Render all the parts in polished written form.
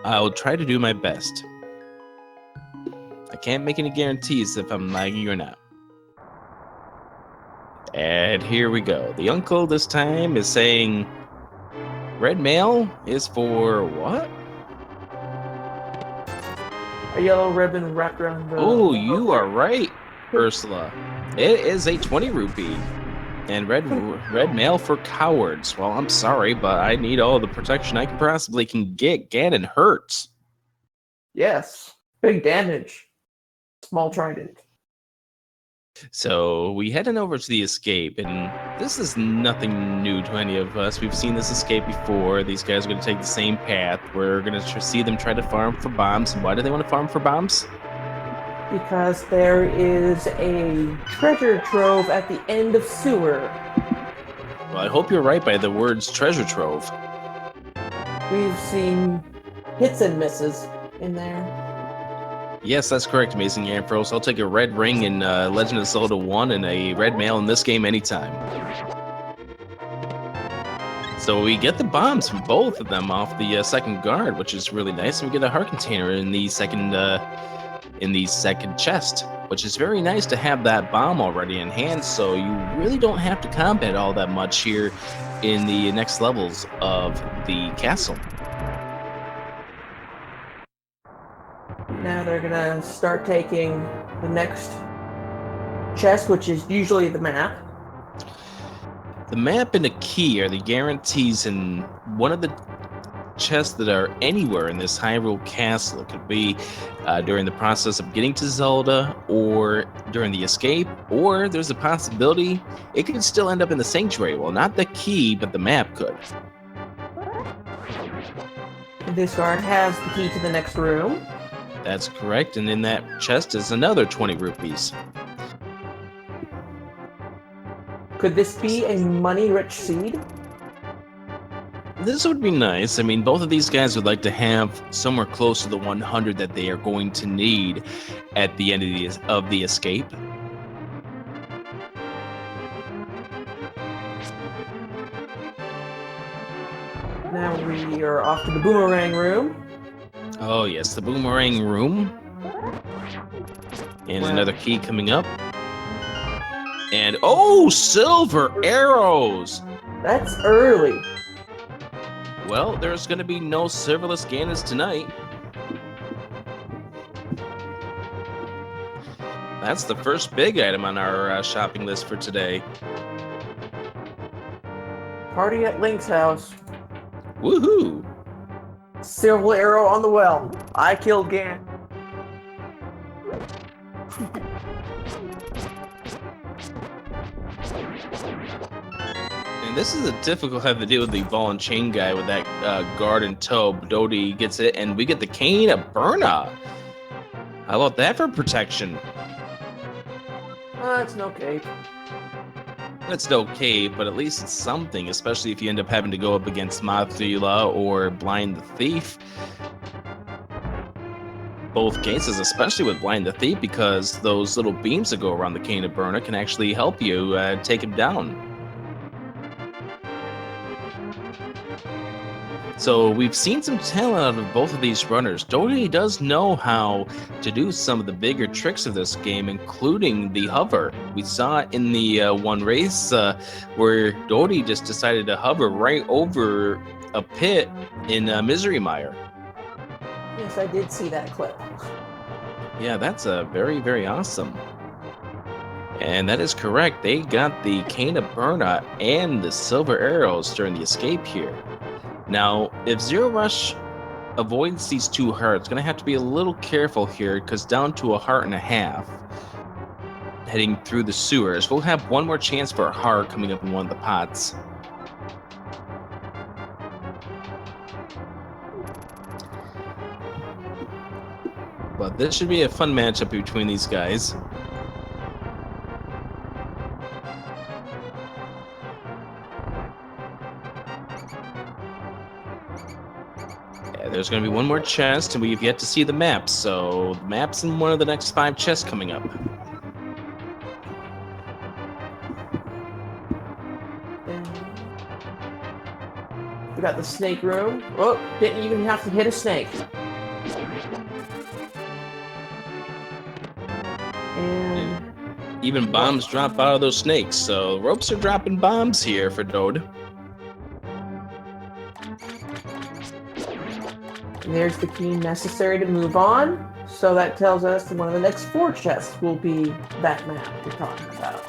I'll try to do my best. I can't make any guarantees if I'm lagging or not. And here we go. The uncle this time is saying red mail is for what? A yellow ribbon wrapped around the... Oh, you are right, Ursula. It is a 20 rupee. And red mail for cowards. Well, I'm sorry, but I need all the protection I possibly can get. Ganon hurts. Yes. Big damage. Small trident. So we heading over to the escape, and this is nothing new to any of us. We've seen this escape before. These guys are going to take the same path. We're going to see them try to farm for bombs. And why do they want to farm for bombs? Because there is a treasure trove at the end of sewer. Well, I hope you're right by the words treasure trove. We've seen hits and misses in there. Yes, that's correct, Amazing Amphros. I'll take a red ring in Legend of Zelda 1 and a red mail in this game anytime. So we get the bombs from both of them off the second guard, which is really nice. And we get a heart container in the second chest, which is very nice to have that bomb already in hand, so you really don't have to combat all that much here in the next levels of the castle. Now they're gonna start taking the next chest, which is usually the map. The map and the key are the guarantees in one of the chests that are anywhere in this Hyrule castle. It could be during the process of getting to Zelda, or during the escape, or there's a possibility it could still end up in the sanctuary. Well, not the key, but the map could. This guard has the key to the next room. That's correct, and in that chest is another 20 rupees. Could this be a money-rich seed? This would be nice. I mean, both of these guys would like to have somewhere close to the 100 that they are going to need at the end of the escape. Now we are off to the boomerang room. Oh yes, the boomerang room. And another key coming up. And oh, silver arrows! That's early. Well, there's going to be no serverless Ganons tonight. That's the first big item on our shopping list for today. Party at Link's house. Woohoo! Silver arrow on the well. I killed Gan. And this is a difficult have to deal with the ball and chain guy with that guard in tow. Dode gets it, and we get the cane of Burna. How about that for protection? It's no cape. It's okay, but at least it's something, especially if you end up having to go up against Mothula or Blind the Thief. Both cases, especially with Blind the Thief, because those little beams that go around the cane of Burna can actually help you take him down. So we've seen some talent out of both of these runners. Dode does know how to do some of the bigger tricks of this game, including the hover. We saw it in the one race where Dode just decided to hover right over a pit in Misery Mire. Yes, I did see that clip. Yeah, that's very, very awesome. And that is correct. They got the Cane of Burna and the silver arrows during the escape here. Now, if zer0rush avoids these two hearts, going to have to be a little careful here, because down to a heart and a half, heading through the sewers, we'll have one more chance for a heart coming up in one of the pots. But this should be a fun matchup between these guys. There's going to be one more chest, and we've yet to see the maps. So the maps in one of the next 5 chests coming up. The We got the snake room. Oh, didn't even have to hit a snake. And even bombs drop out of those snakes, so ropes are dropping bombs here for Dode. And there's the key necessary to move on. So that tells us that one of the next 4 chests will be that map you're talking about.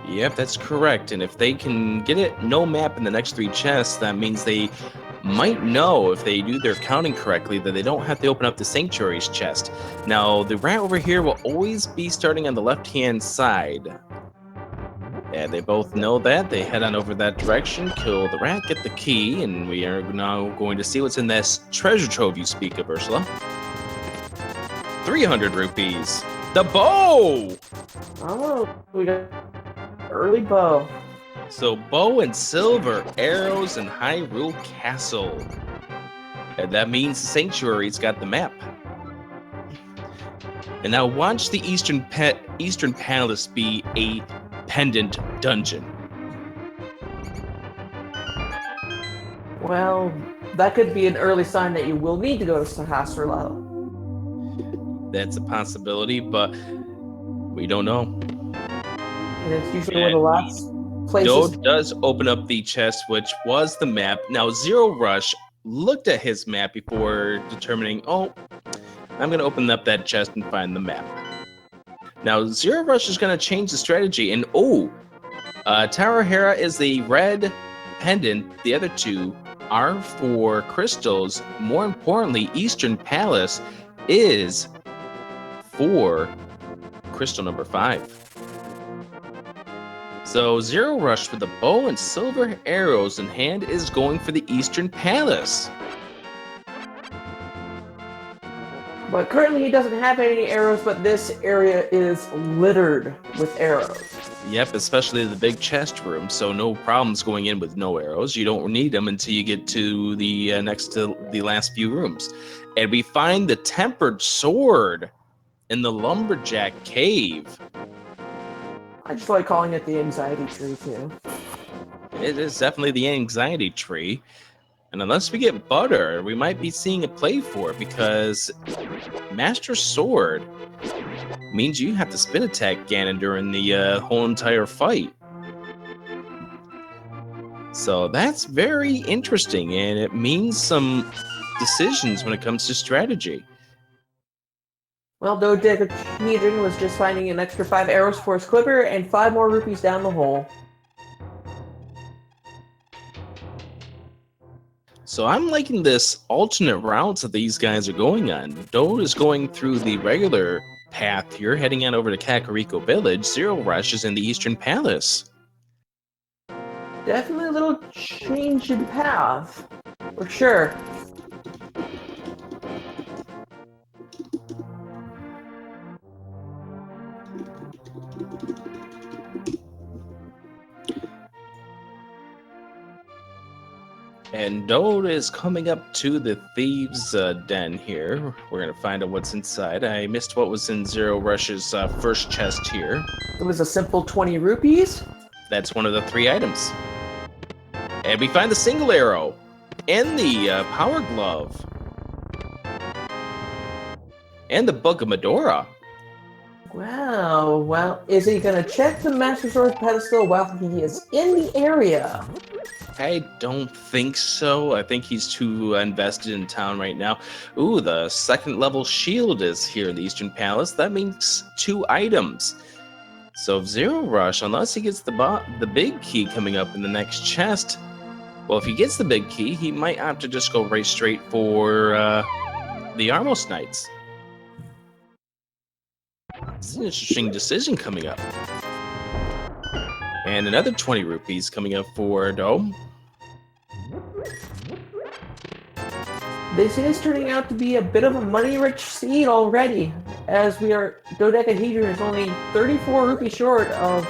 Yep, that's correct. And if they can get it no map in the next 3 chests, that means they might know, if they do their counting correctly, that they don't have to open up the Sanctuary's chest. Now, the rat over here will always be starting on the left-hand side. And they both know that. They head on over that direction, kill the rat, get the key, and we are now going to see what's in this treasure trove you speak of, Ursula. 300 rupees. The bow! Oh, we got early bow. So bow and silver, arrows, and Hyrule Castle. And that means the Sanctuary's got the map. And now watch the Eastern Palace be a pendant dungeon. Well, that could be an early sign that you will need to go to Sahasrarla. That's a possibility, but we don't know. And it's usually one of the last places. Dode does open up the chest, which was the map. Now, zer0rush looked at his map before determining, oh, I'm going to open up that chest and find the map. Now, zer0rush is going to change the strategy, and Tower Hera is the red pendant. The other 2 are for crystals. More importantly, Eastern Palace is for crystal number 5. So zer0rush with a bow and silver arrows in hand is going for the Eastern Palace. But currently he doesn't have any arrows, but this area is littered with arrows. Yep, especially the big chest room, so no problems going in with no arrows. You don't need them until you get to the next to the last few rooms. And we find the tempered sword in the lumberjack cave. I just like calling it the anxiety tree too. It is definitely the anxiety tree. And unless we get butter, we might be seeing a play for it, because Master Sword means you have to spin attack Ganon during the whole entire fight. So that's very interesting, and it means some decisions when it comes to strategy. Well, DodeChehedron was just finding an extra 5 arrows for his quiver and 5 more rupees down the hole. So I'm liking this alternate routes that these guys are going on. Dode is going through the regular path here, heading on over to Kakariko Village. zer0rush is in the Eastern Palace. Definitely a little change in path, for sure. And Dode is coming up to the thieves' den here. We're going to find out what's inside. I missed what was in zer0rush's first chest here. It was a simple 20 rupees. That's one of the 3 items. And we find the single arrow and the power glove. And the Book of Medora. Wow, well, is he going to check the Master Sword pedestal while he is in the area? I don't think so. I think he's too invested in town right now. Ooh, the 2nd level shield is here in the Eastern Palace. That means 2 items. So if zer0rush, unless he gets the big key coming up in the next chest, well, if he gets the big key, he might have to just go right straight for the Armos Knights. It's an interesting decision coming up. And another 20 rupees coming up for Dome. This is turning out to be a bit of a money-rich seed already, as DodeChehedron is only 34 rupees short of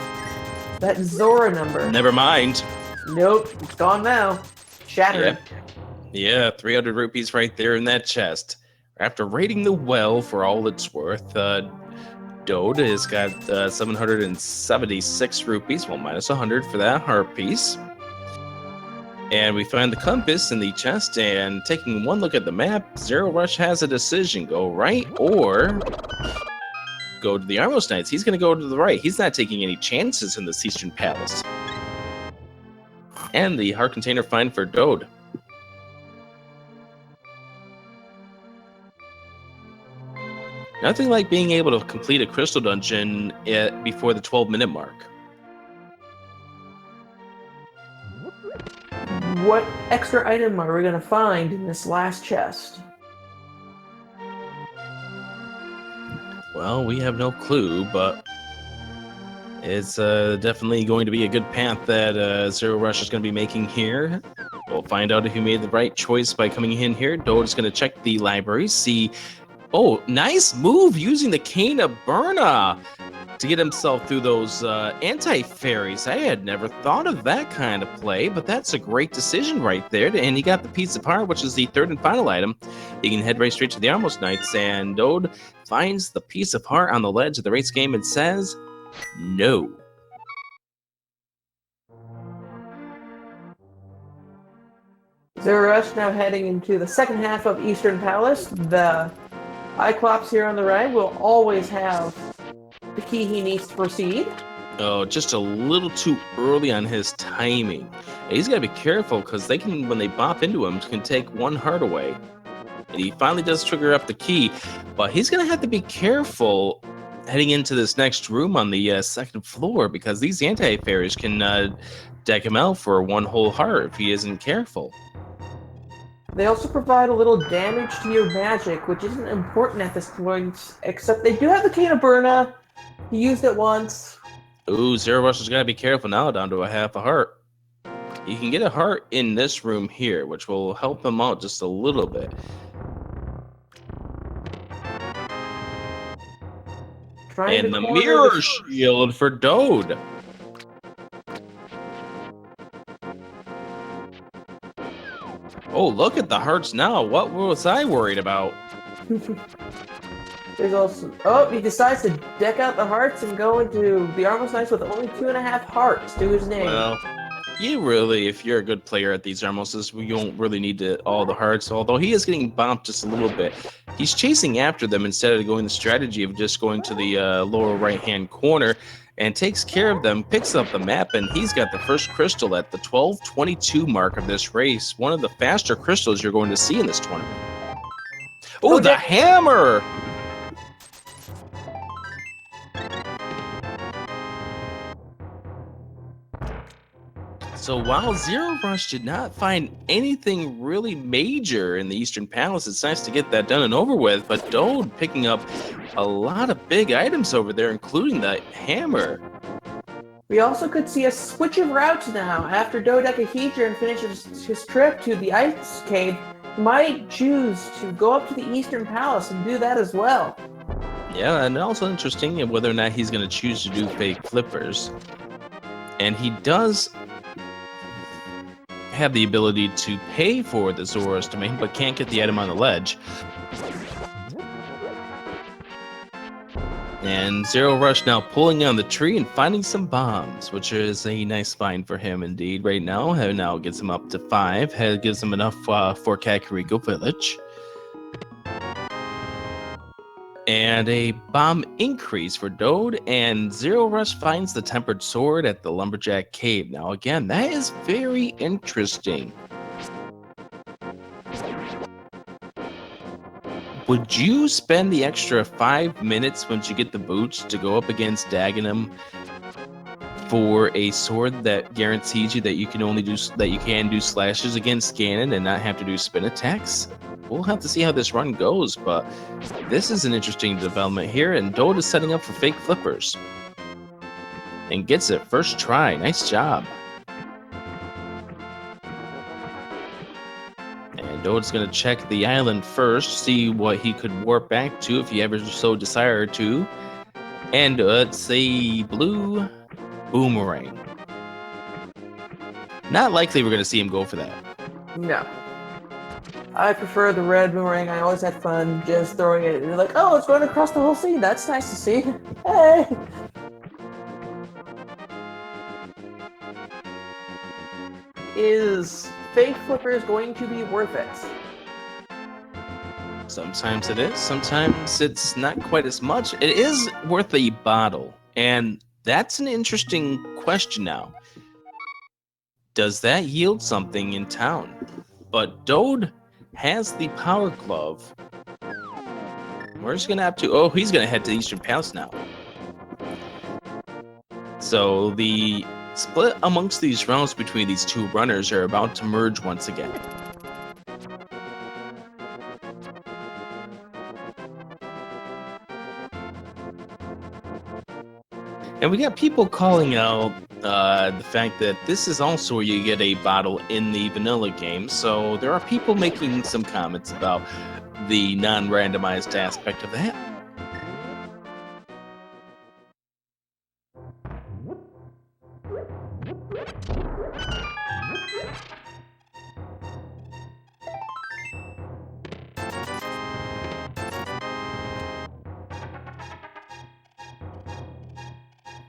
that Zora number. Never mind. Nope, it's gone now. Shattered. Yeah, 300 rupees right there in that chest. After raiding the well for all it's worth, Dode has got 776 rupees, well, minus 100 for that heart piece. And we find the compass in the chest, and taking one look at the map, zer0rush has a decision. Go right or go to the Armos Knights. He's going to go to the right. He's not taking any chances in this Eastern Palace. And the heart container find for Dode. Nothing like being able to complete a crystal dungeon before the 12-minute mark. What extra item are we going to find in this last chest? Well, we have no clue, but it's definitely going to be a good path that zer0rush is going to be making here. We'll find out if he made the right choice by coming in here. Dode is going to check the library, see... Oh, nice move using the Cane of Burna to get himself through those anti-fairies. I had never thought of that kind of play, but that's a great decision right there. And he got the piece of heart, which is the third and final item. He can head right straight to the Armos Knights, and Dode finds the piece of heart on the ledge of the race game and says, no. zer0rush now heading into the second half of Eastern Palace. The Cyclops here on the right will always have the key he needs to proceed. Oh, just a little too early on his timing. He's got to be careful because they can, when they bop into him, can take one heart away. And he finally does trigger up the key, but he's going to have to be careful heading into this next room on the second floor because these anti-fairies can deck him out for one whole heart if he isn't careful. They also provide a little damage to your magic, which isn't important at this point, except they do have the Cane of Burna. He used it once. Ooh, zer0rush has got to be careful now, down to a half a heart. You can get a heart in this room here, which will help him out just a little bit. And the mirror shield for Dode. Oh, look at the hearts now. What was I worried about? There's also... Oh, he decides to deck out the hearts and go into the Armos Knights with only 2.5 hearts to his name. Well, you really, if you're a good player at these Armoses, you don't really need all the hearts, although he is getting bumped just a little bit. He's chasing after them instead of going the strategy of just going to the lower right-hand corner and takes care of them, picks up the map, and he's got the first crystal at the 12:22 mark of this race. One of the faster crystals you're going to see in this tournament. Oh, the hammer! So while zer0rush did not find anything really major in the Eastern Palace, it's nice to get that done and over with, but Dode picking up a lot of big items over there, including the hammer. We also could see a switch of routes now. After DodeChehedron finishes his trip to the Ice Cave, he might choose to go up to the Eastern Palace and do that as well. Yeah, and also interesting whether or not he's going to choose to do fake flippers. And he does have the ability to pay for the zer0rush domain, but can't get the item on the ledge. And zer0rush now pulling on the tree and finding some bombs, which is a nice find for him indeed right now. Now gets him up to 5. Gives him enough for Kakariko Village. And a bomb increase for Dode, and zer0rush finds the tempered sword at the Lumberjack Cave. Now again, that is very interesting. Would you spend the extra 5 minutes once you get the boots to go up against Dagenham for a sword that guarantees you that you can only do slashes against Ganon and not have to do spin attacks? We'll have to see how this run goes, but this is an interesting development here, and Dode is setting up for fake flippers. And gets it first try. Nice job. And Dode's going to check the island first, see what he could warp back to if he ever so desired to. And it's a blue boomerang. Not likely we're going to see him go for that. No. I prefer the red boomerang. I always had fun just throwing it. You're like, oh, it's going across the whole scene. That's nice to see. Hey! Is fake flipper is going to be worth it. Sometimes it is, sometimes it's not quite as much. It is worth a bottle, and that's an interesting question now. Does that yield something in town? But Dode has the power glove. We're just gonna have to. Oh, he's gonna head to Eastern Palace now. So the split amongst these rounds between these two runners are about to merge once again. And we got people calling out the fact that this is also where you get a bottle in the vanilla game. So there are people making some comments about the non-randomized aspect of that.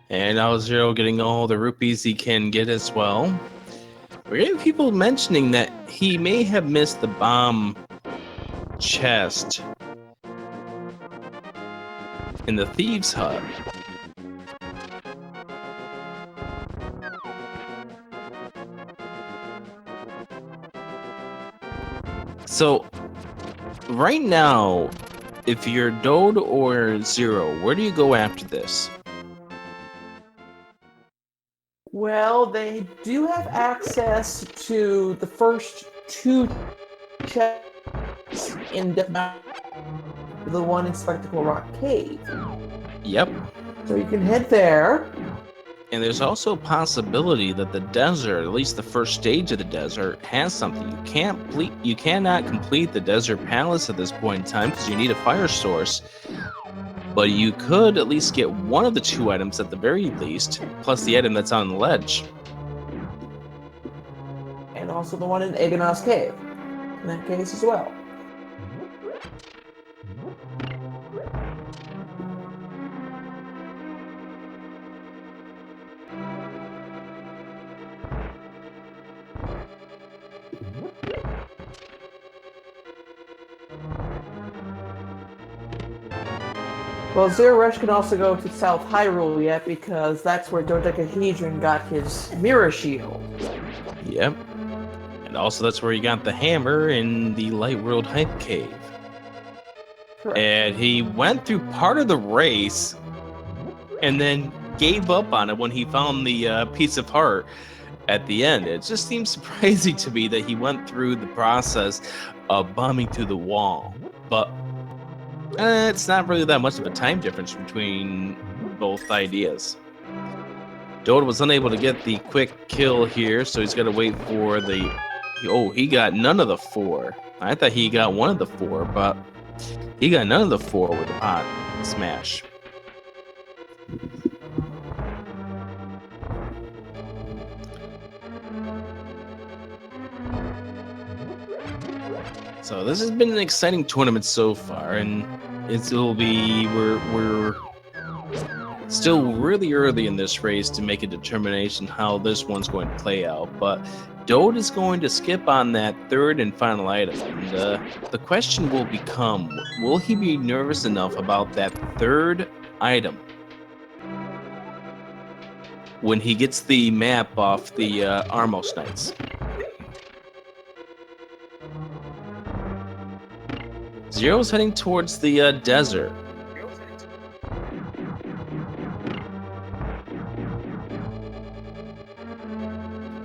And now Zero getting all the rupees he can get as well. We're getting people mentioning that he may have missed the bomb chest in the thieves' hut. So right now, if you're Dode or Zero, where do you go after this? Well, they do have access to the first two chests in Death Mountain, the one in Spectacle Rock Cave. Yep. So you can head there. And there's also a possibility that the desert, at least the first stage of the desert, has something. You cannot complete the desert palace at this point in time because you need a fire source. But you could at least get one of the two items at the very least, plus the item that's on the ledge. And also the one in Agonos Cave, in that case as well. Well, zer0rush can also go to South Hyrule yet because that's where DodeChehedron got his mirror shield. Yep. And also that's where he got the hammer in the Light World Hype Cave. Correct. And he went through part of the race and then gave up on it when he found the piece of heart at the end. It just seems surprising to me that he went through the process of bombing through the wall. But it's not really that much of a time difference between both ideas. Dode was unable to get the quick kill here, so he's got to wait for the... Oh, he got none of the 4. I thought he got one of the 4, but he got none of the 4 with the pot smash. So this has been an exciting tournament so far, and we're still really early in this race to make a determination how this one's going to play out. But Dode is going to skip on that third and final item, and the question will become: will he be nervous enough about that third item when he gets the map off the Armos Knights? Zero's heading towards the desert.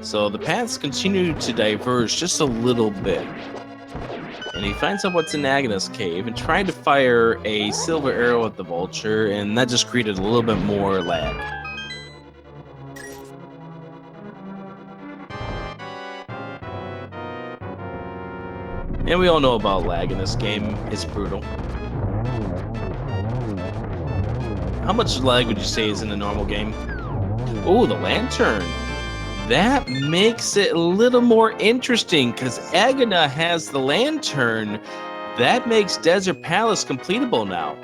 So the paths continue to diverge just a little bit. And he finds out what's in Agnes Cave and tried to fire a silver arrow at the vulture, and that just created a little bit more lag. And we all know about lag in this game. It's brutal. How much lag would you say is in a normal game? Oh, the lantern. That makes it a little more interesting because Agana has the lantern. That makes Desert Palace completable now.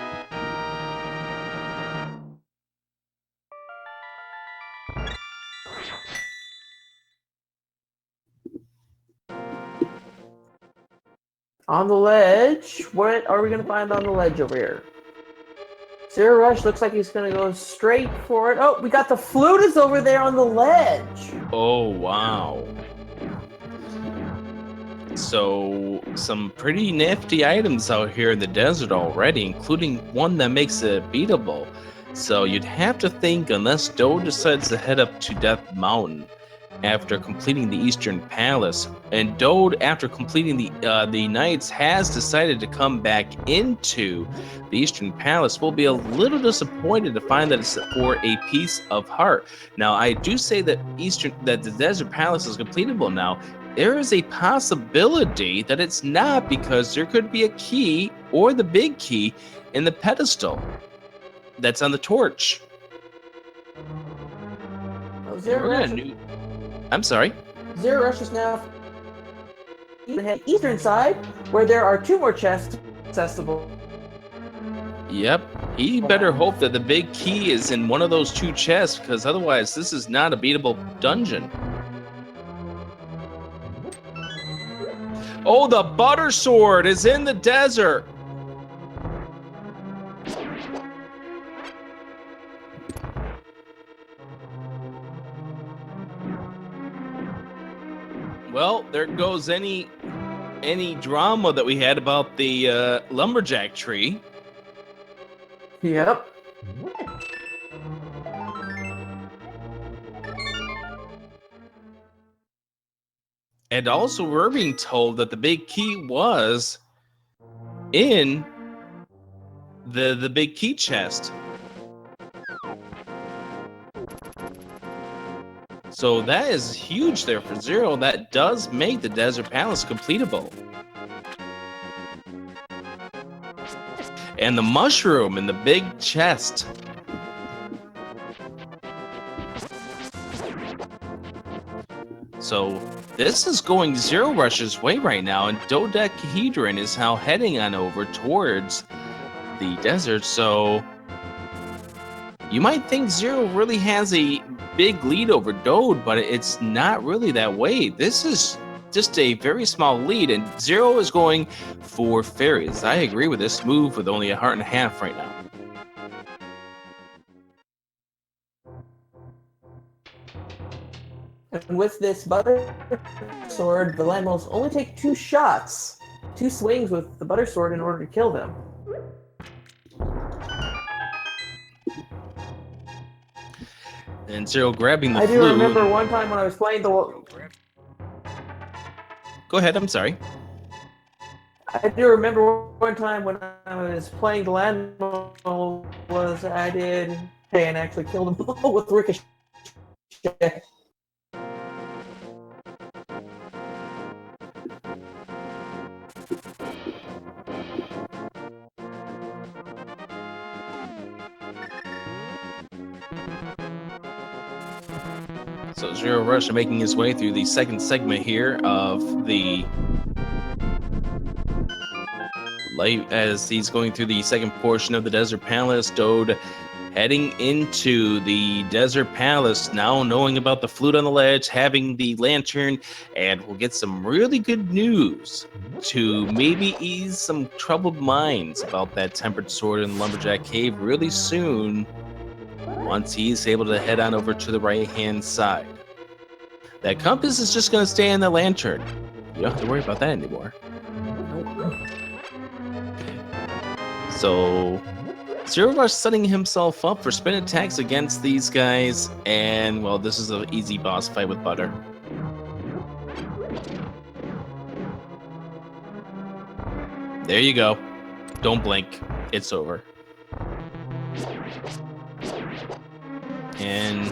On the ledge, what are we gonna find on the ledge over here? zer0rush looks like he's gonna go straight for it. Oh, we got the flute is over there on the ledge. Oh, wow. So, some pretty nifty items out here in the desert already, including one that makes it beatable. So, you'd have to think, unless Dode decides to head up to Death Mountain after completing the Eastern Palace, and Dode, after completing the Knights, has decided to come back into the Eastern Palace, will be a little disappointed to find that it's for a piece of heart. Now, I do say that the Desert Palace is completable now. There is a possibility that it's not, because there could be a key or the big key in the pedestal that's on the torch. Oh, zer0rush. I'm sorry. zer0rush is now the eastern side, where there are 2 more chests accessible. Yep. He better hope that the big key is in one of those 2 chests, because otherwise this is not a beatable dungeon. Oh, the butter sword is in the desert. Well, there goes any drama that we had about the lumberjack tree. Yep. And also, we're being told that the big key was in the big key chest. So that is huge there for Zero. That does make the Desert Palace completable. And the mushroom in the big chest. So this is going zer0rush's way right now, and DodeChehedron is now heading on over towards the desert. So you might think Zero really has a big lead over Dode, but it's not really that way. This is just a very small lead, and Zero is going for fairies. I agree with this move with only 1.5 hearts right now. And with this butter sword, the landmals only take 2 shots, 2 swings with the butter sword in order to kill them. And Zero grabbing the I flute. do remember one time when I was playing the... Go ahead, I'm sorry. I do remember one time when I was playing the landmal was I did and actually killed him with ricochet. So zer0rush making his way through the second segment here of the light as he's going through the second portion of the Desert Palace. Dode heading into the Desert Palace now, knowing about the flute on the ledge, having the lantern, and we'll get some really good news to maybe ease some troubled minds about that tempered sword in Lumberjack Cave really soon, once he's able to head on over to the right-hand side. That compass is just going to stay in the lantern. You don't have to worry about that anymore. So zer0rush setting himself up for spin attacks against these guys, and well, this is an easy boss fight with butter. There you go. Don't blink. It's over. And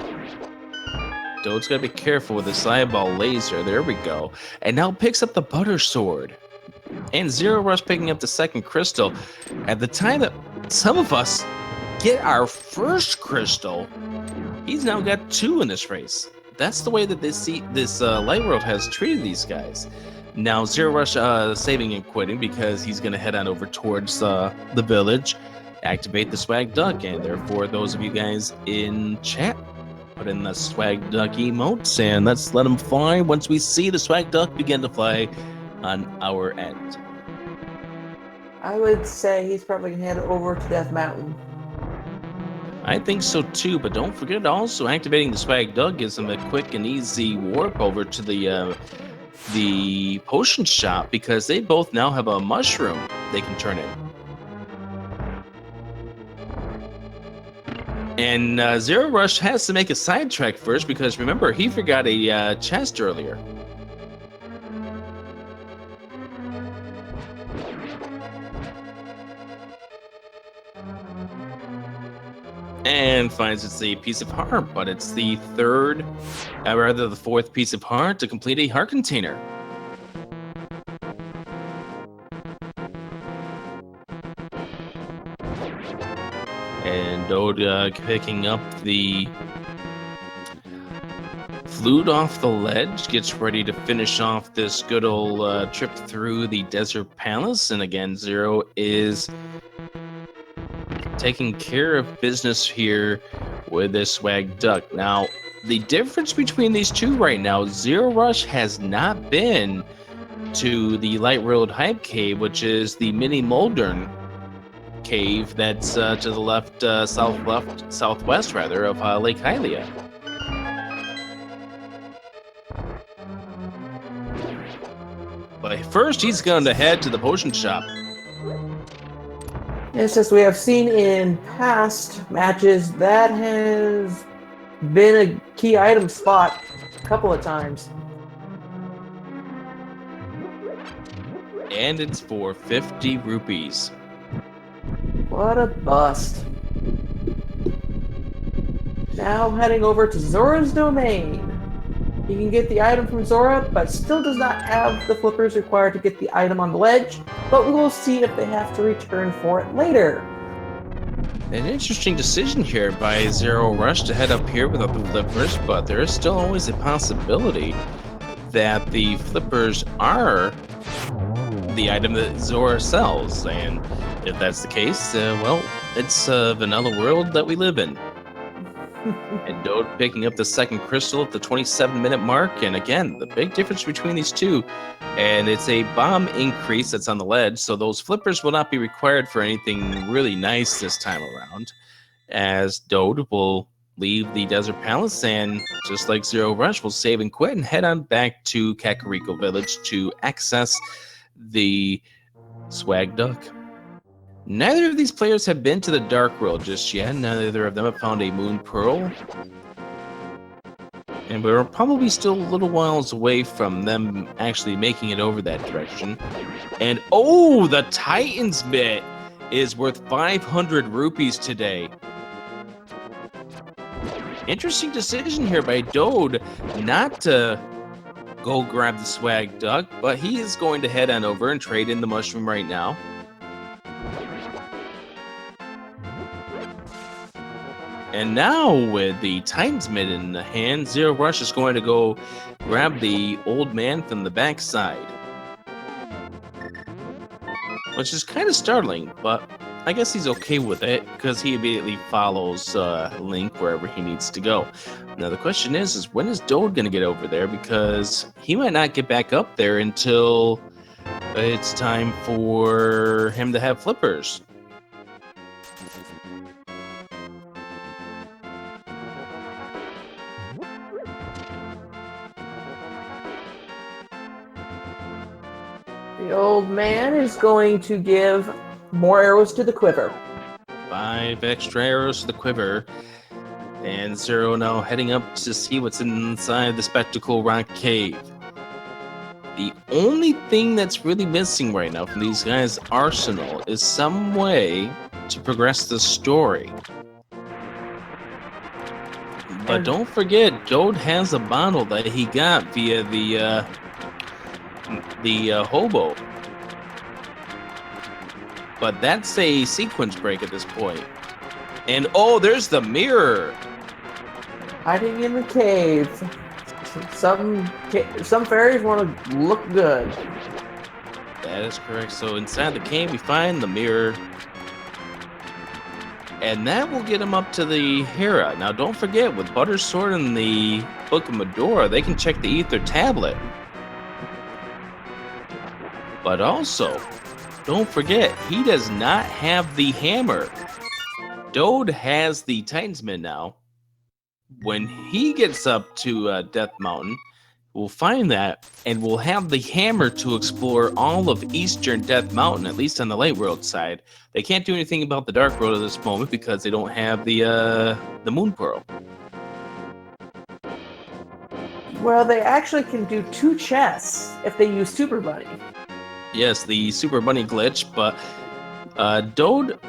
Dode's got to be careful with his eyeball laser. There we go. And now picks up the butter sword. And zer0rush picking up the second crystal. At the time that some of us get our first crystal, he's now got 2 in this race. That's the way that this Light World has treated these guys. Now zer0rush saving and quitting because he's going to head on over towards the village, activate the swag duck, and therefore those of you guys in chat, put in the swag duck emotes and let's let them fly once we see the swag duck begin to fly on our end. I would say he's probably gonna head over to Death Mountain. I think so too, but don't forget also activating the Swag Duck gives them a quick and easy warp over to the potion shop because they both now have a mushroom they can turn in. And zer0rush has to make a sidetrack first because remember, he forgot a chest earlier. And finds it's a piece of heart, but it's the the fourth piece of heart to complete a heart container. And Dode picking up the flute off the ledge, gets ready to finish off this good old trip through the desert palace. And again, Zero is taking care of business here with this Swag Duck. Now, the difference between these two right now, zer0rush has not been to the Light Road Hype Cave, which is the mini Moldern cave that's to the left, southwest rather, of Lake Hylia. But first, he's going to head to the potion shop. Yes, as we have seen in past matches, that has been a key item spot a couple of times. And it's for 50 rupees. What a bust. Now heading over to Zora's domain. You can get the item from Zora, but still does not have the flippers required to get the item on the ledge, but we will see if they have to return for it later. An interesting decision here by zer0rush to head up here without the flippers, but there is still always a possibility that the flippers are the item that Zora sells, and if that's the case, well, it's a vanilla world that we live in. And Dode picking up the second crystal at the 27-minute mark, and again, the big difference between these two, and it's a bomb increase that's on the ledge, so those flippers will not be required for anything really nice this time around, as Dode will leave the Desert Palace, and just like zer0rush, will save and quit and head on back to Kakariko Village to access the Swag Duck. Neither of these players have been to the Dark World just yet. Neither of them have found a Moon Pearl. And we're probably still a little whiles away from them actually making it over that direction. And oh, the Titan's bit is worth 500 rupees today. Interesting decision here by Dode not to go grab the Swag Duck, but he is going to head on over and trade in the mushroom right now. And now with the Titan's Mid in the hand, zer0rush is going to go grab the old man from the backside. Which is kind of startling, but I guess he's okay with it because he immediately follows Link wherever he needs to go. Now the question is when is Dode going to get over there? Because he might not get back up there until it's time for him to have flippers. The old man is going to give more arrows to the quiver. 5 extra arrows to the quiver. And Zero now heading up to see what's inside the Spectacle Rock Cave. The only thing that's really missing right now from these guys' arsenal is some way to progress the story. But don't forget, Dode has a bottle that he got via the hobo. But that's a sequence break at this point. And oh, there's the mirror. Hiding in the cave. Some fairies want to look good. That is correct. So inside the cave, we find the mirror. And that will get him up to the Hera. Now, don't forget, with Butter's Sword and the Book of Medora, they can check the Ether Tablet. But also, don't forget, he does not have the hammer. Dode has the Titansman now. When he gets up to Death Mountain, we'll find that, and we'll have the hammer to explore all of Eastern Death Mountain, at least on the Light World side. They can't do anything about the Dark World at this moment because they don't have the Moon Pearl. Well, they actually can do 2 chests if they use Super Bunny. Yes, the Super Bunny glitch, but Dode...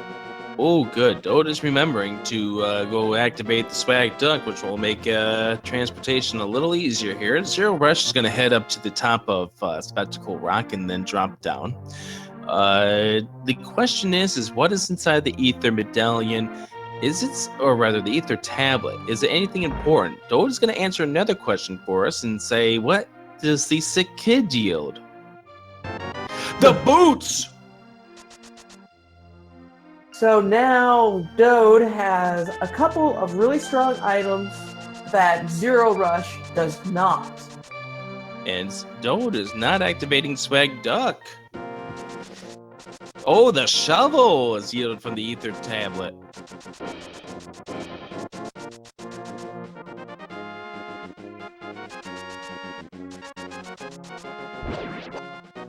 Oh, good. Dode is remembering to go activate the Swag Duck, which will make transportation a little easier here. zer0rush is going to head up to the top of Spectacle Rock and then drop down. The question is what is inside the Ether Medallion? Or rather, the Ether Tablet? Is it anything important? Dode is going to answer another question for us and say, what does the sick kid yield? The boots! So now Dode has a couple of really strong items that zer0rush does not. And Dode is not activating Swag Duck. Oh, the shovel is yielded from the Ether Tablet.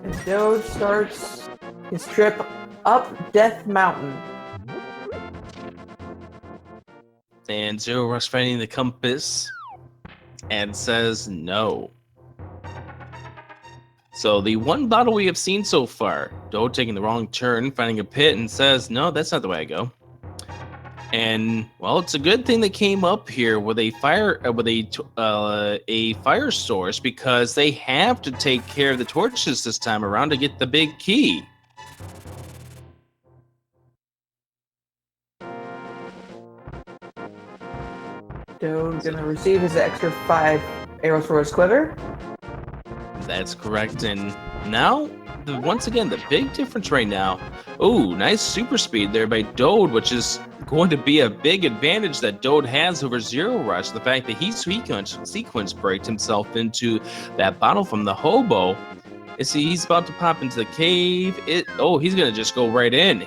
And Dode starts his trip up Death Mountain. And zer0rush finding the compass and says no. So the one bottle we have seen so far, Dode taking the wrong turn, finding a pit, and says, no, that's not the way I go. And well, it's a good thing they came up here with a fire source, because they have to take care of the torches this time around to get the big key. Dode's gonna receive his extra 5 arrows for his quiver. That's correct. And now, once again, the big difference right now. Oh, nice super speed there by Dode, which is going to be a big advantage that Dode has over zer0rush. The fact that he sequence breaked himself into that bottle from the hobo. He's about to pop into the cave. He's going to just go right in.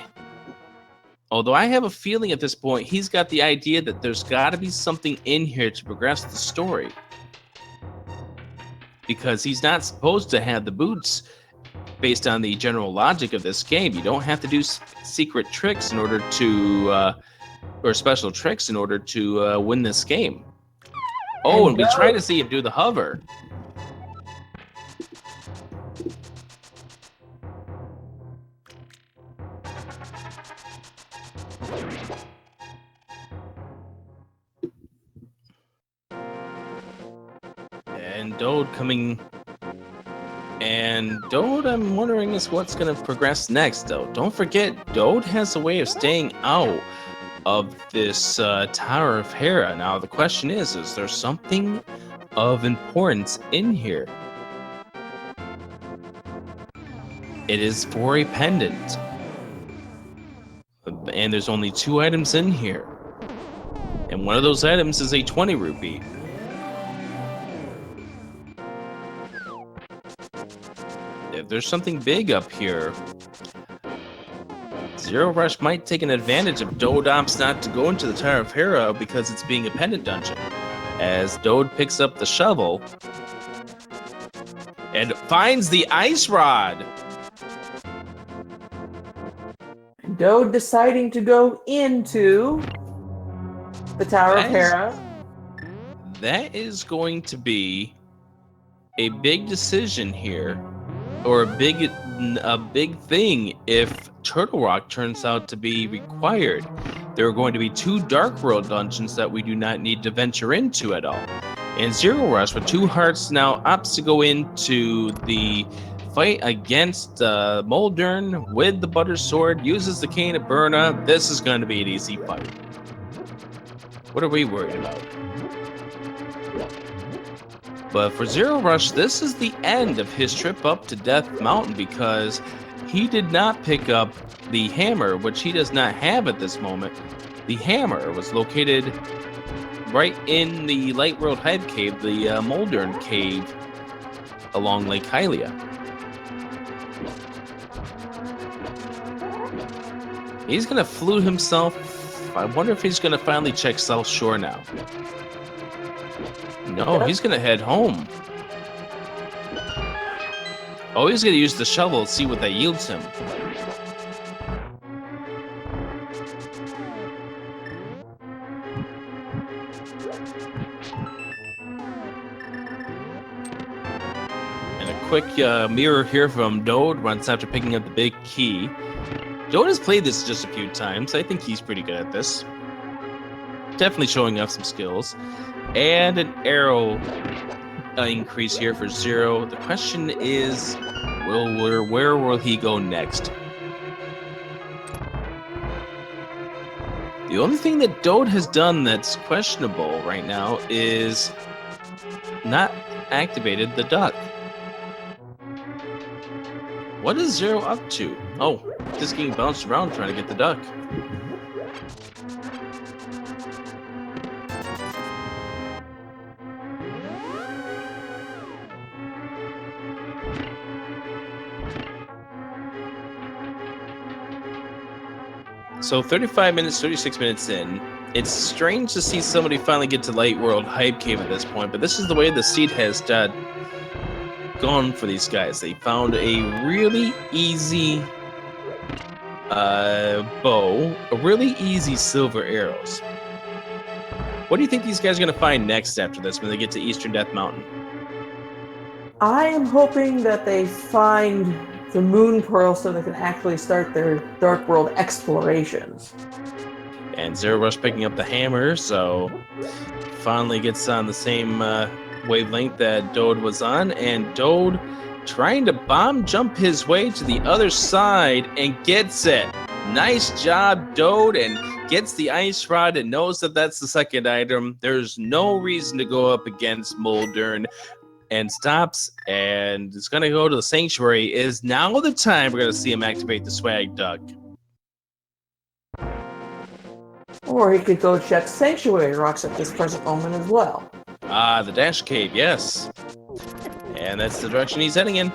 Although I have a feeling at this point, he's got the idea that there's got to be something in here to progress the story. Because he's not supposed to have the boots based on the general logic of this game. You don't have to do secret tricks in order to, or special tricks in order to win this game. Oh, and we try to see him do the hover. And Dode coming, and Dode, I'm wondering is what's going to progress next, though. Don't forget, Dode has a way of staying out of this Tower of Hera. Now, the question is there something of importance in here? It is for a pendant. And there's only 2 items in here. And one of those items is a 20 rupee. If there's something big up here, zer0rush might take an advantage of Dode opts not to go into the Tower of Hera because it's being a pendant dungeon. As Dode picks up the shovel and finds the ice rod. Dode deciding to go into the Tower of Hera. That is going to be a big decision here, or a big thing if Turtle Rock turns out to be required. There are going to be 2 Dark World dungeons that we do not need to venture into at all. And zer0rush with 2 hearts now opts to go into the fight against Mulder with the Butter Sword, uses the Cane of Burna. This is going to be an easy fight. What are we worried about? But for zer0rush, this is the end of his trip up to Death Mountain, because he did not pick up the hammer, which he does not have at this moment. The hammer was located right in the Light World Hive Cave, the Mulder Cave along Lake Hylia. He's gonna flute himself. I wonder if he's gonna finally check South Shore now. No, he's gonna head home. Oh, he's gonna use the shovel to see what that yields him. And a quick mirror here from Dode once after picking up the big key. Dode has played this just a few times. I think he's pretty good at this. Definitely showing off some skills. And an arrow increase here for Zero. The question is, where will he go next? The only thing that Dode has done that's questionable right now is not activated the duck. What is Zero up to? Oh, just getting bounced around trying to get the duck. So 35 minutes, 36 minutes in. It's strange to see somebody finally get to Light World Hype Cave at this point, but this is the way the seed has gone for these guys. They found a really easy bow, a really easy silver arrows. What do you think these guys are going to find next after this when they get to Eastern Death Mountain? I am hoping that they find the moon pearl so they can actually start their Dark World explorations. And zer0rush picking up the hammer, so finally gets on the same wavelength that Dode was on, and Dode trying to bomb jump his way to the other side and gets it. Nice job, Dode, and gets the ice rod and knows that that's the second item. There's no reason to go up against Moldern, and stops, and it's going to go to the Sanctuary. Is now the time we're going to see him activate the Swag Duck. Or he could go check Sanctuary rocks at this present moment as well. Ah, the Dash Cave, yes. And that's the direction he's heading in.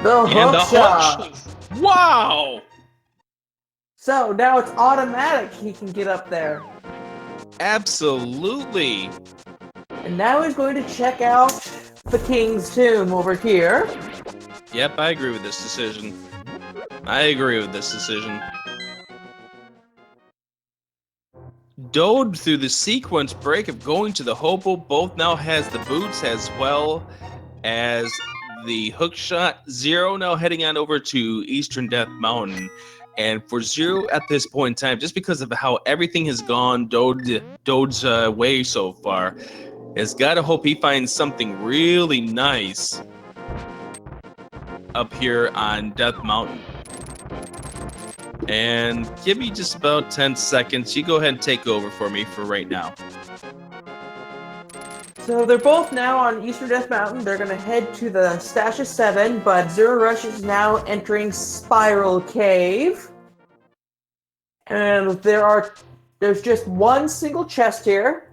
The hook shot! Wow! So now it's automatic he can get up there. Absolutely. And now he's going to check out the King's Tomb over here. Yep, I agree with this decision. I agree with this decision. Dode, through the sequence break of going to the Hobo, both now has the boots as well as the hook shot. Zero now heading on over to Eastern Death Mountain. And for Zero at this point in time, just because of how everything has gone Dode's way so far, has got to hope he finds something really nice up here on Death Mountain. And give me just about 10 seconds. You go ahead and take over for me for right now. So they're both now on Eastern Death Mountain. They're going to head to the Stash of 7, but zer0rush is now entering Spiral Cave. And there's just one single chest here.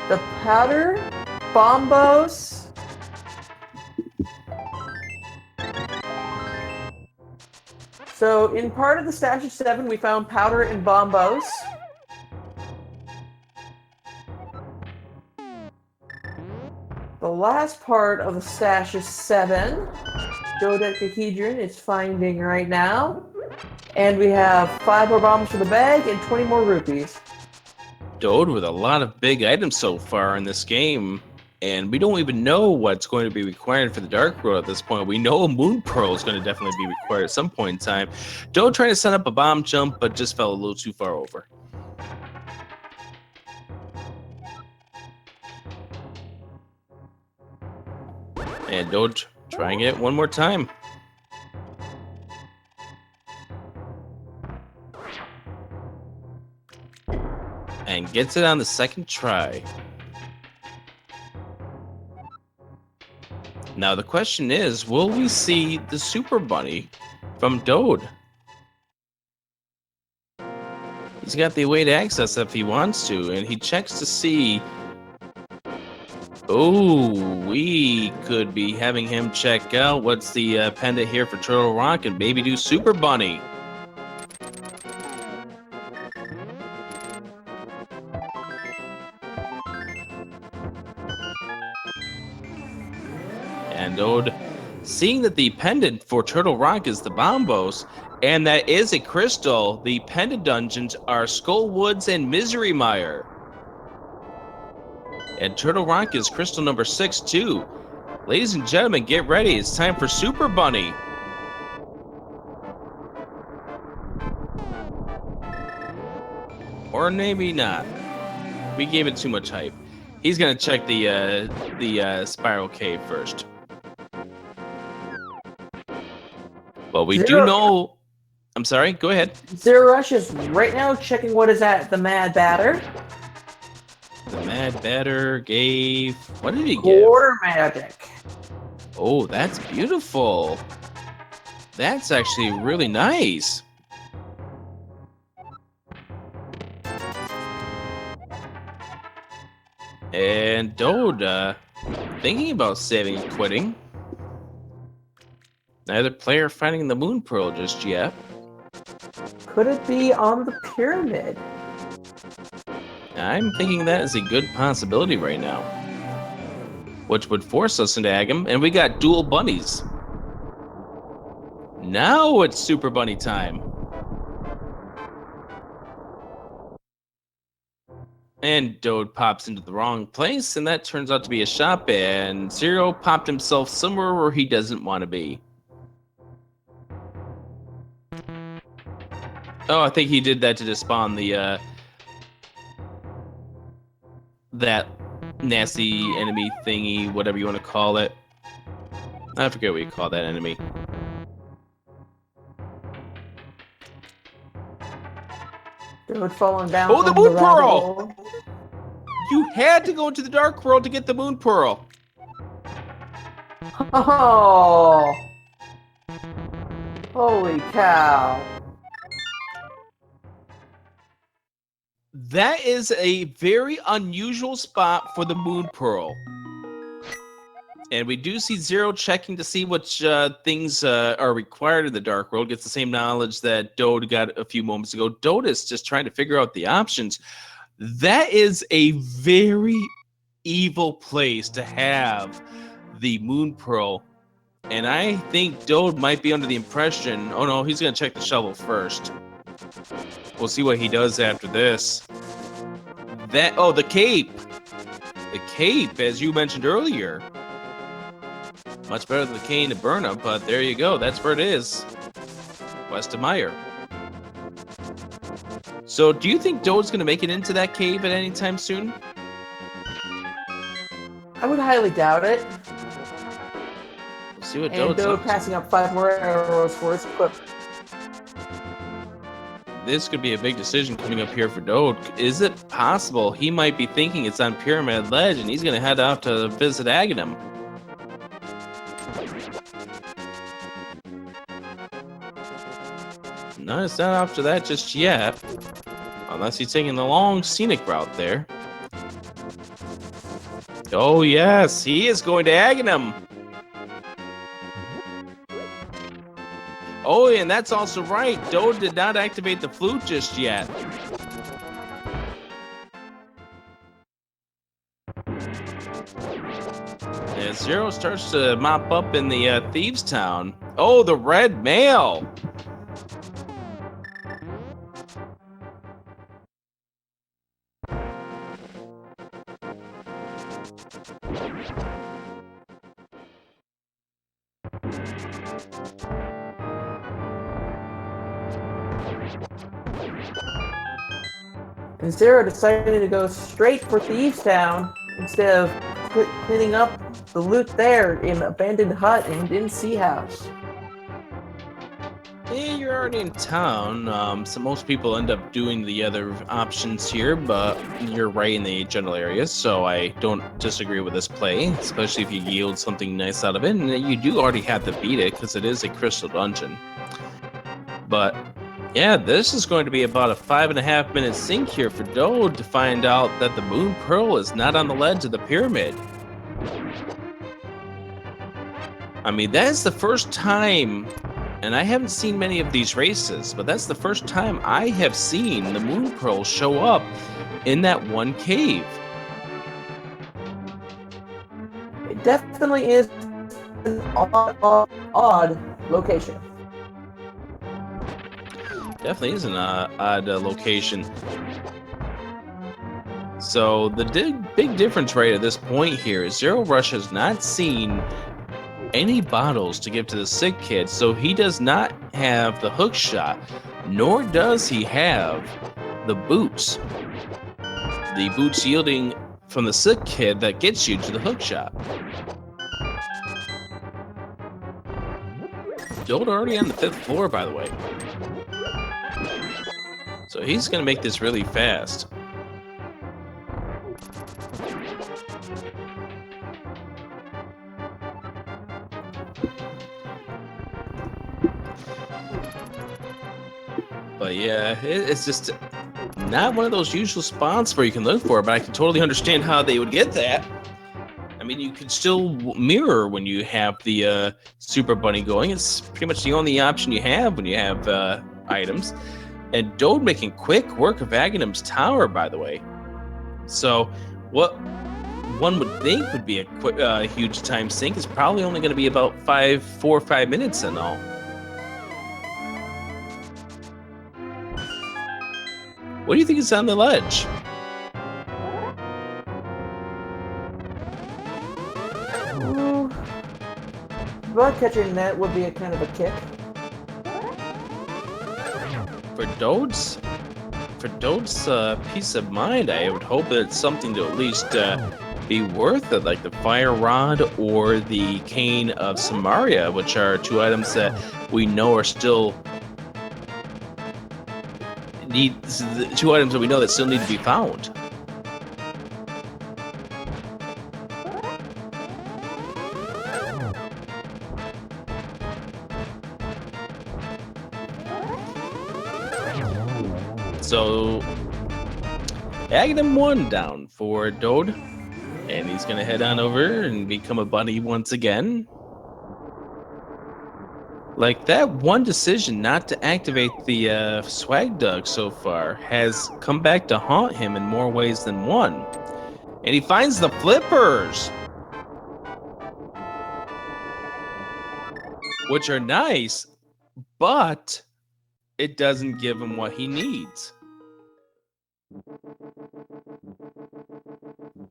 The powder, bombos. So in part of the Stash of 7, we found powder and bombos. The last part of the Stash of 7, DodeChehedron is finding right now. And we have 5 more bombs for the bag and 20 more rupees. Dode with a lot of big items so far in this game, and we don't even know what's going to be required for the Dark World at this point. We know a Moon Pearl is going to definitely be required at some point in time. Dode trying to set up a bomb jump, but just fell a little too far over. And Dode trying it one more time. And gets it on the second try. Now the question is, will we see the Super Bunny from Dode? He's got the way to access if he wants to, and he checks to see. Oh, we could be having him check out what's the pendant here for Turtle Rock and maybe do Super Bunny. And Dode, seeing that the pendant for Turtle Rock is the Bombos, and that is a crystal, the pendant dungeons are Skull Woods and Misery Mire. And Turtle Rock is crystal number 6 too. Ladies and gentlemen, get ready. It's time for Super Bunny. Or maybe not. We gave it too much hype. He's gonna check the Spiral Cave first. But we do know. I'm sorry. Go ahead. zer0rush is right now checking what is at the Mad Batter. The Mad Batter gave. What did he give? Quarter magic. Oh, that's beautiful. That's actually really nice. And Dode, thinking about saving and quitting. Neither player finding the Moon Pearl just yet. Could it be on the pyramid? I'm thinking that is a good possibility right now. Which would force us into Agam, and we got dual bunnies. Now it's Super Bunny time. And Dode pops into the wrong place, and that turns out to be a shop, and Zero popped himself somewhere where he doesn't want to be. Oh, I think he did that to despawn the, that nasty enemy thingy, whatever you want to call it. I forget what you call that enemy. Dode falling down. Oh, the Moon Pearl! You had to go into the Dark World to get the Moon Pearl. Oh! Holy cow. That is a very unusual spot for the Moon Pearl. And we do see Zero checking to see which things are required in the Dark World. Gets the same knowledge that Dode got a few moments ago. Dode is just trying to figure out the options. That is a very evil place to have the Moon Pearl. And I think Dode might be under the impression, oh no, he's going to check the shovel first. We'll see what he does after this. Oh, the cape. The cape, as you mentioned earlier. Much better than the cane to burn up, but there you go. That's where it is. West of Mire. So, do you think Dode's going to make it into that cave at any time soon? I would highly doubt it. We'll see what And Dode passing up 5 more arrows for his clip. This could be a big decision coming up here for Dode. Is it possible he might be thinking it's on Pyramid Ledge and he's going to head out to visit Aghanim? No, it's not after that just yet. Unless he's taking the long scenic route there. Oh yes, he is going to Aghanim. Oh, and that's also right. Dode did not activate the flute just yet. As Zero starts to mop up in the Thieves' Town. Oh, the red mail. And Zero decided to go straight for Thieves' Town instead of cleaning up the loot there in Abandoned Hut and Didn't See House. Yeah, you're already in town, so most people end up doing the other options here, but you're right in the general area, so I don't disagree with this play, especially if you yield something nice out of it, and you do already have to beat it, because it is a crystal dungeon. But yeah, this is going to be about a 5.5 minute sync here for Dode to find out that the Moon Pearl is not on the ledge of the pyramid. I mean, that is the first time, and I haven't seen many of these races, but that's the first time I have seen the Moon Pearl show up in that one cave. It definitely is an odd location. Definitely is an odd location. So the big difference right at this point here is zer0rush has not seen any bottles to give to the sick kid, so he does not have the hook shot, nor does he have the boots. The boots yielding from the sick kid that gets you to the hook shot. Dode already on the 5th floor, by the way. So he's gonna make this really fast. But yeah, it's just not one of those usual spots where you can look for it, but I can totally understand how they would get that. I mean, you can still mirror when you have the Super Bunny going. It's pretty much the only option you have when you have items. And Dode making quick work of Aghanim's tower, by the way. So what one would think would be a huge time sink is probably only going to be about 4 or 5 minutes in all. What do you think is on the ledge? Bug catching that would be a kind of a kick. For Dode's peace of mind, I would hope that it's something to at least be worth it, like the fire rod or the cane of Samaria, which are 2 items that we know are still the 2 items that we know that still need to be found. So Aghanim 1 down for Dode, and he's gonna head on over and become a bunny once again. Like, that one decision not to activate the swag dug so far has come back to haunt him in more ways than one. And he finds the flippers, which are nice, but it doesn't give him what he needs.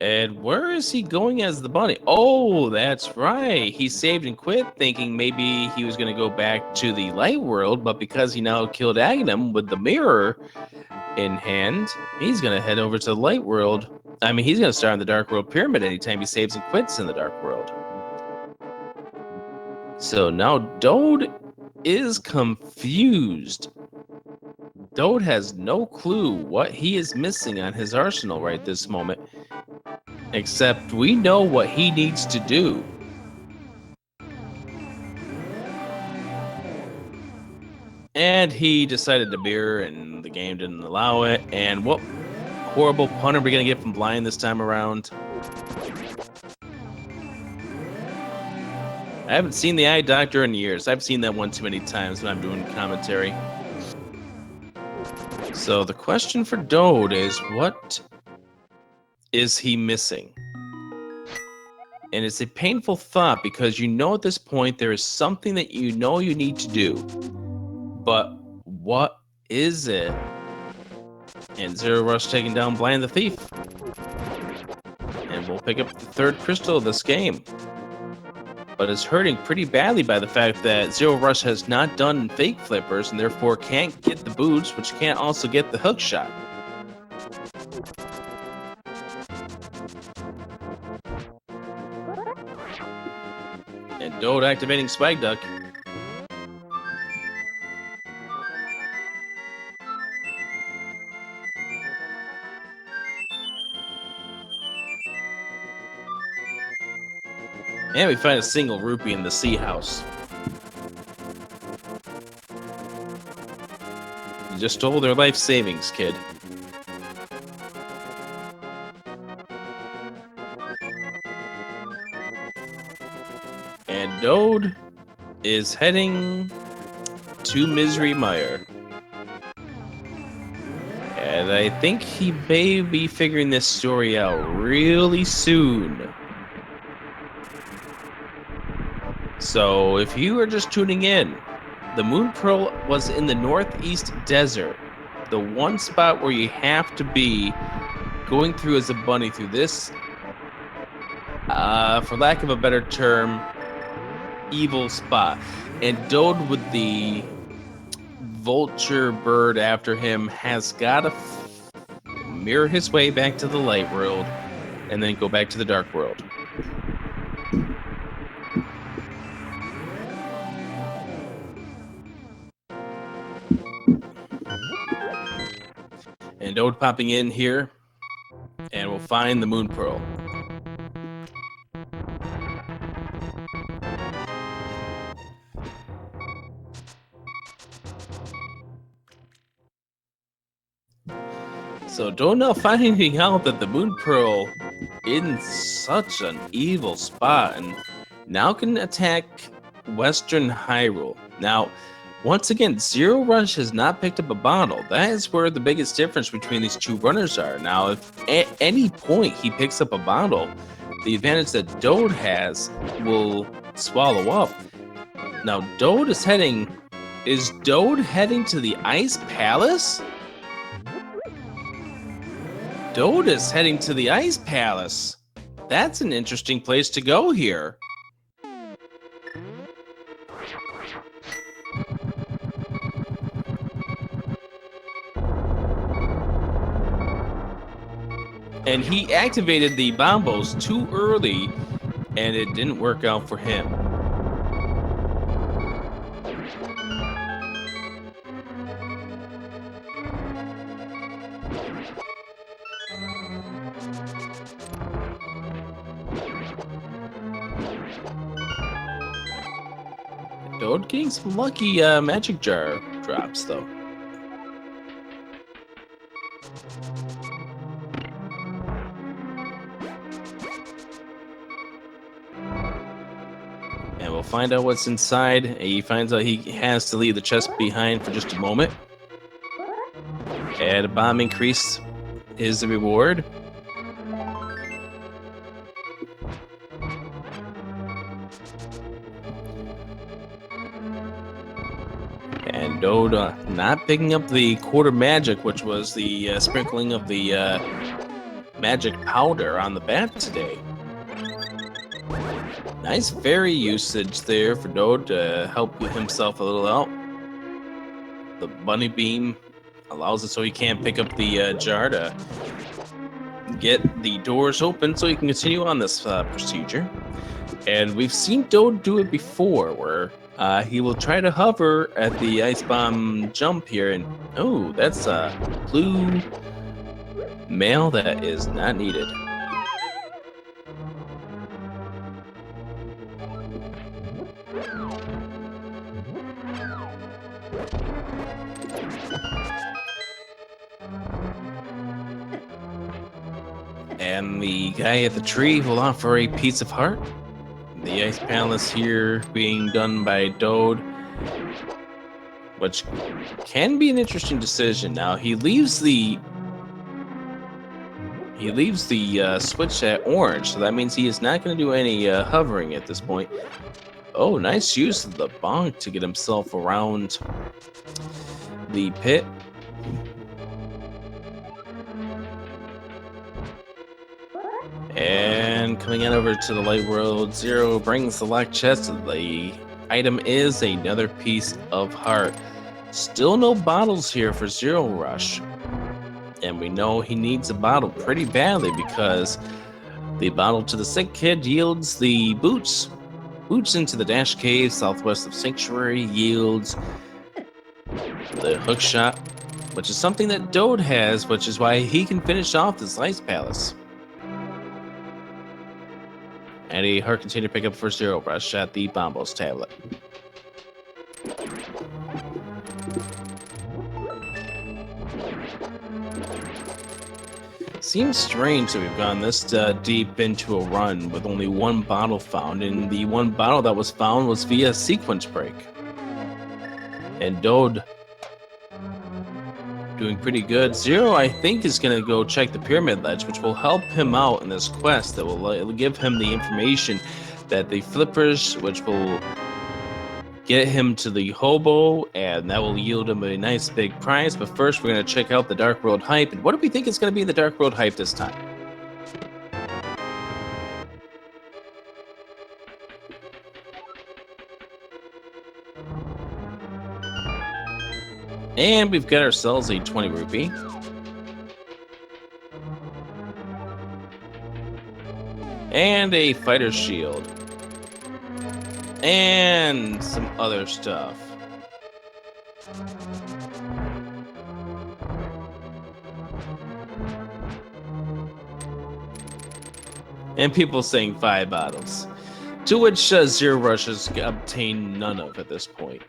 And where is he going as the bunny? Oh, that's right. He saved and quit, thinking maybe he was going to go back to the light world, but because he now killed Aghanim with the mirror in hand, he's going to head over to the light world. I mean, he's going to start on the dark world pyramid anytime he saves and quits in the dark world. So now Dode is confused. Dode has no clue what he is missing on his arsenal right this moment. Except we know what he needs to do. And he decided to mirror, and the game didn't allow it. And what horrible pun are we going to get from Blind this time around? I haven't seen the Eye Doctor in years. I've seen that one too many times when I'm doing commentary. So the question for Dode is, what is he missing? And it's a painful thought because you know at this point there is something that you know you need to do. But what is it? And zer0rush taking down Blind the Thief. And we'll pick up the 3rd crystal of this game. But it's hurting pretty badly by the fact that zer0rush has not done fake flippers and therefore can't get the boots, which can't also get the hook shot. And Dode activating Spike Duck. And we find a single rupee in the sea house. You just stole their life savings, kid. And Dode is heading to Misery Mire. And I think he may be figuring this story out really soon. So, if you are just tuning in, the Moon Pearl was in the Northeast Desert. The one spot where you have to be going through as a bunny through this, for lack of a better term, evil spot. And Dode with the vulture bird after him has got to mirror his way back to the light world and then go back to the dark world. And Dode popping in here, and we'll find the Moon Pearl. So Dode now finding out that the Moon Pearl in such an evil spot and now can attack Western Hyrule. Now, once again, zer0rush has not picked up a bottle. That is where the biggest difference between these two runners are. Now, if at any point he picks up a bottle, the advantage that Dode has will swallow up. Now, Dode is heading... Is Dode heading to the Ice Palace? Dode is heading to the Ice Palace. That's an interesting place to go here. And he activated the bombos too early, and it didn't work out for him. Dode getting some lucky magic jar drops, though. And we'll find out what's inside. He finds out he has to leave the chest behind for just a moment. And a bomb increase is the reward. And Dode not picking up the quarter magic, which was the sprinkling of the magic powder on the bat today. Nice fairy usage there for Dode to help himself a little out. The bunny beam allows it so he can't pick up the jar to get the doors open so he can continue on this procedure. And we've seen Dode do it before, where he will try to hover at the ice bomb jump here, and oh, that's a blue mail that is not needed. And the guy at the tree will offer a piece of heart. The Ice Palace here being done by Dode, which can be an interesting decision. Now he leaves the switch at orange, so that means he is not going to do any hovering at this point. Oh, nice use of the bonk to get himself around the pit. And coming on over to the light world, Zero brings the locked chest. The item is another piece of heart. Still no bottles here for zer0rush. And we know he needs a bottle pretty badly because the bottle to the sick kid yields the boots. Boots into the Dash Cave southwest of Sanctuary yields the hook shot, which is something that Dode has, which is why he can finish off this Ice Palace. And a heart container pickup for zer0rush at the Bombos tablet. Seems strange that we've gone this deep into a run with only one bottle found, and the one bottle that was found was via sequence break. And Dode doing pretty good. Zero, I think, is going to go check the pyramid ledge, which will help him out in this quest. That will give him the information that the flippers, which will get him to the hobo, and that will yield him a nice big prize. But first, we're going to check out the Dark World hype. And what do we think is going to be the Dark World hype this time? And we've got ourselves a 20 rupee. And a fighter's shield. And some other stuff. And people saying 5 bottles. To which zer0rush has obtained none of at this point.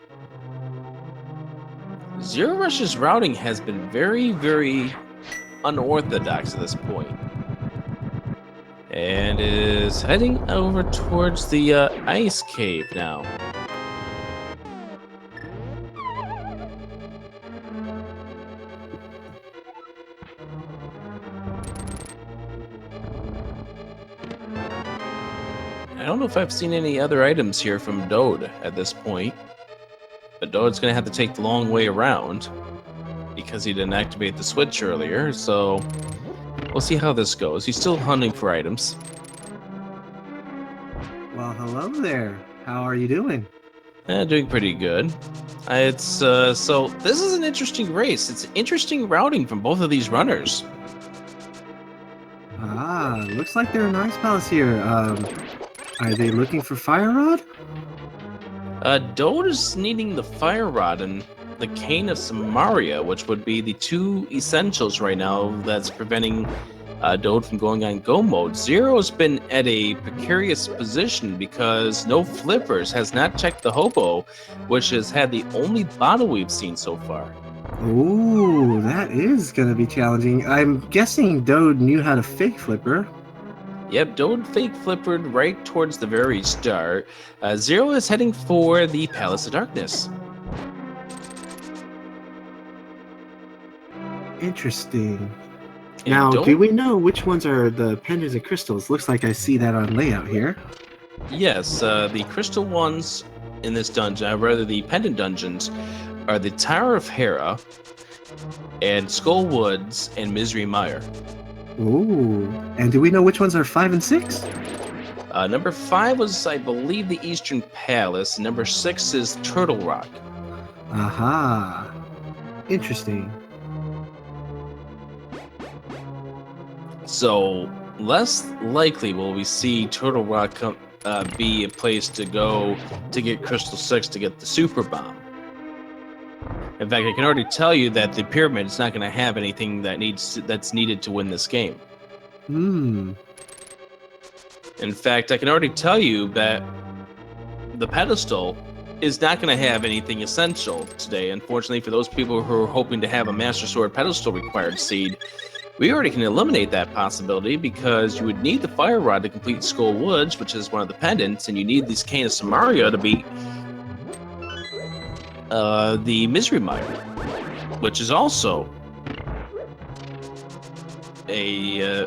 zer0rush's routing has been very, very unorthodox at this point. And is heading over towards the ice cave now. I don't know if I've seen any other items here from Dode at this point. But Dode's going to have to take the long way around because he didn't activate the switch earlier, so we'll see how this goes. He's still hunting for items. Well, hello there. How are you doing? Doing pretty good. So this is an interesting race. It's interesting routing from both of these runners. Ah, looks like there are nice pals here. Are they looking for fire rod? Dode is needing the fire rod and the cane of Samaria, which would be the 2 essentials right now that's preventing Dode from going on go mode. Zero's been at a precarious position because no flippers has not checked the hobo, which has had the only bottle we've seen so far. Ooh, that is gonna be challenging. I'm guessing Dode knew how to fake flipper. Yep, Dode fake flippered right towards the very start. Zero is heading for the Palace of Darkness. Interesting. And Now, Dode- do we know which ones are the pendants and crystals? Looks like I see that on layout here. Yes, the crystal ones in this dungeon, rather the pendant dungeons, are the Tower of Hera, and Skull Woods, and Misery Mire. Ooh, and do we know which ones are 5 and 6? Number 5 was, I believe, the Eastern Palace. Number 6 is Turtle Rock. Aha. Interesting. So, less likely will we see Turtle Rock be a place to go to get Crystal 6 to get the Super Bomb. In fact, I can already tell you that the pyramid is not going to have anything that's needed to win this game. In fact, I can already tell you that the pedestal is not going to have anything essential today. Unfortunately, for those people who are hoping to have a Master Sword pedestal required seed, we already can eliminate that possibility because you would need the Fire Rod to complete Skull Woods, which is one of the pendants, and you need this Cane of Samaria to beat the Misery Mire, which is also a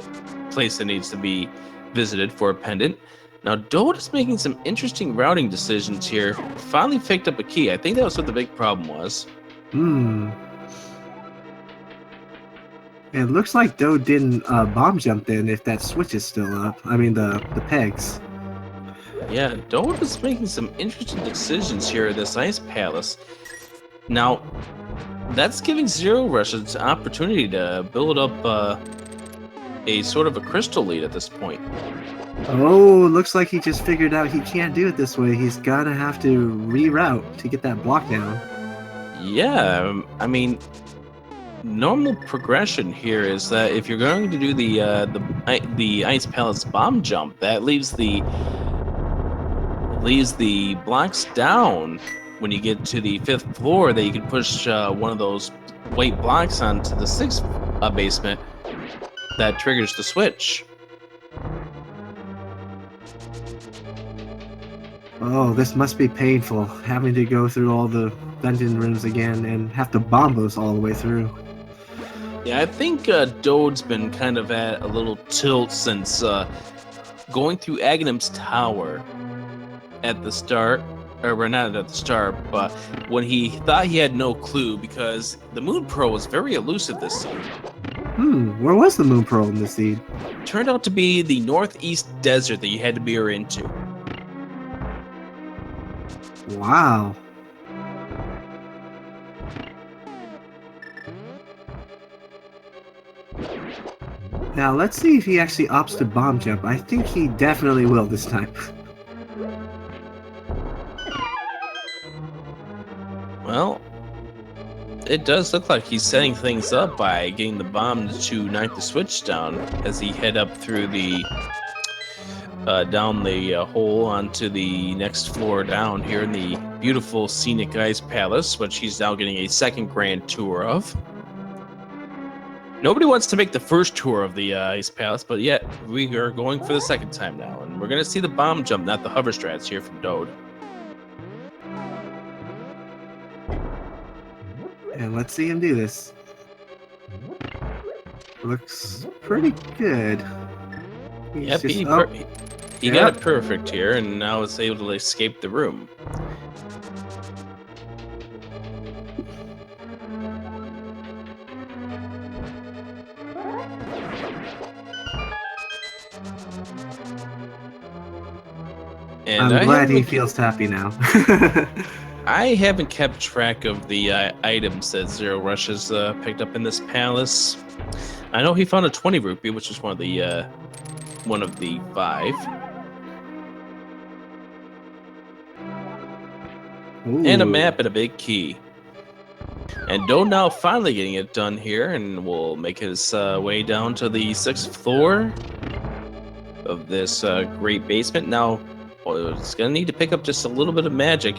place that needs to be visited for a pendant. Now, Dode is making some interesting routing decisions here. Finally picked up a key. I think that was what the big problem was. It looks like Dode didn't bomb jump then if that switch is still up. I mean, the pegs. Yeah, Dode is making some interesting decisions here at this Ice Palace. Now, that's giving zer0rush an opportunity to build up a sort of a crystal lead at this point. Oh, looks like he just figured out he can't do it this way. He's gonna have to reroute to get that block down. Yeah, I mean, normal progression here is that if you're going to do the Ice Palace bomb jump, that leaves the blocks down when you get to the 5th floor, that you can push one of those white blocks onto the 6th basement that triggers the switch. Oh, this must be painful, having to go through all the dungeon rooms again and have to bomb those all the way through. Yeah, I think Dode's been kind of at a little tilt since going through Aghanim's Tower at the start, or not at the start, but when he thought he had no clue, because the Moon Pearl was very elusive this seed. Where was the Moon Pearl in this seed? Turned out to be the northeast desert that you had to veer into. Wow. Now let's see if he actually opts to bomb jump. I think he definitely will this time. Well, it does look like he's setting things up by getting the bomb to knock the switch down as he head up through the down the hole onto the next floor down here in the beautiful scenic Ice Palace, which he's now getting a second grand tour of. Nobody wants to make the first tour of the Ice Palace, but yet we are going for the second time now, and we're going to see the bomb jump, not the hover strats here from Dode. And let's see him do this. Looks pretty good. Yep, he Yep. got it perfect here, and now is able to escape the room. And I'm glad he feels happy now. I haven't kept track of the items that zer0rush has picked up in this palace. I know he found a 20 rupee, which is one of the 5. Ooh. And a map and a big key. And Dode now finally getting it done here, and will make his way down to the 6th floor of this great basement. Now, it's going to need to pick up just a little bit of magic.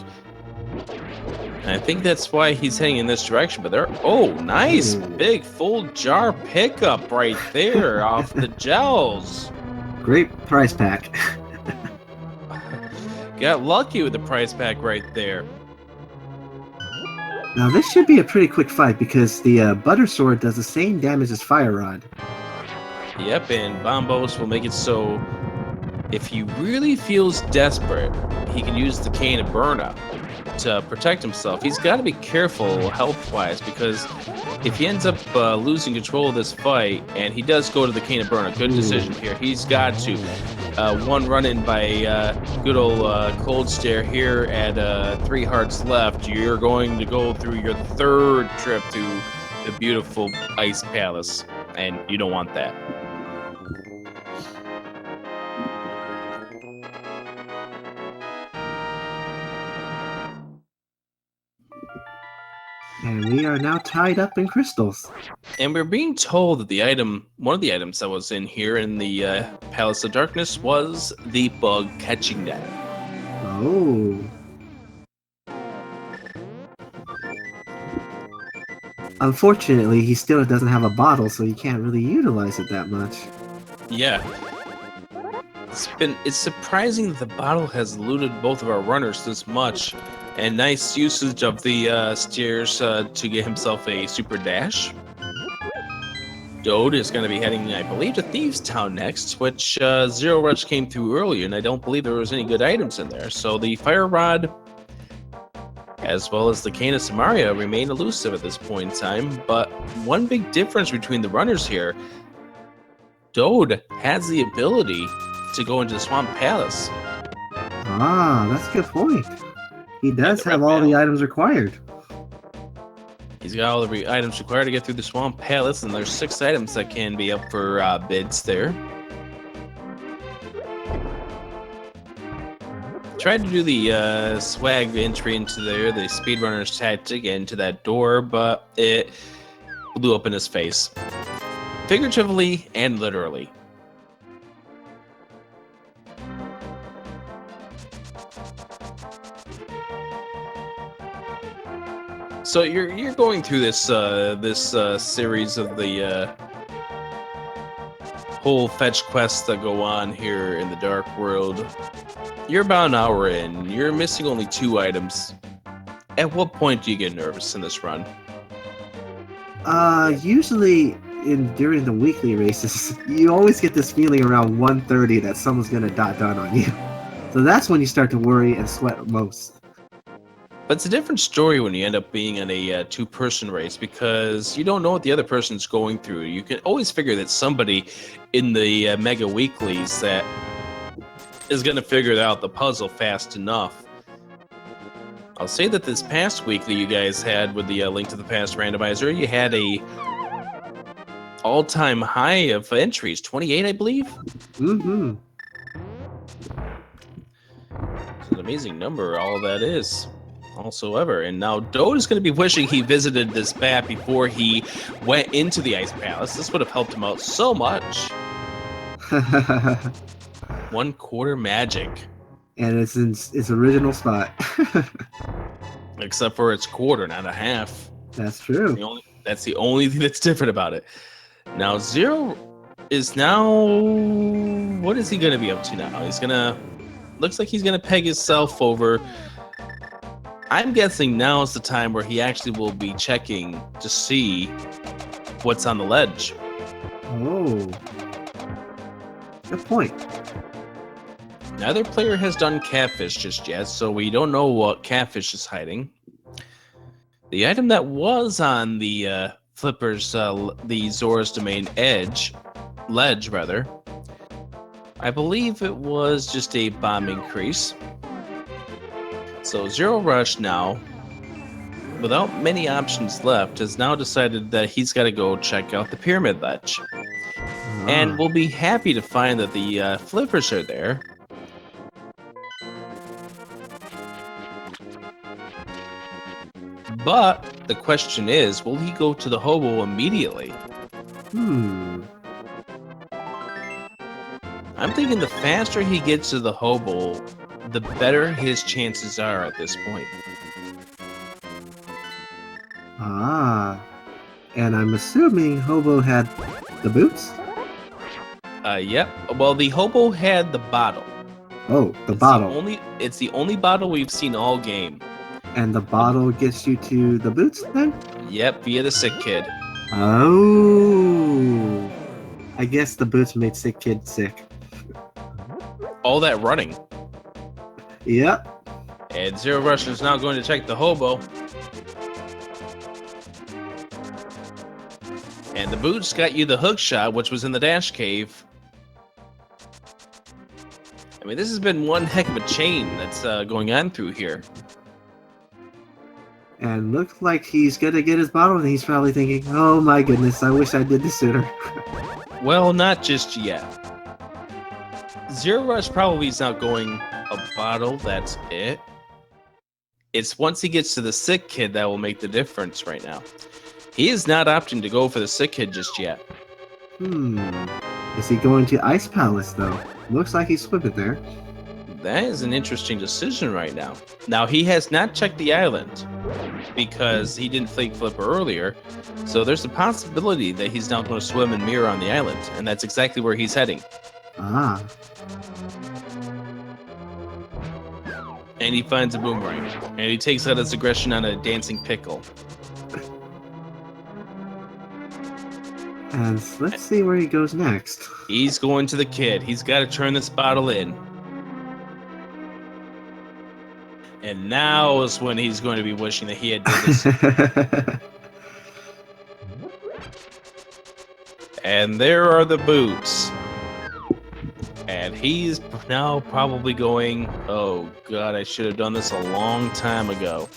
And I think that's why he's heading in this direction. But nice big full jar pickup right there off the gels. Great price pack. Got lucky with the price pack right there. Now this should be a pretty quick fight because the Butter Sword does the same damage as Fire Rod. Yep, and Bombos will make it so if he really feels desperate, he can use the Cane of Burna to protect himself. He's got to be careful health-wise, because if he ends up losing control of this fight, and he does go to the Cane of Burna, good decision here. He's got to one run-in by good old Cold Stare here at 3 hearts left. You're going to go through your 3rd trip to the beautiful Ice Palace, and you don't want that. And we are now tied up in crystals. And we're being told that one of the items that was in here in the Palace of Darkness was the bug catching net. Oh. Unfortunately, he still doesn't have a bottle, so he can't really utilize it that much. Yeah. It's surprising that the bottle has eluded both of our runners this much. And nice usage of the stairs to get himself a super dash. Dode is going to be heading, I believe, to Thieves Town next, which zer0rush came through earlier, and I don't believe there was any good items in there. So the Fire Rod, as well as the Cane of Samaria, remain elusive at this point in time. But one big difference between the runners here, Dode has the ability to go into the Swamp Palace. Ah, that's a good point. He does have all the items required. He's got all the items required to get through the Swamp Palace, and there's 6 items that can be up for bids there. Tried to do the swag entry into there, the speedrunner's tactic into that door, but it blew up in his face. Figuratively and literally. So you're going through this series of the whole fetch quests that go on here in the Dark World. You're about an hour in. You're missing only 2 items. At what point do you get nervous in this run? Usually during the weekly races, you always get this feeling around 1:30 that someone's gonna dot down on you. So that's when you start to worry and sweat most. But it's a different story when you end up being in a 2-person race because you don't know what the other person's going through. You can always figure that somebody in the Mega Weeklies that is going to figure out the puzzle fast enough. I'll say that this past week that you guys had with the Link to the Past randomizer, you had a all-time high of entries, 28, I believe. Mm-hmm. It's an amazing number, all of that is. Also ever. And now Dode is going to be wishing he visited this bat before he went into the Ice Palace. This would have helped him out so much. 1/4 magic. And it's in its original spot. Except for it's quarter, not a half. That's true. That's the only thing that's different about it. Now, Zero is now... What is he going to be up to now? He's going to... Looks like he's going to peg himself over... I'm guessing now is the time where he actually will be checking to see what's on the ledge. Oh. Good point. Neither player has done Catfish just yet, so we don't know what Catfish is hiding. The item that was on the Flipper's, the Zora's Domain ledge rather, I believe it was just a bomb increase. So zer0rush now, without many options left, has now decided that he's got to go check out the pyramid ledge. And we'll be happy to find that the flippers are there. But the question is, will he go to the hobo immediately? I'm thinking the faster he gets to the hobo, the better his chances are at this point. And I'm assuming Hobo had the boots? Yep. Well, the hobo had the bottle. Oh, the bottle. It's the only bottle we've seen all game. And the bottle gets you to the boots then? Yep, via the sick kid. Oh. I guess the boots made sick kid sick. All that running. Yep. And zer0rush is now going to check the hobo. And the boots got you the hook shot, which was in the dash cave. I mean, this has been one heck of a chain that's going on through here. And looks like he's gonna get his bottle, and he's probably thinking, oh my goodness, I wish I did this sooner. Well, not just yet. zer0rush probably is not going a bottle, that's it. It's once he gets to the sick kid that will make the difference right now. He is not opting to go for the sick kid just yet. Is he going to Ice Palace, though? Looks like he's swimming there. That is an interesting decision right now. Now, he has not checked the island because he didn't fake Flipper earlier. So there's a possibility that he's now going to swim and mirror on the island. And that's exactly where he's heading. Ah. And he finds a boomerang. And he takes out his aggression on a dancing pickle. And let's see where he goes next. He's going to the kid. He's got to turn this bottle in. And now is when he's going to be wishing that he had did this. And there are the boots. And he's now probably going, oh god, I should have done this a long time ago.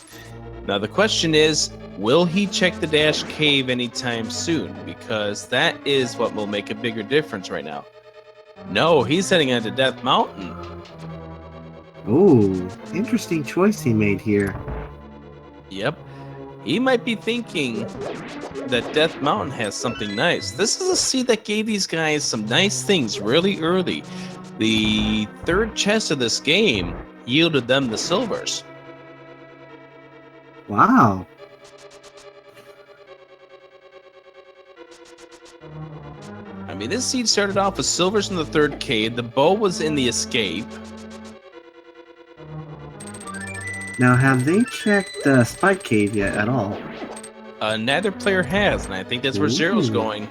Now the question is, will he check the dash cave anytime soon? Because that is what will make a bigger difference right now. No, he's heading on to Death Mountain. Ooh, interesting choice he made here. Yep. he might be thinking that Death Mountain has something nice. This is a seed that gave these guys some nice things really early. The third chest of this game yielded them the silvers. Wow. I mean, this seed started off with silvers in the third cave. The bow was in the escape. Now, have they checked the Spike Cave yet at all? Neither player has, and I think that's where Zero's Ooh. going.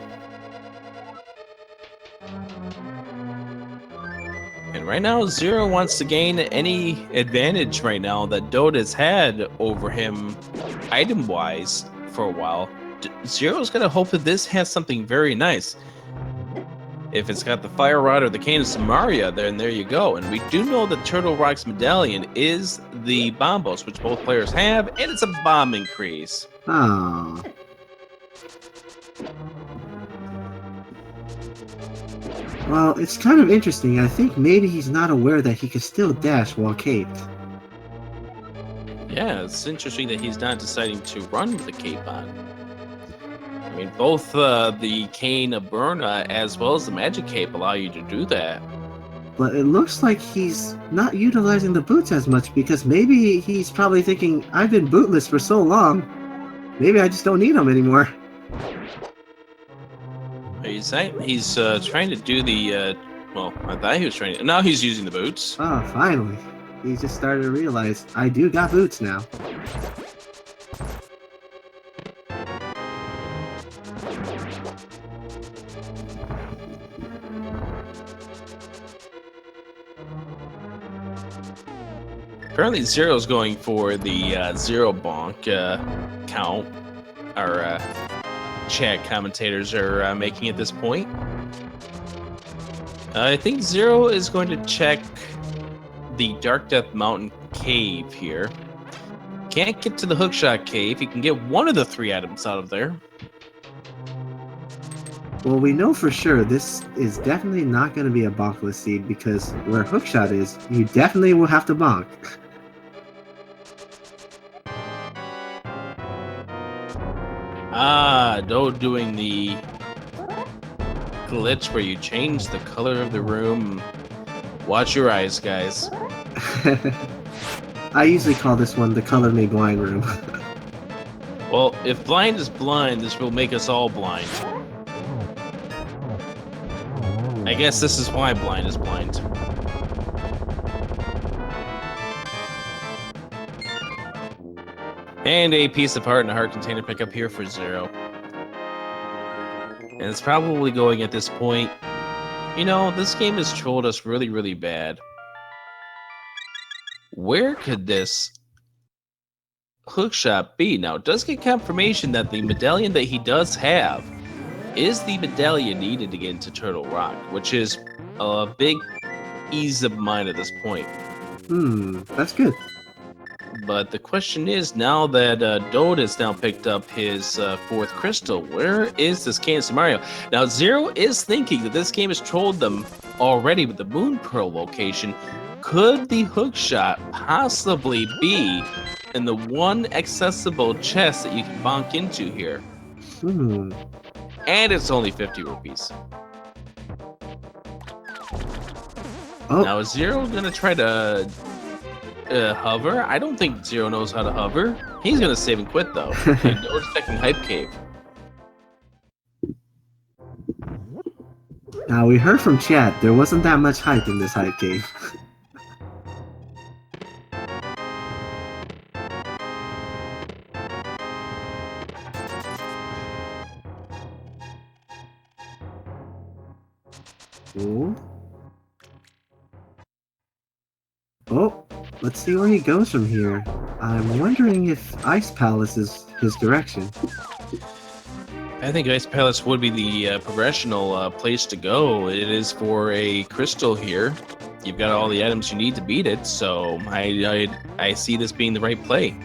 And right now, Zero wants to gain any advantage right now that Dode has had over him item-wise for a while. Zero's going to hope that this has something very nice. If it's got the Fire Rod or the Cane of Samaria, then there you go. And we do know that Turtle Rock's medallion is the Bombos, which both players have, and it's a bomb increase. Oh. Well, it's kind of interesting. I think maybe he's not aware that he can still dash while caped. Yeah, it's interesting that he's not deciding to run with the cape on. I mean, both the Cane of Burna as well as the Magic Cape allow you to do that. But it looks like he's not utilizing the boots as much because maybe he's probably thinking, I've been bootless for so long. Maybe I just don't need them anymore. He's trying to do the, well, I thought he was trying to, now he's using the boots. Oh, finally. He just started to realize, I do got boots now. Apparently Zero's going for the Zero Bonk count, our chat commentators are making at this point. I think Zero is going to check the Dark Death Mountain cave here. Can't get to the Hookshot cave. He can get one of the 3 items out of there. Well, we know for sure this is definitely not going to be a bonkless seed because where Hookshot is, you definitely will have to bonk. Dode doing the glitch where you change the color of the room. Watch your eyes, guys. I usually call this one the color me blind room. Well, if blind is blind, this will make us all blind. I guess this is why blind is blind. And a piece of heart and a heart container pickup here for Zero. And it's probably going at this point. You know, this game has trolled us really, really bad. Where could this hookshot be? Now, it does get confirmation that the medallion that he does have is the medallion needed to get into Turtle Rock, which is a big ease of mind at this point. That's good. But the question is, now that Dode has now picked up his 4th crystal, where is this Cane of Samaria? Now, Zero is thinking that this game has trolled them already with the Moon Pearl location. Could the hookshot possibly be in the one accessible chest that you can bonk into here? And it's only 50 rupees. Oh. Now, is Zero going to try to hover? I don't think Zero knows how to hover. He's going to save and quit, though. Or checking Hype Cave. Now, we heard from chat, there wasn't that much hype in this hype cave. Ooh. Oh, let's see where he goes from here. I'm wondering if Ice Palace is his direction. I think Ice Palace would be the progressional place to go. It is for a crystal here. You've got all the items you need to beat it, so I see this being the right play.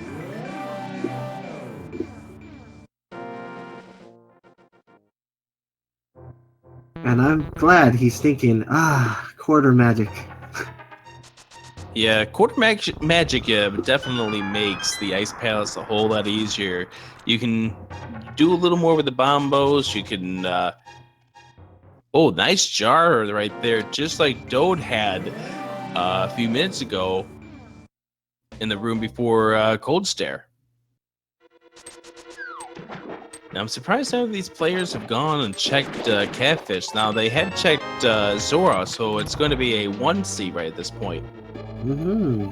And I'm glad he's thinking, quarter magic. Yeah, magic definitely makes the Ice Palace a whole lot easier. You can do a little more with the bombos. You can oh, nice jar right there, just like Dode had a few minutes ago in the room before Cold Stare. Now, I'm surprised none of these players have gone and checked Catfish. Now, they had checked Zora, so it's going to be a 1C right at this point. Mm-hmm.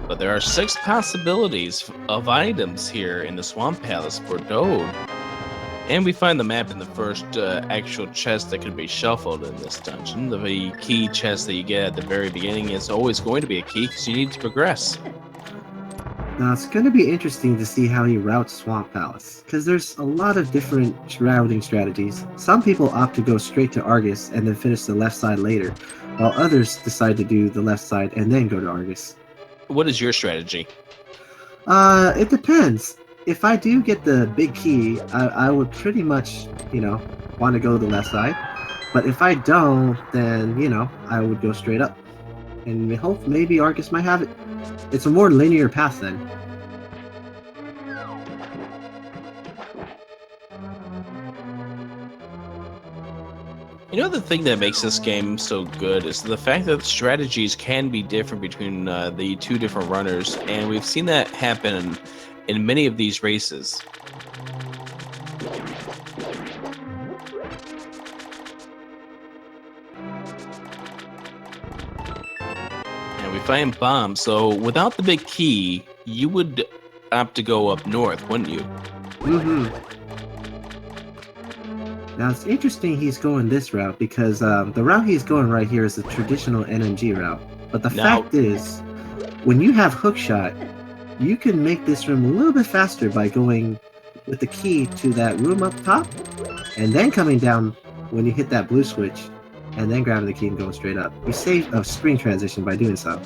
But there are 6 possibilities of items here in the Swamp Palace for Dode. And we find the map in the first actual chest that can be shuffled in this dungeon. The key chest that you get at the very beginning is always going to be a key because you need to progress. Now it's going to be interesting to see how he routes Swamp Palace, because there's a lot of different routing strategies. Some people opt to go straight to Argus and then finish the left side later, while others decide to do the left side and then go to Argus. What is your strategy? It depends. If I do get the big key, I would pretty much, want to go the left side. But if I don't, then, I would go straight up. And hope maybe Argus might have it. It's a more linear path then. You know, the thing that makes this game so good is the fact that strategies can be different between the 2 different runners, and we've seen that happen in many of these races. And we find bombs, so without the big key, you would opt to go up north, wouldn't you? Mm-hmm. Now it's interesting he's going this route because the route he's going right here is the traditional NMG route. But the fact is, when you have hookshot, you can make this room a little bit faster by going with the key to that room up top, and then coming down when you hit that blue switch, and then grabbing the key and going straight up. You save a screen transition by doing so.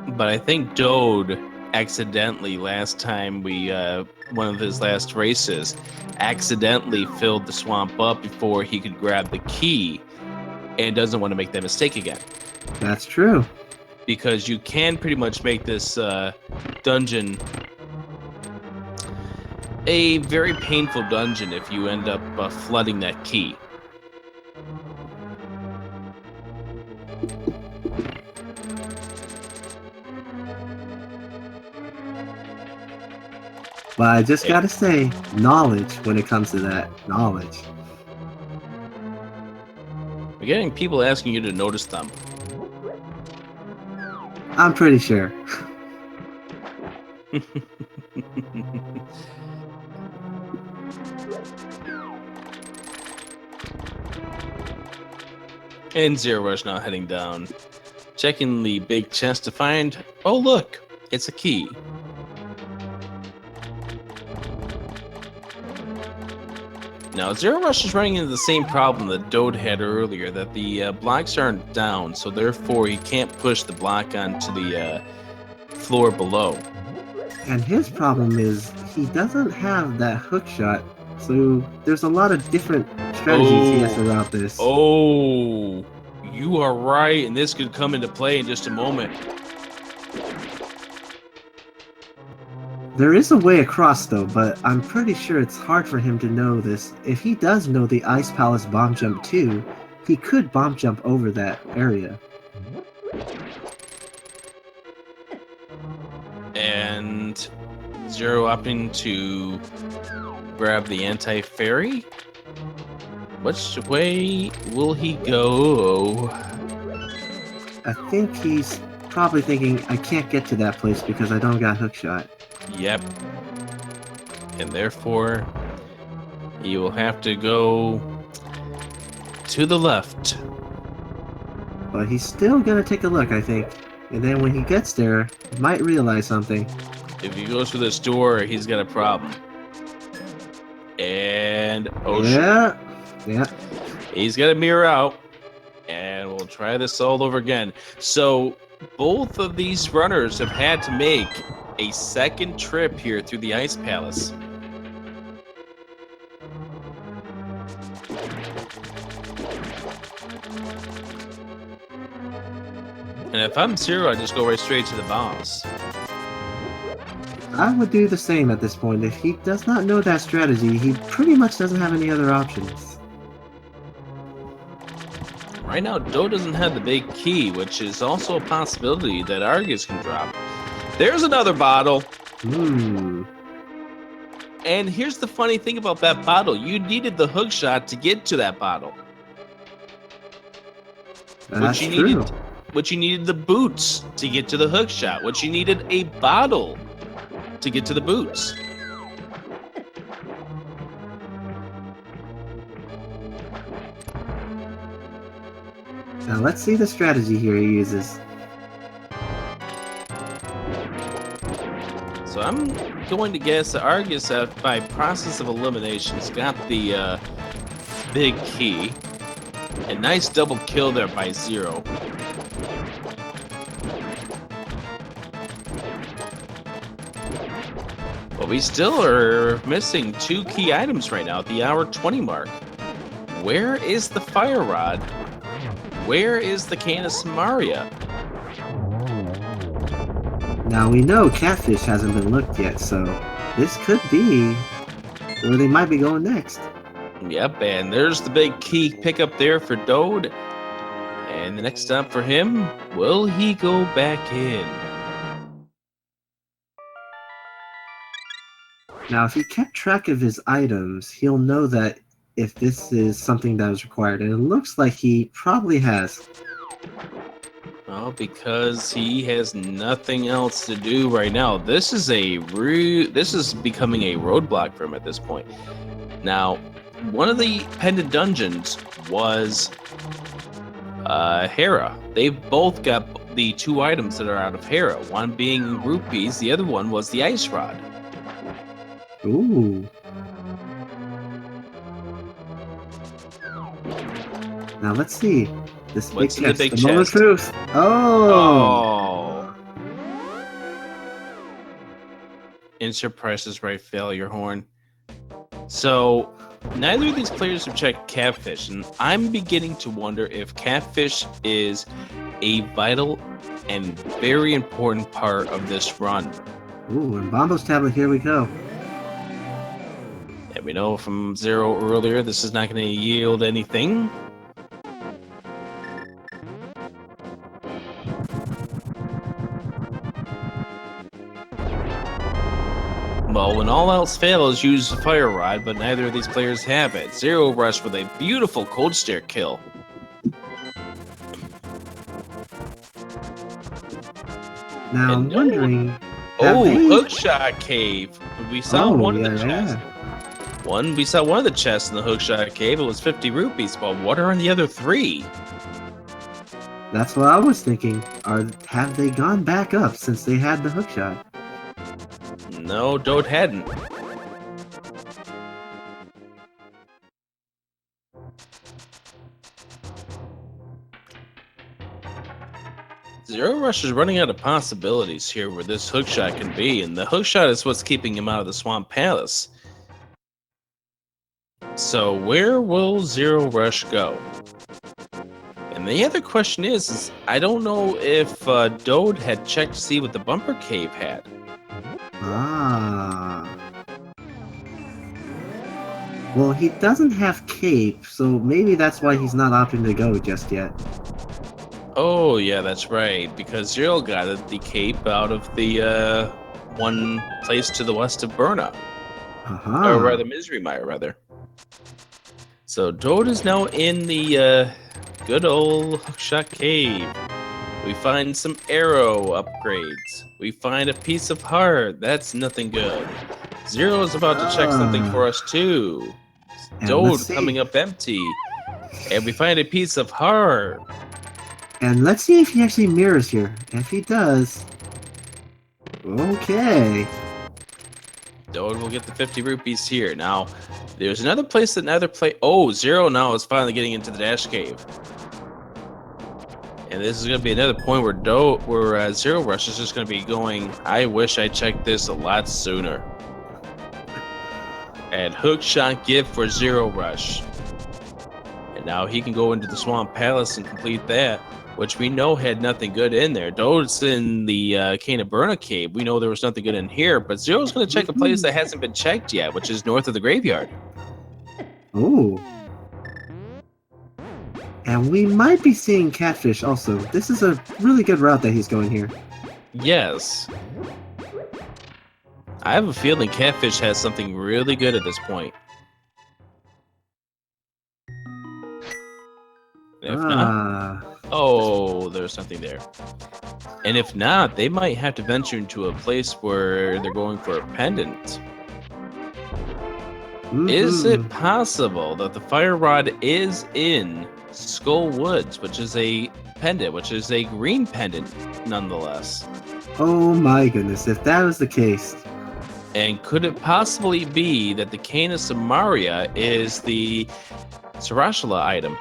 But I think Dode accidentally, last time one of his last races, accidentally filled the swamp up before he could grab the key, and doesn't want to make that mistake again. That's true. Because you can pretty much make this dungeon a very painful dungeon if you end up flooding that key. But I just gotta say, knowledge when it comes to that. Knowledge. We're getting people asking you to notice them. I'm pretty sure. And zer0rush now heading down, checking the big chest to find, oh look, it's a key. Now, zer0rush is running into the same problem that Dode had earlier, that the blocks aren't down, so therefore he can't push the block onto the floor below. And his problem is he doesn't have that hook shot, so there's a lot of different strategies he has to route this. Oh, you are right, and this could come into play in just a moment. There is a way across though, but I'm pretty sure it's hard for him to know this. If he does know the Ice Palace bomb jump too, he could bomb jump over that area. And Zero opting to grab the anti-fairy? Which way will he go? I think he's probably thinking, I can't get to that place because I don't got hookshot. Yep. And therefore, you will have to go to the left. But he's still gonna take a look, I think. And then when he gets there, he might realize something. If he goes through this door, he's got a problem. And oh Yeah. he's got to mirror out. And we'll try this all over again. So both of these runners have had to make a second trip here through the Ice Palace. And if I'm Zero, I just go right straight to the boss. I would do the same at this point. If he does not know that strategy, he pretty much doesn't have any other options. Right now, Dode doesn't have the big key, which is also a possibility that Argus can drop. There's another bottle. And here's the funny thing about that bottle. You needed the hook shot to get to that bottle. That's true. Which you needed the boots to get to the hook shot. Which you needed a bottle to get to the boots. Now let's see the strategy here he uses. So I'm going to guess that Argus, by process of elimination, has got the big key. A nice double kill there by Zero. But we still are missing 2 key items right now at the hour 20 mark. Where is the fire rod? Where is the can of Samaria? Now we know Catfish hasn't been looked yet, so this could be where they might be going next. Yep, and there's the big key pickup there for Dode. And the next stop for him, will he go back in? Now, if he kept track of his items, he'll know that if this is something that was required, and it looks like he probably has. Well, because he has nothing else to do right now. This is becoming a roadblock for him at this point. Now, one of the pendant dungeons was Hera. They both got the 2 items that are out of Hera. One being rupees, the other one was the ice rod. Ooh. Now let's see. This What's big in chest. the big The moment of chest? truth. Oh. Insert prices right, failure horn. So neither of these players have checked Catfish, and I'm beginning to wonder if Catfish is a vital and very important part of this run. Ooh, and Bombo's tablet, here we go. And we know from Zero earlier, this is not going to yield anything. Well, when all else fails, use the fire rod, but neither of these players have it. zer0rush with a beautiful cold stare kill. Now I'm wondering. Hookshot cave. We saw one of the chests. Yeah. We saw one of the chests in the hookshot cave. It was 50 rupees, but what are on the other 3? That's what I was thinking. Have they gone back up since they had the hookshot? No, Dode hadn't. zer0rush is running out of possibilities here where this hookshot can be, and the hookshot is what's keeping him out of the Swamp Palace. So where will zer0rush go? And the other question is I don't know if Dode had checked to see what the bumper cave had. Ah. Well, he doesn't have cape, so maybe that's why he's not opting to go just yet. Oh, yeah, that's right, because Zero got the cape out of the one place to the west of Burna. Uh-huh. Or rather, Misery Mire, rather. So Dode is now in the good old Hookshot Cave. We find some arrow upgrades. We find a piece of heart. That's nothing good. Zero is about to check something for us, too. Dode coming up empty. And we find a piece of heart. And let's see if he actually mirrors here. If he does... Okay. Dode will get the 50 rupees here. Now, there's another place that neither play... Oh, Zero now is finally getting into the Dash Cave. And this is going to be another point where zer0rush is just going to be going, I wish I checked this a lot sooner. And hookshot gift for zer0rush. And Now he can go into the Swamp Palace and complete that, which we know had nothing good in there. Dode's in the Cane of Burna cave. We know there was nothing good in here, but Zero's going to check a place that hasn't been checked yet, which is north of the graveyard. Oh. And we might be seeing Catfish also. This is a really good route that he's going here. Yes. I have a feeling Catfish has something really good at this point. If not, oh, there's something there. And if not, they might have to venture into a place where they're going for a pendant. Is it possible that the fire rod is in Skull Woods, which is a pendant, which is a green pendant nonetheless? Oh my goodness, if that was the case. And could it possibly be that the Cane of Samaria is the zer0rush item?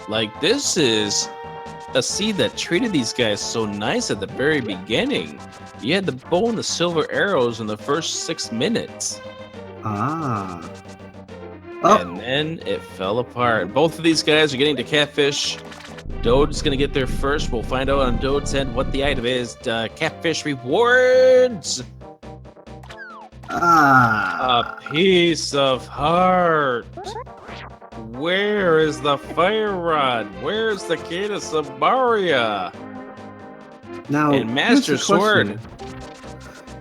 Like, this is a seed that treated these guys so nice at the very beginning. You had the bow and the silver arrows in the first 6 minutes. Ah. Oh. And then it fell apart. Both of these guys are getting to Catfish. Dode's going to get there first. We'll find out on Dode's end what the item is. Catfish rewards. Ah. A piece of heart. Where is the fire rod? Where's the Cane of Samaria? Now, and Master Sword.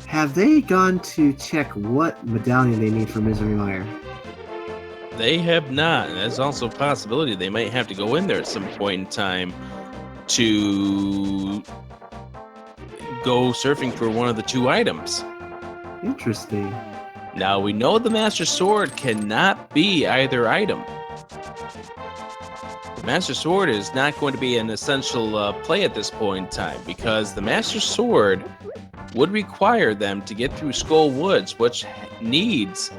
Have they gone to check what medallion they need for Misery Mire? They have not. And there's also a possibility they might have to go in there at some point in time to go surfing for one of the 2 items. Interesting. Now, we know the Master Sword cannot be either item. The Master Sword is not going to be an essential play at this point in time, because the Master Sword would require them to get through Skull Woods, which needs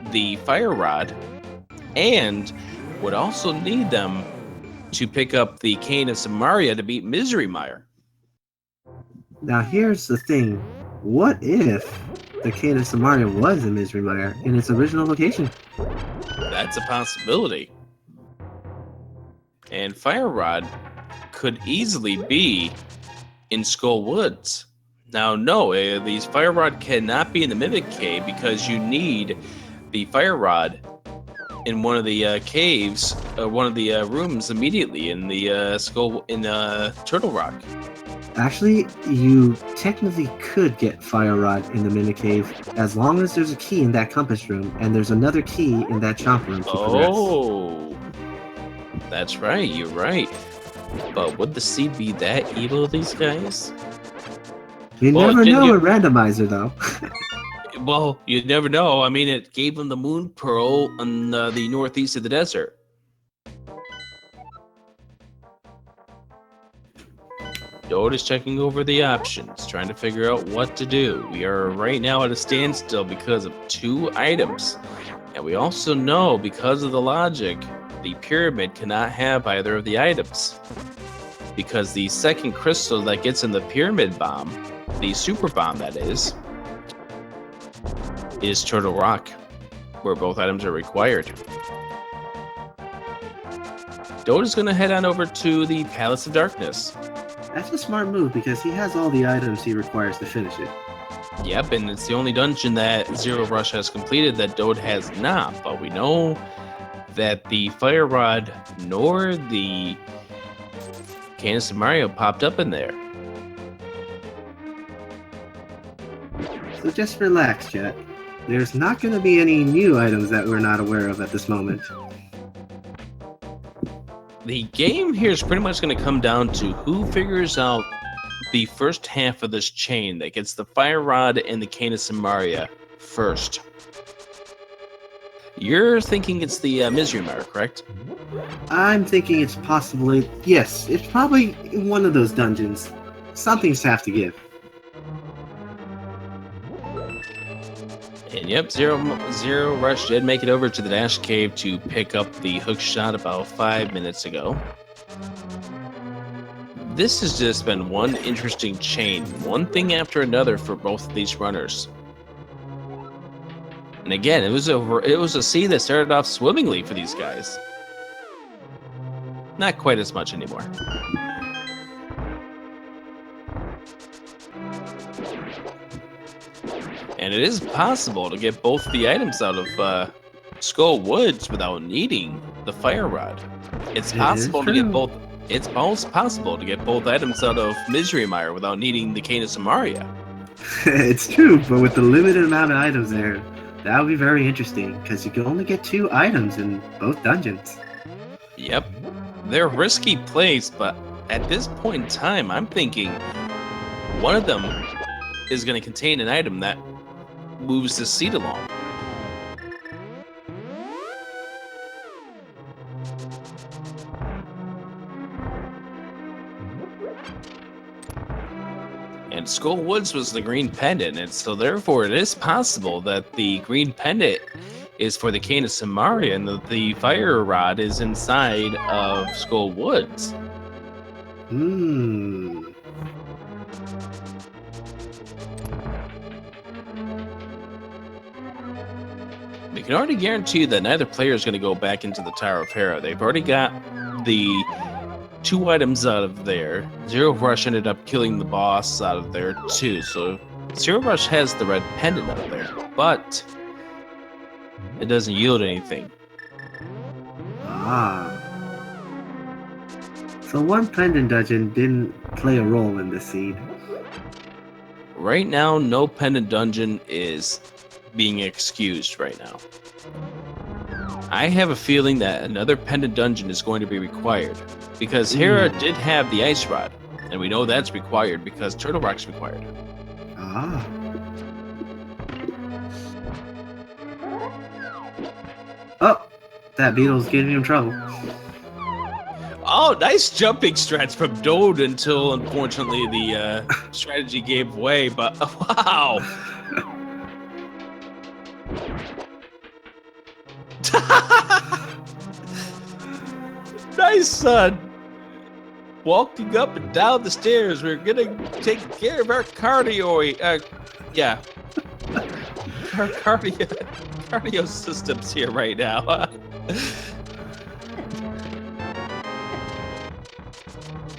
the fire rod, and would also need them to pick up the Cane of Samaria to beat Misery Mire. Now here's the thing. What if the Cane of Samaria was in Misery Mire in its original location? That's a possibility. And Fire Rod could easily be in Skull Woods. Now, no, these Fire Rod cannot be in the Mimic Cave because you need the Fire Rod in one of the caves, one of the rooms immediately in the Turtle Rock. Actually, you technically could get Fire Rod in the Mimic Cave as long as there's a key in that compass room and there's another key in that chomp room to progress. Oh, that's right, you're right. But would the seed be that evil to these guys? You never know a randomizer, though. Well, you never know. I mean, it gave them the Moon Pearl on the northeast of the desert. Dode is checking over the options, trying to figure out what to do. We are right now at a standstill because of 2 items. And we also know, because of the logic, the pyramid cannot have either of the items. Because the second crystal that gets in the pyramid bomb, the super bomb that is Turtle Rock, where both items are required. Dode is going to head on over to the Palace of Darkness. That's a smart move because he has all the items he requires to finish it. Yep, and it's the only dungeon that zer0rush has completed that Dode has not. But we know that the Fire Rod nor the Cane of Samaria popped up in there. So just relax, chat. There's not going to be any new items that we're not aware of at this moment. The game here is pretty much going to come down to who figures out the first half of this chain that gets the Fire Rod and the Cane of Samaria first. You're thinking it's the Misery Mire, correct? I'm thinking it's possibly... Yes, it's probably one of those dungeons. Something's have to give. And yep, zer0rush did make it over to the Dash Cave to pick up the hook shot about 5 minutes ago. This has just been one interesting chain, one thing after another for both of these runners. And again, it was a scene that started off swimmingly for these guys. Not quite as much anymore. And it is possible to get both the items out of Skull Woods without needing the fire rod. It's possible to get both. It's almost possible to get both items out of Misery Mire without needing the Cane of Samaria. It's true, but with the limited amount of items there, that would be very interesting because you can only get 2 items in both dungeons. Yep, they're risky plays, but at this point in time, I'm thinking one of them is going to contain an item that moves the seat along. And Skull Woods was the green pendant, and so therefore it is possible that the green pendant is for the Cane of Samaria and the fire rod is inside of Skull Woods. We can already guarantee that neither player is going to go back into the Tower of Hera. They've already got the 2 items out of there. zer0rush ended up killing the boss out of there too, so zer0rush has the red pendant out of there, but it doesn't yield anything. So one pendant dungeon didn't play a role in this scene. Right now, no pendant dungeon is being excused right now. I have a feeling that another pendant dungeon is going to be required because Hera did have the ice rod, and we know that's required because Turtle Rock's required. Oh, that beetle's getting in trouble. Oh, nice jumping strats from Dode until unfortunately the strategy gave way, but wow. Nice, son. Walking up and down the stairs. We're gonna take care of our cardio. Our cardio systems here right now.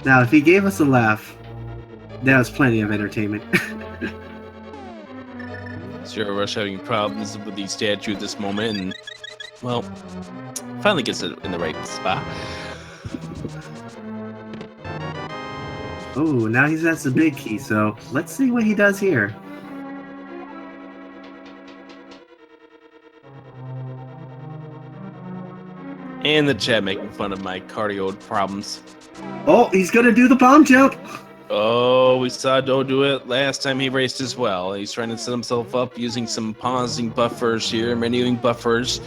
Now, if he gave us a laugh, that was plenty of entertainment. zer0rush having problems with the statue at this moment, and well, finally gets it in the right spot. Oh, now he's at the big key, so let's see what he does here. And the chat making fun of my cardio problems. Oh, he's gonna do the bomb jump! Oh, we saw Doe do it last time he raced as well. He's trying to set himself up using some pausing buffers here, menuing buffers.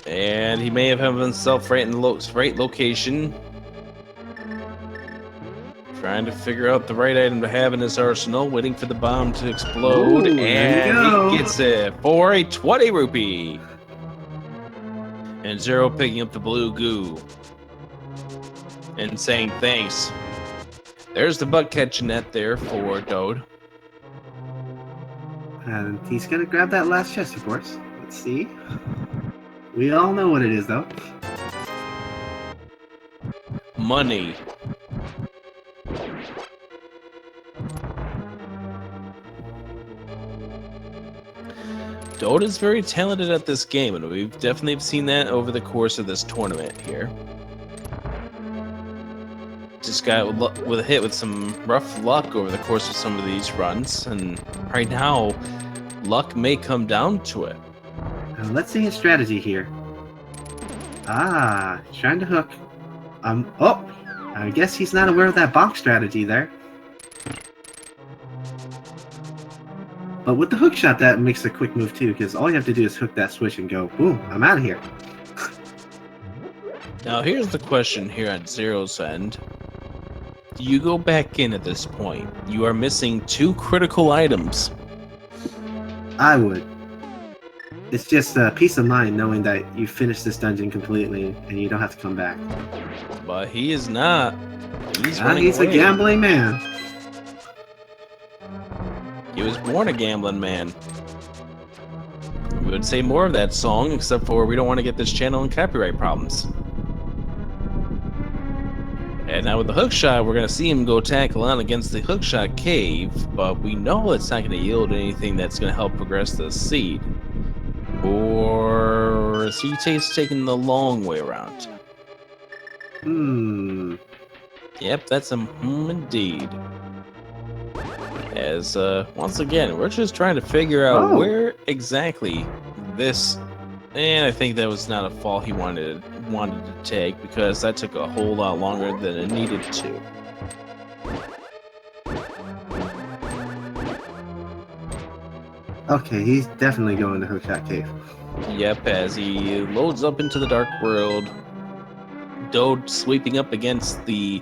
And he may have himself right in the right location. Trying to figure out the right item to have in his arsenal, waiting for the bomb to explode. Ooh, and he gets it for a 20 rupee. And Zero picking up the blue goo and saying thanks. There's the bug catching net there for Dode. And he's gonna grab that last chest, of course. Let's see. We all know what it is, though. Money. Dode is very talented at this game, and we've definitely seen that over the course of this tournament here. Just got with a hit with some rough luck over the course of some of these runs, and right now, luck may come down to it. Let's see his strategy here. Trying to hook. Oh, I guess he's not aware of that bonk strategy there. But with the hook shot, that makes a quick move too, because all you have to do is hook that switch and go, boom, I'm out of here. Now here's the question here at Zero's end. Do you go back in at this point? You are missing 2 critical items. I would. It's just peace of mind knowing that you finished this dungeon completely and you don't have to come back. But he is not. He's running He's away. a gambling man. He was born a gambling man. We would say more of that song, except for we don't want to get this channel in copyright problems. And now with the hookshot, we're going to see him go tackle on against the hookshot cave, but we know it's not going to yield anything that's going to help progress the seed. Or is he taking the long way around? Yep, that's a indeed. As, once again, we're just trying to figure out where exactly this... And I think that was not a fall he wanted to take, because that took a whole lot longer than it needed to. Okay, he's definitely going to Hookshot Cave. Yep, as he loads up into the dark world, Dode sweeping up against the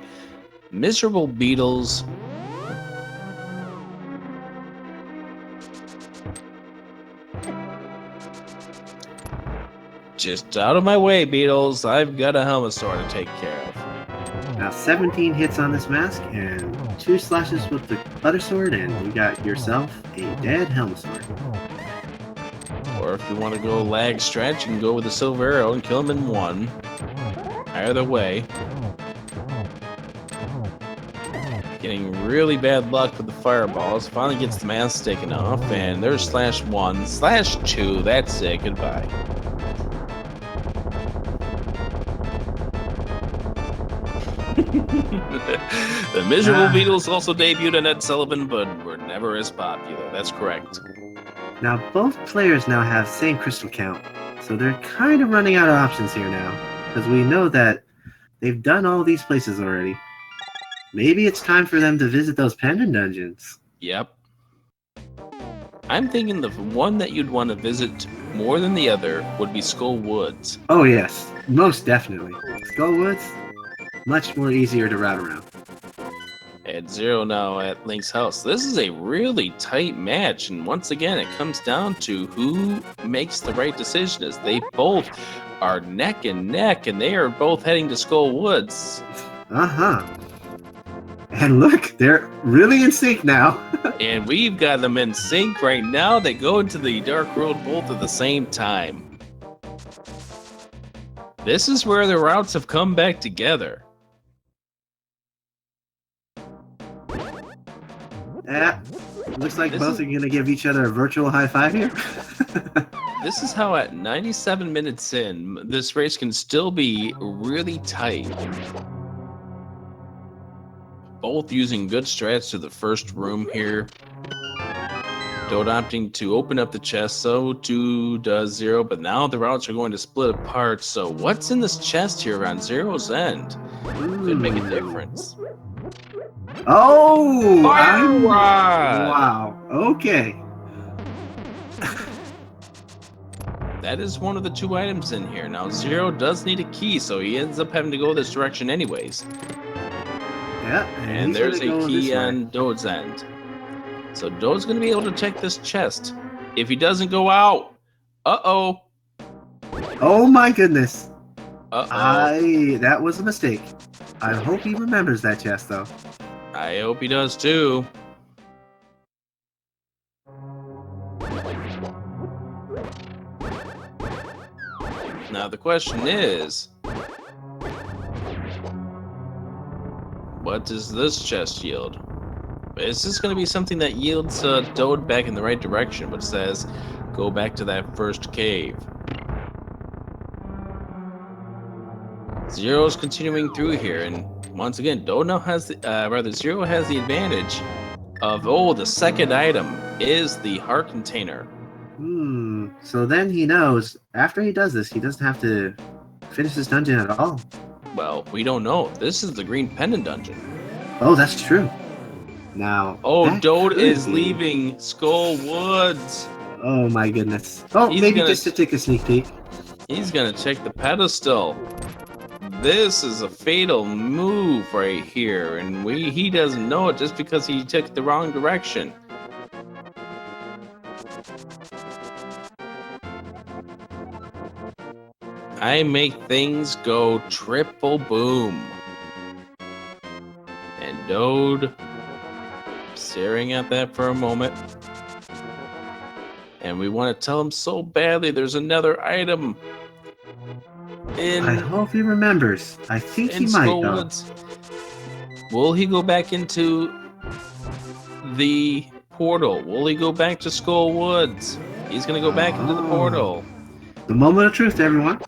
miserable beetles. Just out of my way, beetles. I've got a Helmasaur to take care of. Now 17 hits on this mask and 2 slashes with the butter sword, and you got yourself a dead Helmasaur. Or if you want to go lag stretch, you can go with the silver arrow and kill him in 1. Either way. Getting really bad luck with the fireballs. Finally gets the mask taken off, and there's /1, /2. That's it. Goodbye. The miserable beetles also debuted on Ed Sullivan, but were never as popular. That's correct. Now both players now have same crystal count, so they're kind of running out of options here now, because we know that they've done all these places already. Maybe it's time for them to visit those pendant dungeons. Yep. I'm thinking the one that you'd want to visit more than the other would be Skull Woods. Oh yes, most definitely. Skull Woods, much more easier to route around. At 0 now at Link's house. This is a really tight match, and once again it comes down to who makes the right decision, as they both are neck and neck, and they are both heading to Skull Woods. And look, they're really in sync now. And we've got them in sync right now. They go into the Dark World both at the same time. This is where the routes have come back together. Yeah, looks like both are going to give each other a virtual high five here. This is how at 97 minutes in, this race can still be really tight. Both using good strats to the first room here. Dode opting to open up the chest, so too does 0, but now the routes are going to split apart. So what's in this chest here around 0's end? Could make a difference. Oh! Fire rod! Wow, okay. That is one of the 2 items in here. Now 0 does need a key, so he ends up having to go this direction anyways. Yeah, and there's a key on Dode's end. So Dode's going to be able to check this chest. If he doesn't go out, uh-oh. Oh my goodness. Uh-oh. That was a mistake. I hope he remembers that chest, though. I hope he does, too. Now the question is, what does this chest yield? Is this going to be something that yields Dode back in the right direction, which says, go back to that first cave? 0's continuing through here, and once again, Dode now has, 0 has the advantage of, the second item is the heart container. So then he knows, after he does this, he doesn't have to finish this dungeon at all. Well, we don't know. This is the Green Pendant Dungeon. Oh, that's true. Now... Dode is leaving Skull Woods. Oh my goodness. Oh, maybe just to take a sneak peek. He's gonna check the pedestal. This is a fatal move right here, and he doesn't know it just because he took the wrong direction. I make things go triple boom. And Dode staring at that for a moment. And we want to tell him so badly there's another item I hope he remembers. I think he might, Skull though. Woods. Will he go back into the portal? Will he go back to Skull Woods? He's going to go back into the portal. The moment of truth, everyone.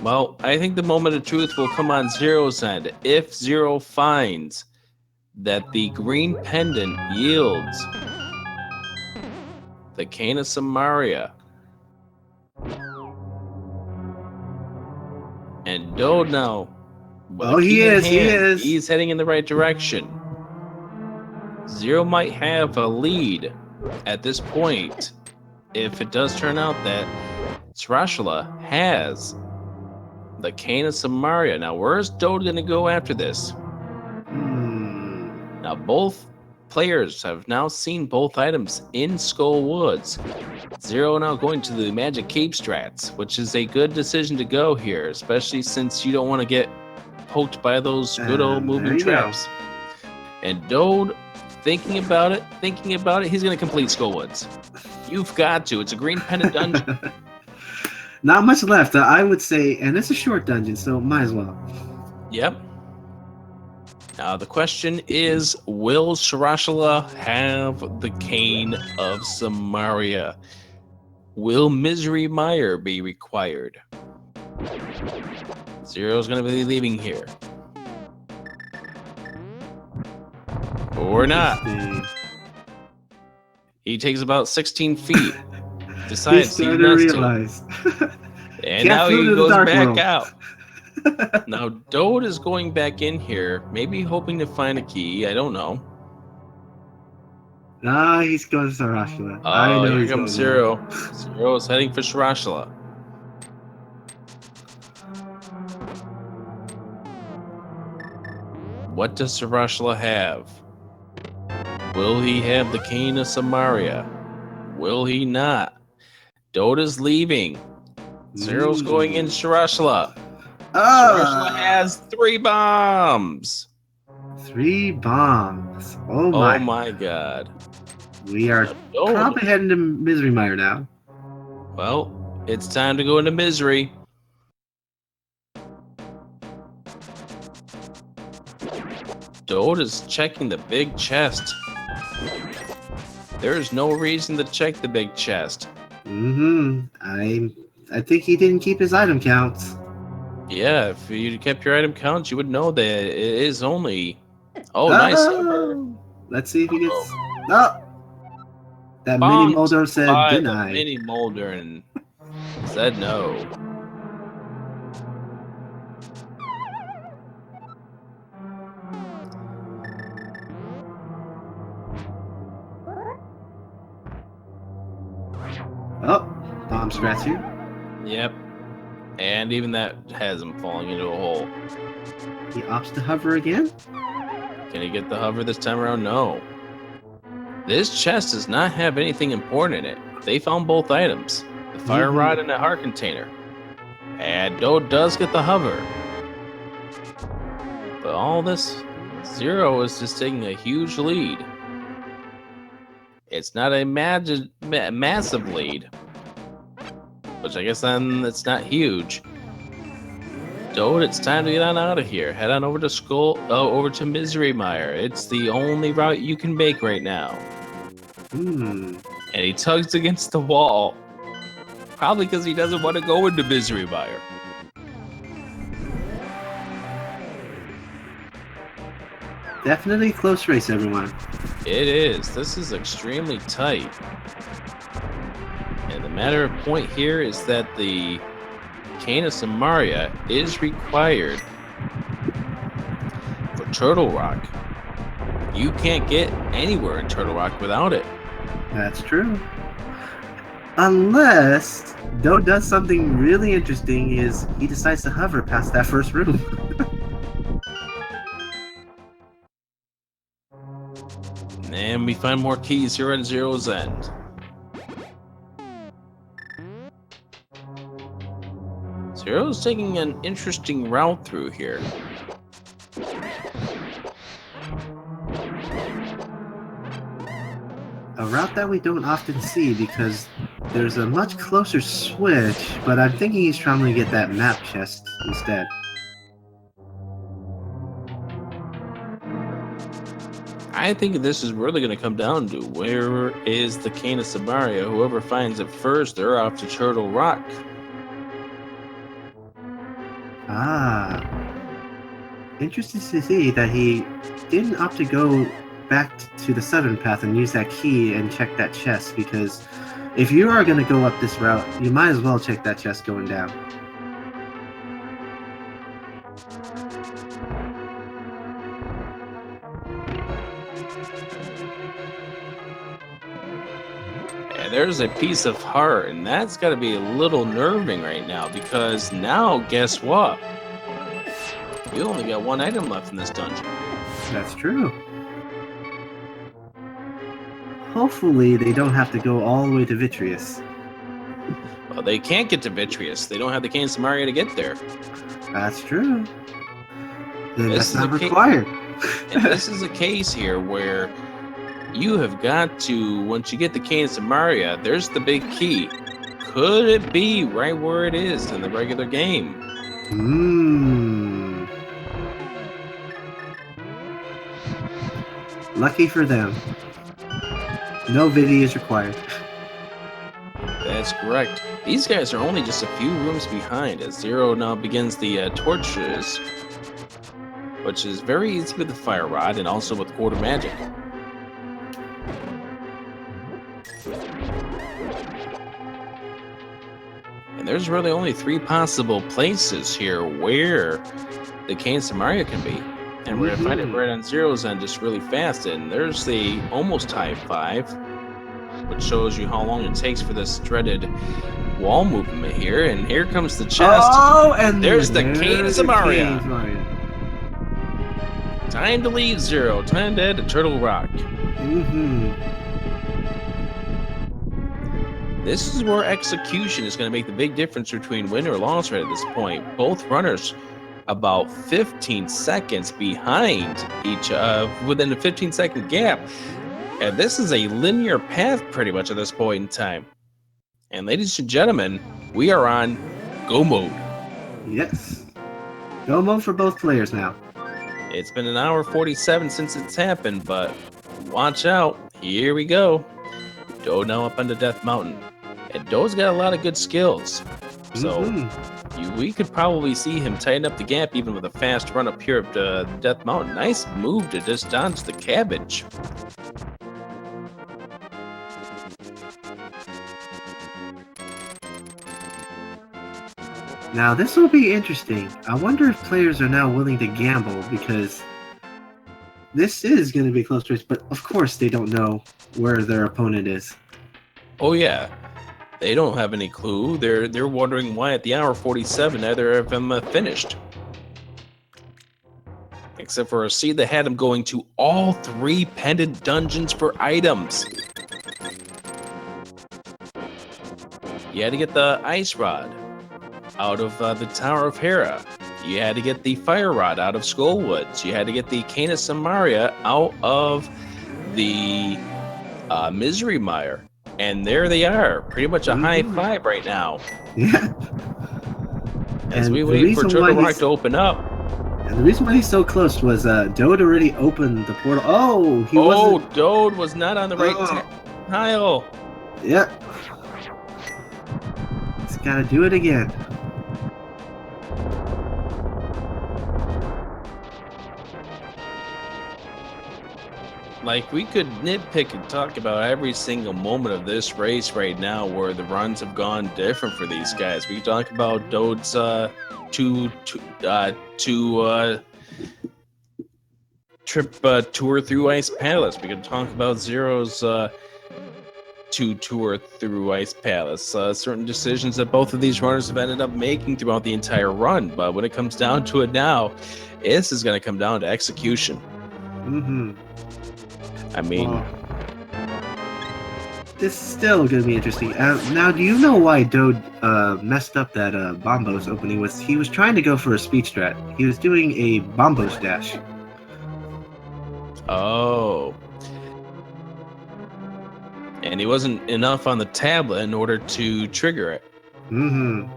Well, I think the moment of truth will come on Zero's end if Zero finds that the green pendant yields the Cane of Samaria. And Dode now. Oh, he is. He's heading in the right direction. Zero might have a lead at this point if it does turn out that zer0rush has the Cane of Samaria. Now, where's Dode going to go after this? Now, both players have now seen both items in Skull Woods. Zero now going to the Magic Cape strats, which is a good decision to go here, especially since you don't want to get poked by those good old moving traps. And Dode, thinking about it, he's going to complete Skull Woods. You've got to. It's a green pendant dungeon. Not much left, I would say, and it's a short dungeon, so might as well. Yep. Now the question is, will zer0rush have the Cane of Samaria? Will Misery Mire be required? Zero's going to be leaving here. Or not. He takes about 16 feet. Decides he wants to. And now he goes back out. Now Dode is going back in here, maybe hoping to find a key. I don't know. Nah, he's going to zer0rush. Oh, here comes Zero. Zero is heading for zer0rush. What does zer0rush have? Will he have the Cane of Samaria? Will he not? Dode is leaving. Zero's going in zer0rush. zer0rush has 3 bombs. 3 bombs. Oh my god. We are probably heading to Misery Mire now. Well, it's time to go into Misery. Dode is checking the big chest. There's no reason to check the big chest. I think he didn't keep his item counts. Yeah, if you kept your item counts, you would know that it is only... Oh, nice. Let's see if he gets... Oh! That mini Molder said denied. Mini Molder and said no. Oh, bomb strats here. Yep. And even that has him falling into a hole. He opts to hover again? Can he get the hover this time around? No. This chest does not have anything important in it. They found both items. The fire rod and a heart container. And Dode does get the hover. But all this, Zero is just taking a huge lead. It's not a massive lead. Which I guess then it's not huge. Dode, it's time to get on out of here. Head on over to over to Misery Mire. It's the only route you can make right now. And he tugs against the wall. Probably because he doesn't want to go into Misery Mire. Definitely a close race, everyone. It is. This is extremely tight. And the matter of point here is that the Cane of Samaria is required for Turtle Rock. You can't get anywhere in Turtle Rock without it. That's true. Unless Dode does something really interesting, is he decides to hover past that first room. And we find more keys here at Zero's end. Zero's taking an interesting route through here. A route that we don't often see because there's a much closer switch, but I'm thinking he's trying to get that map chest instead. I think this is really going to come down to where is the Cane of Samaria. Whoever finds it first, they're off to Turtle Rock. Ah. Interesting to see that he didn't opt to go back to the southern path and use that key and check that chest, because if you are going to go up this route, you might as well check that chest going down. And there's a piece of heart, and that's got to be a little nerving right now, because now, guess what? You only got one item left in this dungeon. That's true. Hopefully they don't have to go all the way to Vitreous. Well, they can't get to Vitreous. They don't have the Cane of Samaria to get there. That's true. Then This that's is not a ca- required. And this is a case here where you have got to, once you get the Cane of Samaria, there's the big key. Could it be right where it is in the regular game? Lucky for them. No Vidi is required. That's correct. These guys are only just a few rooms behind as Zero now begins the torches, which is very easy with the fire rod and also with quarter magic. And there's really only 3 possible places here where the Cane of Samaria can be. And we're gonna find it right on Zero's end just really fast. And there's the almost high 5, which shows you how long it takes for this dreaded wall movement here. And here comes the chest. Oh, and there's the Cane of Samaria. Samaria. Time to leave Zero. Time to head to Turtle Rock. This is where execution is going to make the big difference between win or loss right at this point. Both runners about 15 seconds behind each within a 15-second gap. And this is a linear path pretty much at this point in time. And ladies and gentlemen, we are on go mode. Yes. Go mode for both players now. It's been an hour 47 since it's happened, but watch out. Here we go. Dode now up onto Death Mountain. And Dode's got a lot of good skills. So we could probably see him tighten up the gap even with a fast run up here to Death Mountain. Nice move to just dodge the cabbage. Now this will be interesting. I wonder if players are now willing to gamble, because this is going to be close race, but of course they don't know where their opponent is. Oh yeah, they don't have any clue. They're wondering why at the hour 47 neither of them finished. Except for a seed that had him going to all 3 pendant dungeons for items. You had to get the ice rod out of the Tower of Hera. You had to get the fire rod out of Skullwoods. You had to get the Cane of Samaria out of the Misery Mire. And there they are, pretty much a high 5 right now. Yeah. As And we the wait for reason Turtle why Rock to open up. And the reason why he's so close was Dode already opened the portal. Oh, he wasn't. Dode was not on the right tile. Yep. He's got to do it again. Like, we could nitpick and talk about every single moment of this race right now where the runs have gone different for these guys. We could talk about Dode's tour through Ice Palace. We could talk about Zero's tour through Ice Palace. Certain decisions that both of these runners have ended up making throughout the entire run. But when it comes down to it now, this is going to come down to execution. I mean, This is still gonna be interesting. Now, do you know why Dode messed up that Bombos opening? He was trying to go for a speed strat. He was doing a Bombos dash. Oh. And he wasn't enough on the tablet in order to trigger it. Mm-hmm.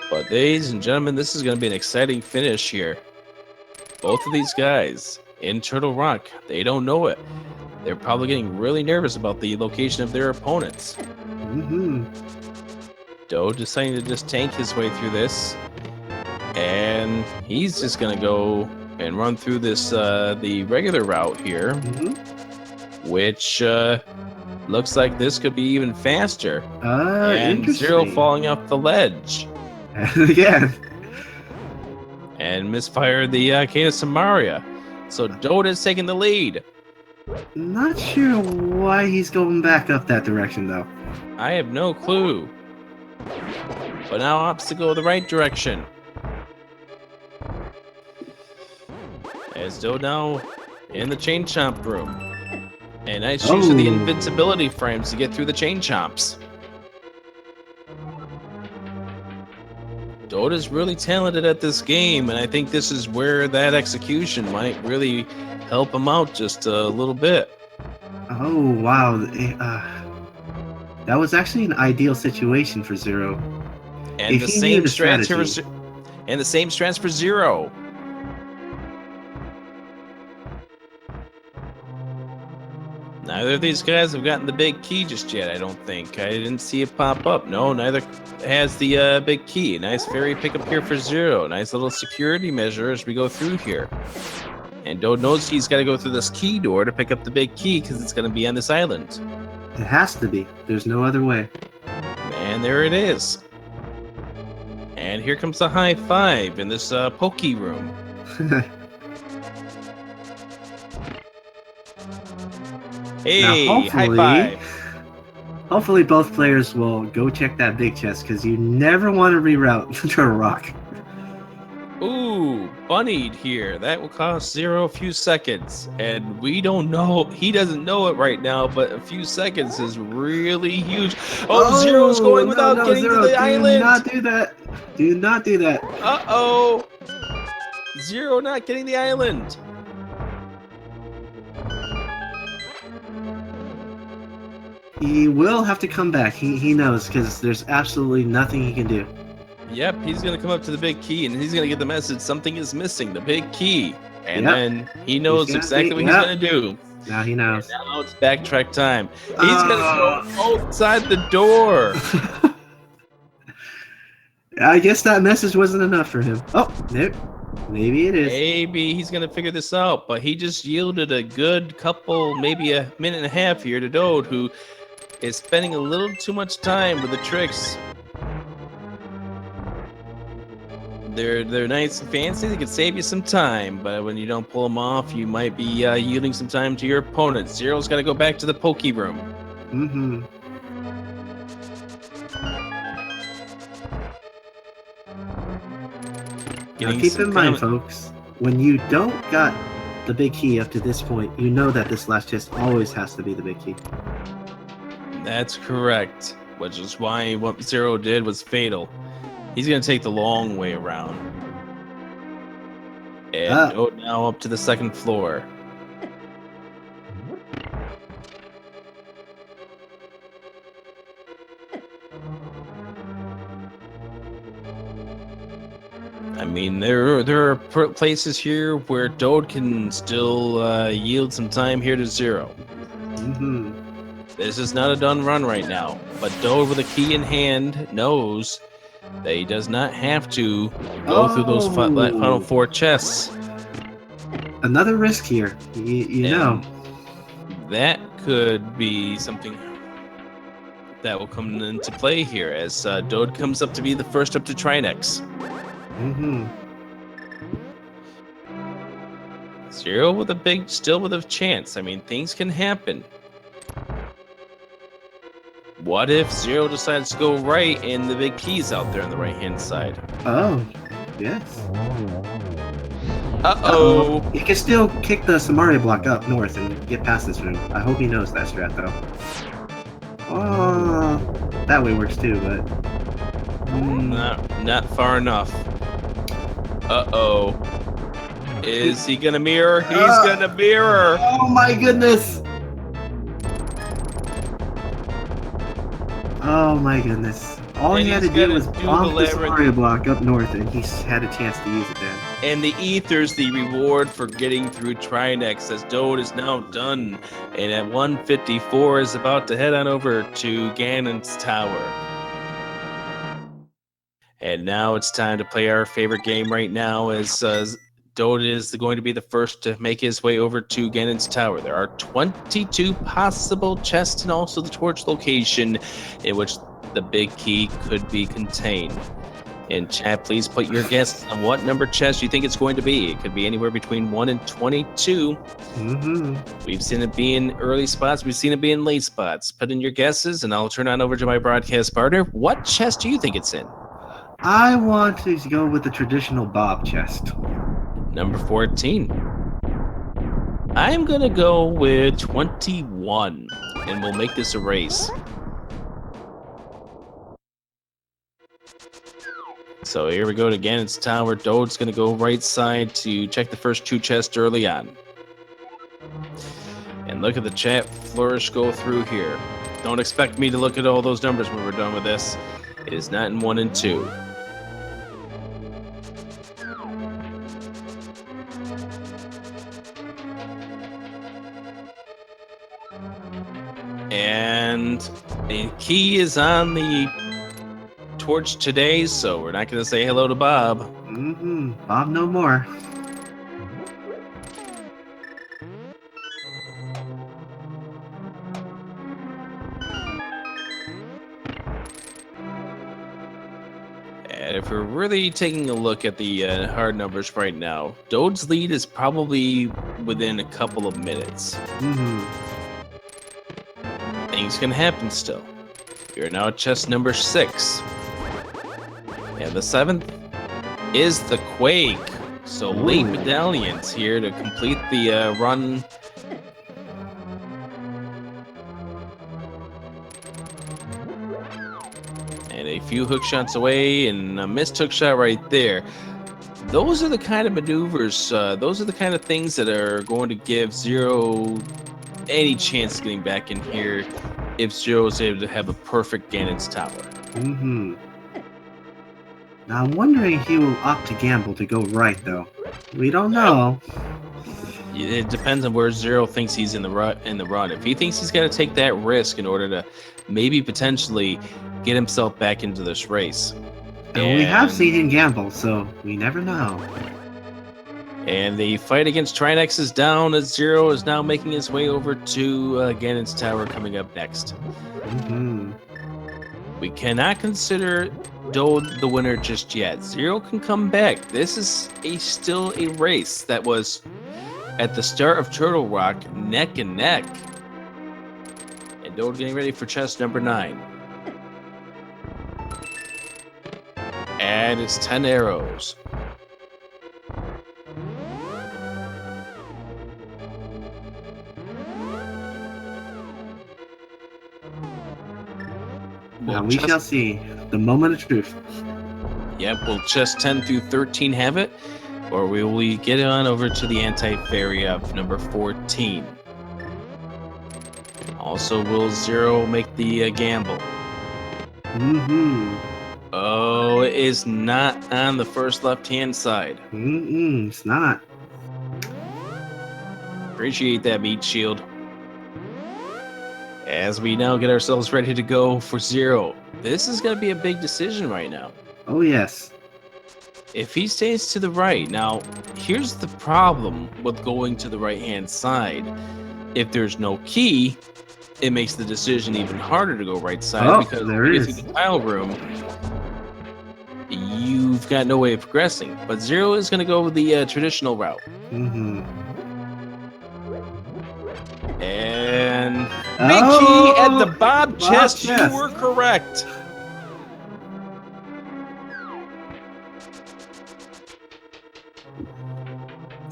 But ladies and gentlemen, this is going to be an exciting finish here. Both of these guys in Turtle Rock, they don't know it. They're probably getting really nervous about the location of their opponents. Mm-hmm. Dode deciding to just tank his way through this. And he's just going to go and run through this, the regular route here. Mm-hmm. Which looks like this could be even faster. And Interesting. Zero falling off the ledge. Yeah. And misfired the Cane of Samaria. So Dode is taking the lead. Not sure why he's going back up that direction, though. I have no clue. But now obstacle the right direction. As Dode now in the chain chomp room. And nice use of the invincibility frames to get through the chain chomps. Dode is really talented at this game, and I think this is where that execution might really help him out just a little bit. Oh, wow. That was actually an ideal situation for Zero. And the same strats for Zero. Neither of these guys have gotten the big key just yet, I don't think. I didn't see it pop up. No, neither has the big key. Nice fairy pickup here for Zero. Nice little security measure as we go through here. And Dode knows he's got to go through this key door to pick up the big key because it's going to be on this island. It has to be. There's no other way. And there it is. And here comes the high five in this pokey room. Hey, high five. Hopefully both players will go check that big chest because you never want to reroute Turtle Rock. Ooh, bunnied here. That will cost Zero a few seconds. And we don't know. He doesn't know it right now, but a few seconds is really huge. Oh, Zero's going without getting Zero, to the island. Do not do that. Do not do that. Uh-oh. Zero not getting the island. He will have to come back. He knows because there's absolutely nothing he can do. Yep, he's going to come up to the big key and he's going to get the message something is missing, the big key. And then he knows exactly what he's going to do. Now he knows. And now it's backtrack time. He's going to go outside the door. I guess that message wasn't enough for him. Oh, nope. Maybe it is. Maybe he's going to figure this out, but he just yielded a good couple, maybe a minute and a half here to Dode, who is spending a little too much time with the tricks. They're nice and fancy. They can save you some time, but when you don't pull them off, you might be yielding some time to your opponent. Zero's got to go back to the pokey room. Mm-hmm. Now keep in mind, folks, when you don't got the big key up to this point, you know that this last chest always has to be the big key. That's correct, which is why what Zero did was fatal. He's going to take the long way around. And go now up to the second floor. I mean, there are places here where Dode can still yield some time here to Zero. Mm-hmm. This is not a done run right now, but Dode with a key in hand knows that he does not have to go through those final four chests. Another risk here, you know. That could be something that will come into play here as Dode comes up to be the first up to Trinex. Mm-hmm. Zero with still with a chance. I mean, things can happen. What if Zero decides to go right and the big key's out there on the right-hand side? Oh, yes. Uh-oh. He can still kick the Samaria block up north and get past this room. I hope he knows that strat, though. Oh, that way works too, but... Not far enough. Uh-oh. Is he gonna mirror? He's gonna mirror! Oh my goodness! Oh my goodness. All he had to do was bomb the Samaria block up north, and he had a chance to use it then. And the Ether's the reward for getting through Trinex, as Dode is now done. And at 154 is about to head on over to Ganon's Tower. And now it's time to play our favorite game right now, as Dode is going to be the first to make his way over to Ganon's Tower. There are 22 possible chests and also the torch location in which the big key could be contained. And chat, please put your guess on what number chest you think it's going to be. It could be anywhere between 1 and 22. We've seen it be in early spots. We've seen it be in late spots. Put in your guesses, and I'll turn on over to my broadcast partner. What chest do you think it's in? I want to go with the traditional Bob chest. Number 14. I'm going to go with 21, and we'll make this a race. So here we go to Ganon's Tower. Dode's going to go right side to check the first 2 chests early on. And look at the chat flourish go through here. Don't expect me to look at all those numbers when we're done with this. It is not in 1 and 2. And the key is on the torch today, so we're not going to say hello to Bob. Bob no more. And if we're really taking a look at the hard numbers right now, Dode's lead is probably within a couple of minutes. Things can happen still. We are now at chest number 6. And the 7th is the Quake. So late medallions here to complete the run. And a few hook shots away and a missed hook shot right there. Those are the kind of maneuvers, those are the kind of things that are going to give Zero any chance of getting back in here if Zero is able to have a perfect Ganon's Tower. Now I'm wondering if he will opt to gamble to go right, though. We don't know. It depends on where Zero thinks he's in the run. If he thinks he's got to take that risk in order to maybe potentially get himself back into this race. And we have seen him gamble, so we never know. And the fight against Trinex is down, as Zero is now making his way over to Ganon's Tower coming up next. We cannot consider Dode the winner just yet. Zero can come back. This is still a race that was at the start of Turtle Rock neck and neck. And Dode getting ready for chest number 9. And it's 10 arrows. Now we shall see. The moment of truth. Yep, will chest 10 through 13 have it? Or will we get on over to the anti-fairy of number 14? Also, will Zero make the gamble? Oh, it is not on the first left-hand side. It's not. Appreciate that, Meat Shield. As we now get ourselves ready to go for Zero. This is going to be a big decision right now. Oh, yes. If he stays to the right, now, here's the problem with going to the right-hand side. If there's no key, it makes the decision even harder to go right side, because there if is. you the tile room, you've got no way of progressing. But Zero is going to go with the traditional route. And big key at the Bob chest. You were correct.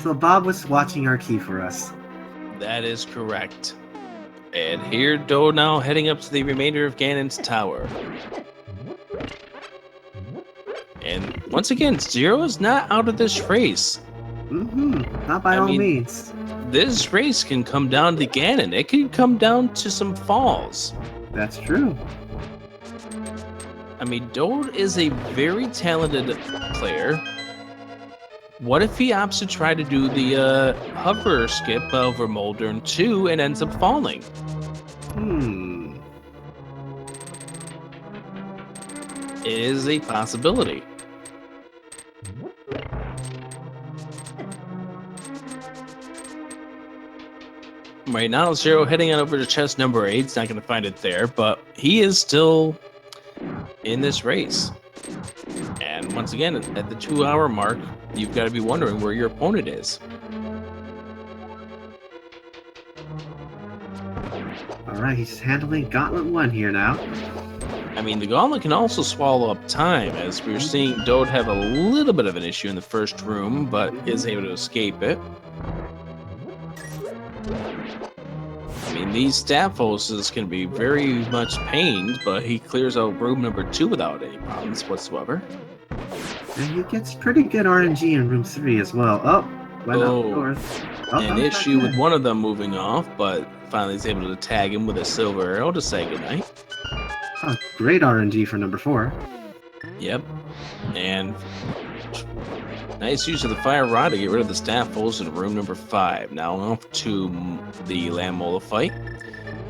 So Bob was watching our key for us. That is correct. And here, Dode now heading up to the remainder of Ganon's tower. And once again, Zero is not out of this race. Not by all means. This race can come down to Ganon. It can come down to some falls. That's true. I mean, Dode is a very talented player. What if he opts to try to do the hover skip over Moldern 2 and ends up falling? It is a possibility. Right now, Zero heading on over to chest number 8. He's not going to find it there, but he is still in this race. And once again, at the 2-hour mark, you've got to be wondering where your opponent is. Alright, he's handling Gauntlet 1 here now. I mean, the Gauntlet can also swallow up time, as we're seeing Dode have a little bit of an issue in the first room, but is able to escape it. I mean, these staff hoses can be very much pained, but he clears out room number 2 without any problems whatsoever. And he gets pretty good RNG in room 3 as well. Went up north. An issue with one of them moving off, but finally is able to tag him with a silver arrow to say goodnight. Great RNG for number 4. Yep. And nice use of the fire rod to get rid of the staff holes in room number 5. Now off to the Lammola fight.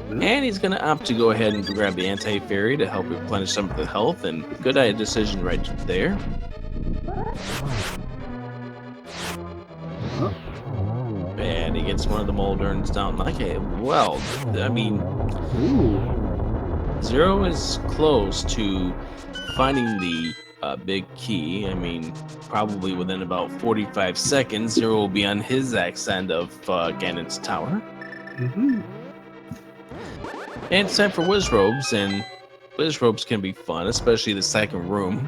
And he's going to opt to go ahead and grab the anti-fairy to help replenish some of the health, and good decision right there. And he gets one of the Molderns down. Okay, well, I mean, Zero is close to finding the big key. I mean, probably within about 45 seconds, Zero will be on his end of Ganon's tower. And it's time for Wiz Robes, and Wiz Robes can be fun, especially the second room.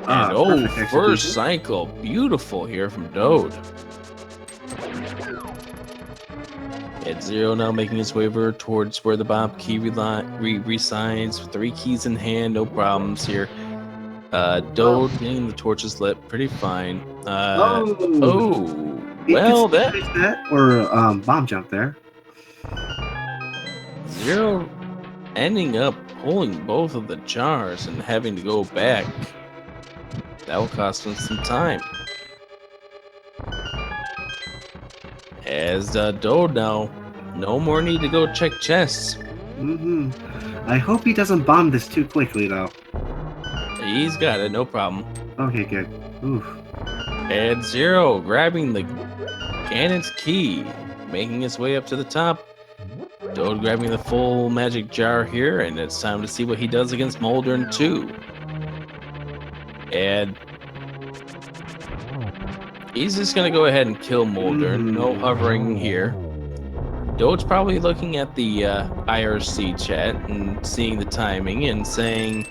And first cycle, beautiful here from Dode. And Zero now making his way over towards where the Bob key resides, 3 keys in hand, no problems here. Dode getting the torches lit, pretty fine. Well, that or bomb jump there. Zero ending up pulling both of the jars and having to go back. That will cost him some time. As Dode now, no more need to go check chests. I hope he doesn't bomb this too quickly, though. He's got it, no problem. Okay, good. Oof. And Zero grabbing the Ganon's key, making his way up to the top. Dode grabbing the full magic jar here, and it's time to see what he does against Moldern 2. And he's just going to go ahead and kill Moldern. No hovering here. Dode's probably looking at the IRC chat and seeing the timing and saying,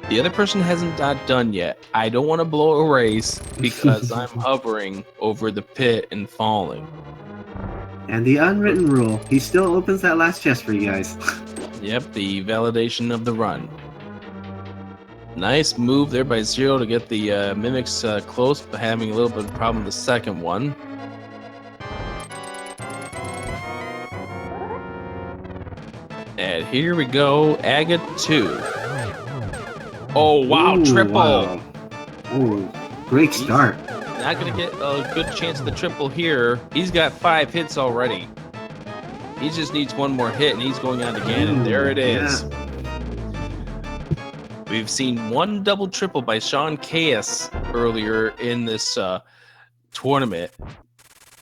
the other person hasn't got done yet. I don't want to blow a race because I'm hovering over the pit and falling. And the unwritten rule, he still opens that last chest for you guys. Yep, the validation of the run. Nice move there by Zero to get the mimics close, but having a little bit of problem with the second one. And here we go, Agate 2. Oh, wow, triple. Wow. Ooh, great start. Not going to get a good chance of the triple here. He's got 5 hits already. He just needs one more hit, and he's going on to Ganon. There it is. Yeah. We've seen one double triple by Sean Chaos earlier in this tournament,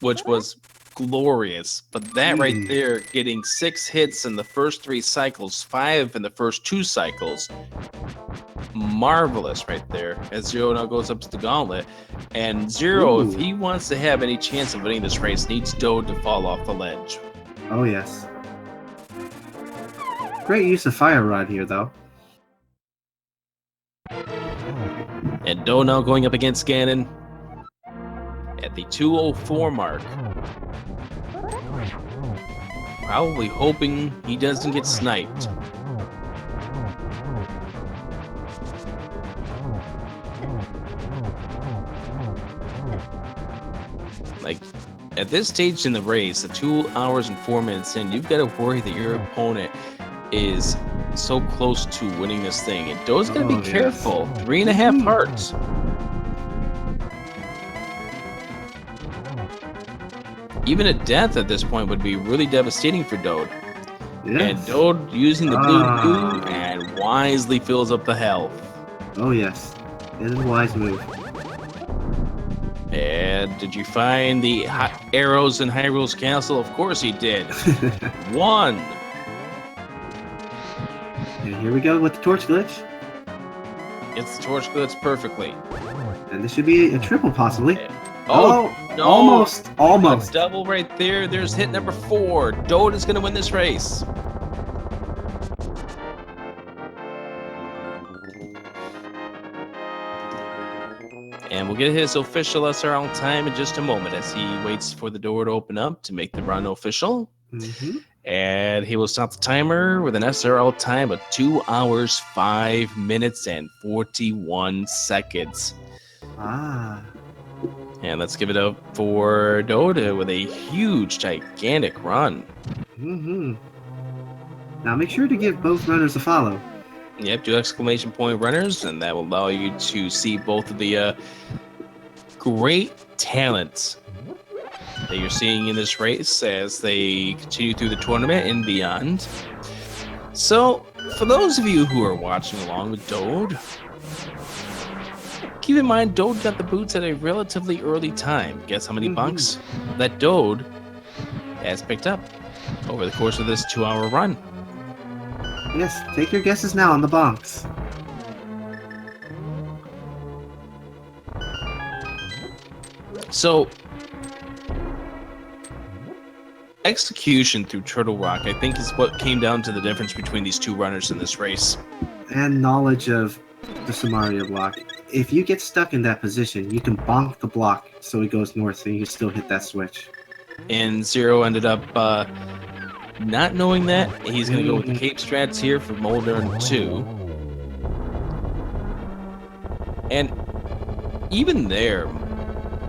which was glorious. But that right there, getting 6 hits in the first 3 cycles, 5 in the first 2 cycles, marvelous right there. As Zero now goes up to the gauntlet, and Zero, if he wants to have any chance of winning this race, needs Dode to fall off the ledge. Oh yes. Great use of fire rod here, though. And Dode now going up against Ganon at the 2:04 mark. Probably hoping he doesn't get sniped. Like, at this stage in the race, the 2 hours and 4 minutes in, you've got to worry that your opponent is so close to winning this thing. And Dode's got to be careful. 3.5 hearts. Even a death at this point would be really devastating for Dode. Yes. And Dode using the blue goo and wisely fills up the health. Oh yes, it is a wise move. And did you find the arrows in Hyrule's castle? Of course he did. 1. And here we go with the torch glitch. It's the torch glitch perfectly. And this should be a triple possibly. Oh, no. Almost. A double right there. There's hit number 4. Dode is going to win this race. And we'll get his official SRL time in just a moment as he waits for the door to open up to make the run official. Mm-hmm. And he will stop the timer with an SRL time of 2 hours, 5 minutes, and 41 seconds. And let's give it up for Dode with a huge, gigantic run. Mm-hmm. Now make sure to give both runners a follow. Yep, 2 exclamation point runners, and that will allow you to see both of the great talents that you're seeing in this race as they continue through the tournament and beyond. So, for those of you who are watching along with Dode, keep in mind Dode got the boots at a relatively early time. Guess how many bunks that Dode has picked up over the course of this 2-hour run? Yes, take your guesses now on the bonks. So, execution through Turtle Rock, I think, is what came down to the difference between these 2 runners in this race. And knowledge of the Samaria block. If you get stuck in that position, you can bonk the block so it goes north and you can still hit that switch. And Zero ended up not knowing that. He's going to go with the Cape Strats here for Mulder 2. And even there,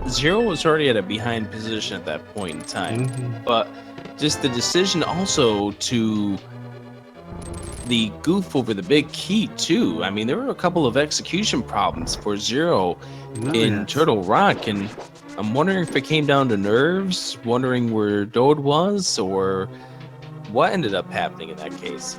Zero was already at a behind position at that point in time. But just the decision also to the goof over the big key too. I mean, there were a couple of execution problems for Zero in Turtle Rock, and I'm wondering if it came down to nerves, wondering where Dode was, or what ended up happening in that case.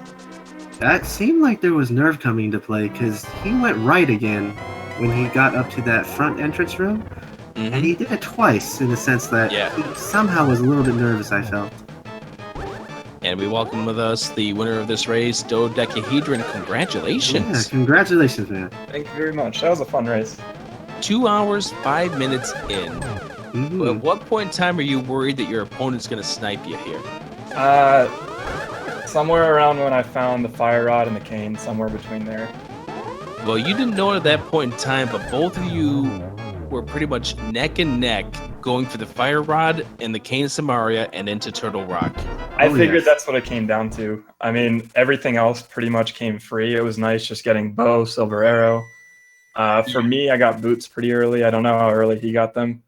That seemed like there was nerve coming into play, because he went right again when he got up to that front entrance room. And he did it twice, in the sense that he somehow was a little bit nervous, I felt. And we welcome with us the winner of this race, DodeChehedron. Congratulations. Yeah, congratulations, man. Thank you very much. That was a fun race. 2 hours, 5 minutes in. At what point in time are you worried that your opponent's going to snipe you here? Somewhere around when I found the fire rod and the cane, somewhere between there. Well, you didn't know it at that point in time, but both of you were pretty much neck and neck going for the fire rod and the cane Samaria and into Turtle Rock. I figured that's what it came down to. I mean, everything else pretty much came free. It was nice just getting bow, silver arrow. For me, I got boots pretty early. I don't know how early he got them.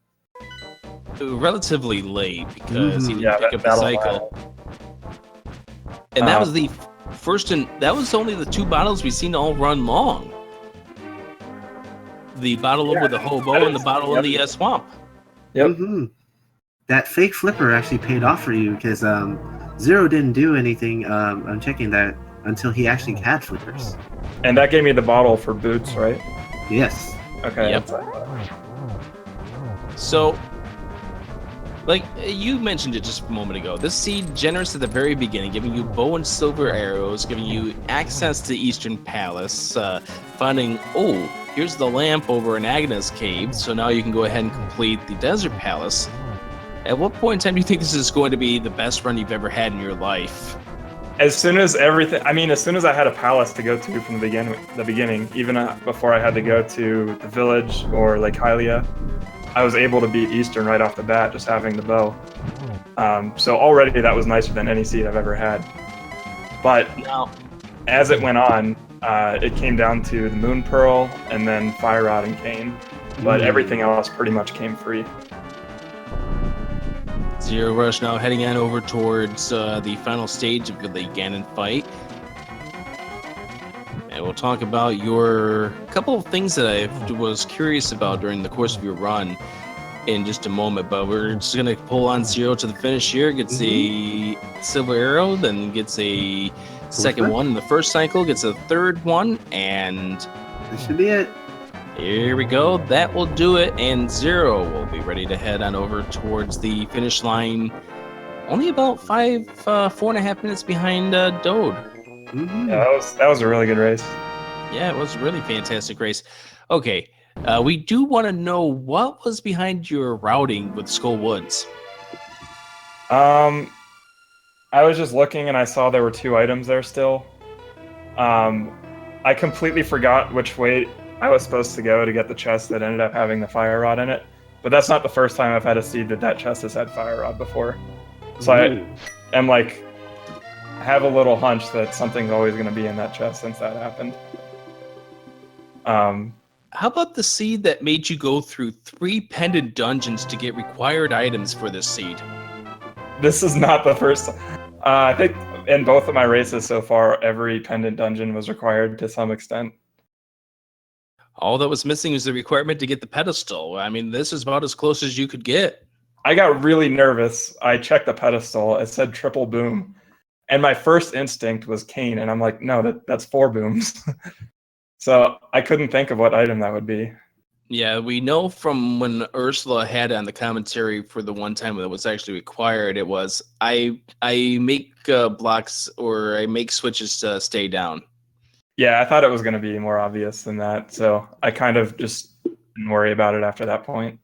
Relatively late because he didn't pick up the cycle. And that was the first, and that was only the 2 bottles we've seen all run long. The bottle with the hobo and the bottle in the swamp. Yep. That fake flipper actually paid off for you, because Zero didn't do anything. I'm checking that until he actually had flippers. And that gave me the bottle for boots, right? Yes. Okay. Yep. So, like you mentioned it just a moment ago, this seed generous at the very beginning, giving you bow and silver arrows, giving you access to Eastern Palace, finding, here's the lamp over in Agnes Cave, so now you can go ahead and complete the Desert Palace. At what point in time do you think this is going to be the best run you've ever had in your life? as soon as everything, as soon as I had a palace to go to from the beginning, even before I had to go to the village or Lake Hylia, I was able to beat Eastern right off the bat, just having the bow. So already that was nicer than any seed I've ever had. But as it went on, it came down to the Moon Pearl and then Fire Rod and Cane. But everything else pretty much came free. zer0rush now heading on over towards the final stage of the Ganon fight. And we'll talk about your couple of things that I was curious about during the course of your run in just a moment. But we're just going to pull on Zero to the finish here. Gets a silver arrow, then gets a second one in the first cycle, gets a third one, and This should be it. here we go. That will do it, and Zero will be ready to head on over towards the finish line. Only about 4.5 minutes behind Dode. Yeah, that was a really good race. Yeah, it was a really fantastic race. Okay, we do want to know what was behind your routing with Skull Woods. I was just looking and I saw there were 2 items there still. I completely forgot which way I was supposed to go to get the chest that ended up having the Fire Rod in it. But that's not the first time I've had a seed that chest has had Fire Rod before. So I have a little hunch that something's always going to be in that chest since that happened. How about the seed that made you go through 3 pendant dungeons to get required items for this seed? This is not the first. I think in both of my races so far, every pendant dungeon was required to some extent. All that was missing was the requirement to get the pedestal. I mean, this is about as close as you could get. I got really nervous. I checked the pedestal. It said triple boom. And my first instinct was Cane. And I'm like, no, that's 4 booms. So I couldn't think of what item that would be. Yeah, we know from when Ursula had it on the commentary for the one time that it was actually required, it was, I make blocks or I make switches to stay down. Yeah, I thought it was going to be more obvious than that. So I kind of just didn't worry about it after that point.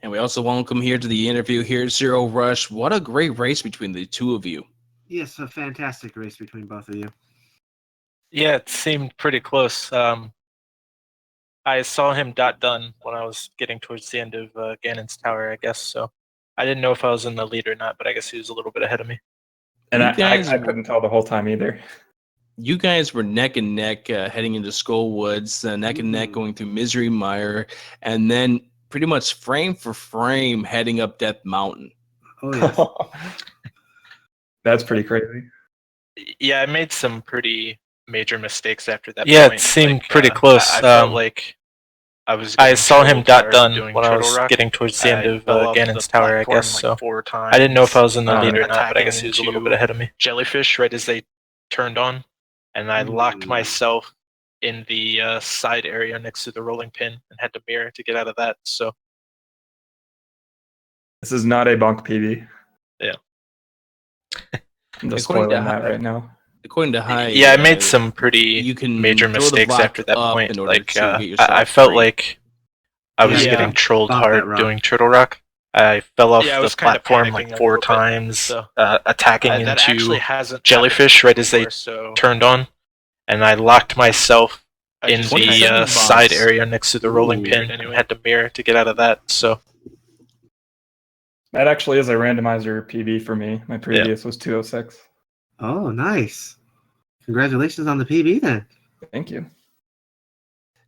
And we also welcome here to the interview here, zer0rush. What a great race between the two of you. Yes, a fantastic race between both of you. Yeah, it seemed pretty close. I saw him done when I was getting towards the end of Ganon's tower, I guess. So I didn't know if I was in the lead or not, but I guess he was a little bit ahead of me. And I couldn't tell the whole time either. You guys were neck and neck heading into Skull Woods, neck and neck going through Misery Mire, and then pretty much frame for frame heading up Death Mountain. Oh, yes. That's pretty crazy. Yeah, I made some pretty major mistakes after that. Yeah, point. it seemed pretty close. I felt like I saw him done when I was getting towards the end of Ganon's tower, I guess. So 4 times, I didn't know if I was in the lead or not, but I guess he attacking was a little bit ahead of me. Jellyfish right as they turned on, and I locked myself in the side area next to the rolling pin and had to mirror to get out of that. So this is not a bonk PB. Yeah. I'm just spoiling that right now. According to High, Yeah, I made some pretty you can major throw the mistakes block after that up point. in order Like, to get yourself I felt free. like I was Yeah. getting trolled Bump that hard rock. doing Turtle Rock. I fell off Yeah, I the was kinda platform panicking like a 4 little bit, times, so attacking that actually into hasn't jellyfish happened right as they before, so turned on, and I locked myself I in just the 27 kinda side bumps. area next to the rolling pin Anyway. and had to mirror to get out of that. So That actually is a randomizer PB for me. My previous was 206. Oh, nice. Congratulations on the PB then. Thank you.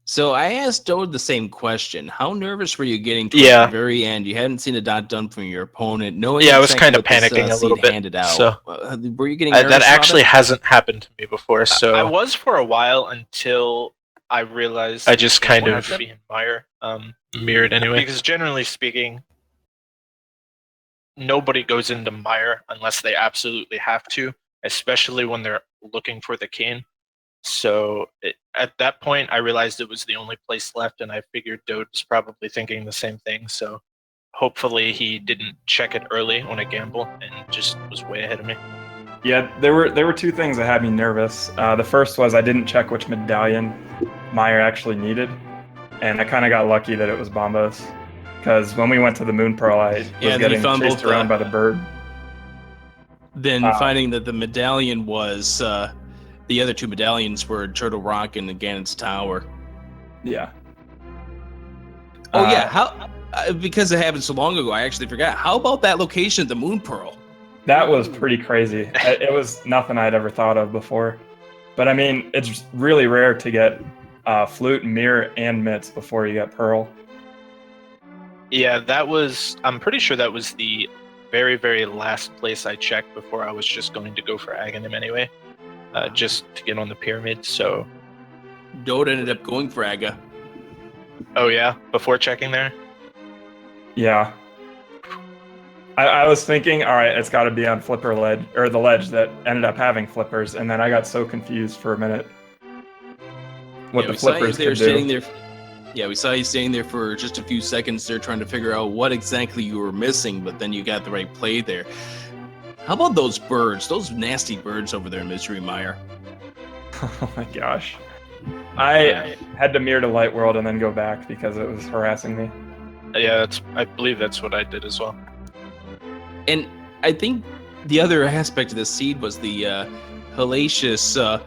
So I asked Dode the same question. How nervous were you getting towards Yeah. the very end? You hadn't seen a dot done from your opponent. Knowing Yeah, I was exactly kind of what this, panicking a seed little bit, handed out. so- Were you getting nervous that about actually it? hasn't happened to me before. So I was for a while until I realized I just kind it of had to be in Mire. mirrored anyway. Because generally speaking, nobody goes into Mire unless they absolutely have to, especially when they're looking for the cane. So at that point, I realized it was the only place left, and I figured Dode was probably thinking the same thing. So hopefully he didn't check it early on a gamble and just was way ahead of me. Yeah, there were 2 things that had me nervous. The first was I didn't check which medallion Meyer actually needed, and I kind of got lucky that it was Bombos, because when we went to the Moon Pearl, I was then you getting found chased both, around by the bird. Then finding that the medallion was the other two medallions were Turtle Rock and the Ganon's Tower. Yeah. Oh yeah, how? Because it happened so long ago, I actually forgot. How about that location, the Moon Pearl? That was pretty crazy. It was nothing I'd ever thought of before. But I mean, it's really rare to get Flute, Mirror, and Mitts before you get Pearl. Yeah, I'm pretty sure that was the very, very last place I checked before I was just going to go for Aghanim anyway. Just to get on the pyramid, so... Dode ended up going for Aga. Oh yeah? Before checking there? Yeah. I was thinking, all right, it's got to be on Flipper Ledge, or the ledge that ended up having flippers, and then I got so confused for a minute. What the flippers could do. Yeah, we saw you standing there for just a few seconds there trying to figure out what exactly you were missing, but then you got the right play there. How about those birds? Those nasty birds over there in Mystery Mire. Oh my gosh. I had to mirror to Light World and then go back because it was harassing me. Yeah, I believe that's what I did as well. And I think the other aspect of the seed was the hellacious,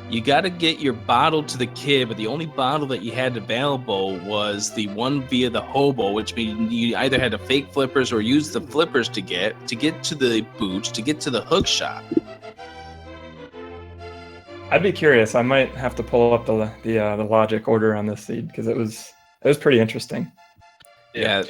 you got to get your bottle to the kid, but the only bottle that you had available was the one via the hobo, which means you either had to fake flippers or use the flippers to get to the boots, to get to the hook shot. I'd be curious. I might have to pull up the logic order on this seed because it was pretty interesting. Yeah.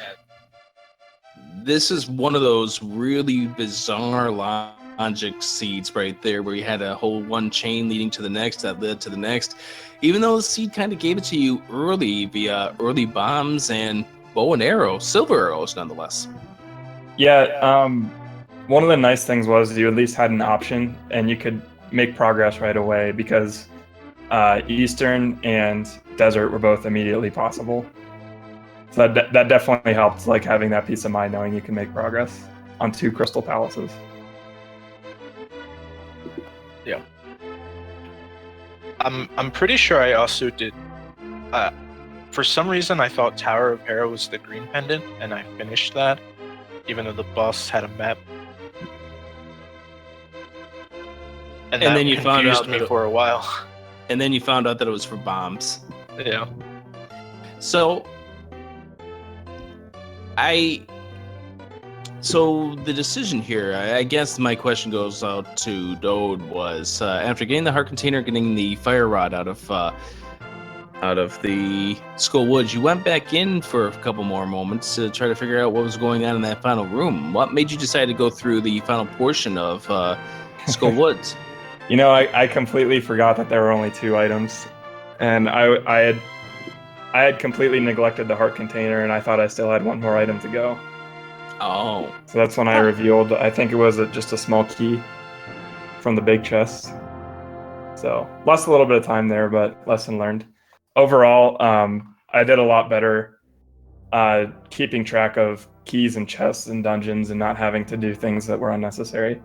This is one of those really bizarre logic seeds right there where you had a whole one chain leading to the next that led to the next. Even though the seed kind of gave it to you early via early bombs and bow and arrow, silver arrows nonetheless. Yeah, one of the nice things was you at least had an option and you could make progress right away because Eastern and Desert were both immediately possible. So that definitely helped, like having that peace of mind knowing you can make progress on 2 Crystal Palaces. Yeah. I'm pretty sure I also did. For some reason, I thought Tower of Hera was the green pendant, and I finished that, even though the boss had a map. And that then you found out me for a while. And then you found out that it was for bombs. Yeah. So the decision here, I guess my question goes out to Dode, was after getting the heart container, getting the fire rod out of the Skull Woods, you went back in for a couple more moments to try to figure out what was going on in that final room. What made you decide to go through the final portion of Skull Woods? You know, I completely forgot that there were only 2 items, and I had completely neglected the heart container, and I thought I still had 1 more item to go. Oh. So that's when I revealed, I think it was just a small key from the big chest. So lost a little bit of time there, but lesson learned. Overall, I did a lot better keeping track of keys and chests and dungeons and not having to do things that were unnecessary.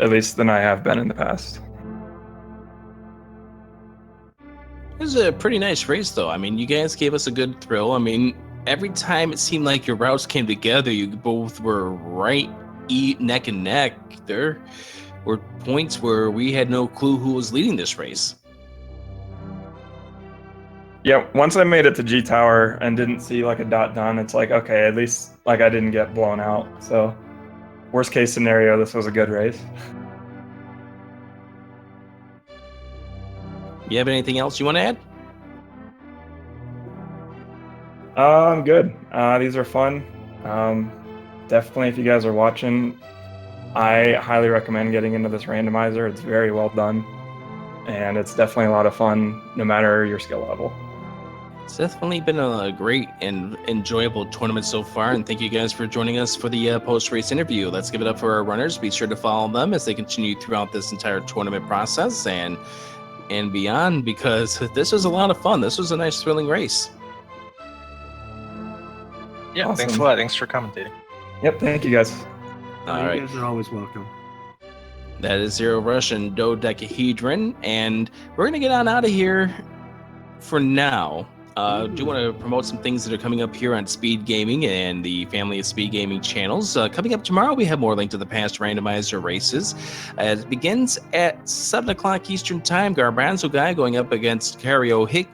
At least than I have been in the past. It was a pretty nice race, though. I mean, you guys gave us a good thrill. I mean, every time it seemed like your routes came together, you both were right neck and neck. There were points where we had no clue who was leading this race. Yeah, once I made it to G Tower and didn't see like a dot done, it's like, okay, at least like I didn't get blown out. So worst case scenario, this was a good race. You have anything else you want to add? I'm good. These are fun. Definitely, if you guys are watching, I highly recommend getting into this randomizer. It's very well done, and it's definitely a lot of fun, no matter your skill level. It's definitely been a great and enjoyable tournament so far, and thank you guys for joining us for the post-race interview. Let's give it up for our runners. Be sure to follow them as they continue throughout this entire tournament process and beyond, because this was a lot of fun. This was a nice, thrilling race. Yeah, awesome. Thanks a lot. Thanks for commentating. Yep, thank you guys. All right. You guys are always welcome. That is zer0rush and DodeChehedron, and we're going to get on out of here for now. do want to promote some things that are coming up here on Speed Gaming and the family of Speed Gaming channels. Coming up tomorrow, we have more Link to the Past Randomizer races. It begins at 7 o'clock Eastern Time. Garbanzo Guy going up against Karaoke.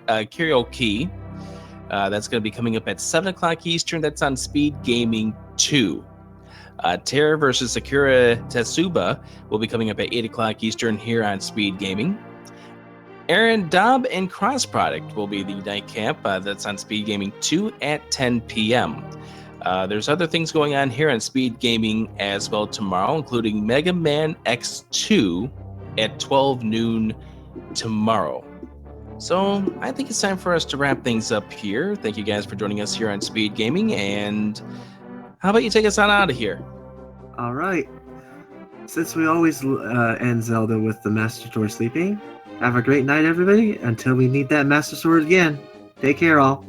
That's going to be coming up at 7 o'clock Eastern. That's on Speed Gaming 2. Terra versus Sakura Tetsuba will be coming up at 8 o'clock Eastern here on Speed Gaming. Aaron Dobb and Cross Product will be the night camp. That's on Speed Gaming 2 at 10 p.m. There's other things going on here on Speed Gaming as well tomorrow, including Mega Man X2 at 12 noon tomorrow. So I think it's time for us to wrap things up here. Thank you guys for joining us here on Speed Gaming. And how about you take us on out of here? All right. Since we always end Zelda with the Master Sword sleeping, have a great night, everybody, until we need that Master Sword again. Take care, all.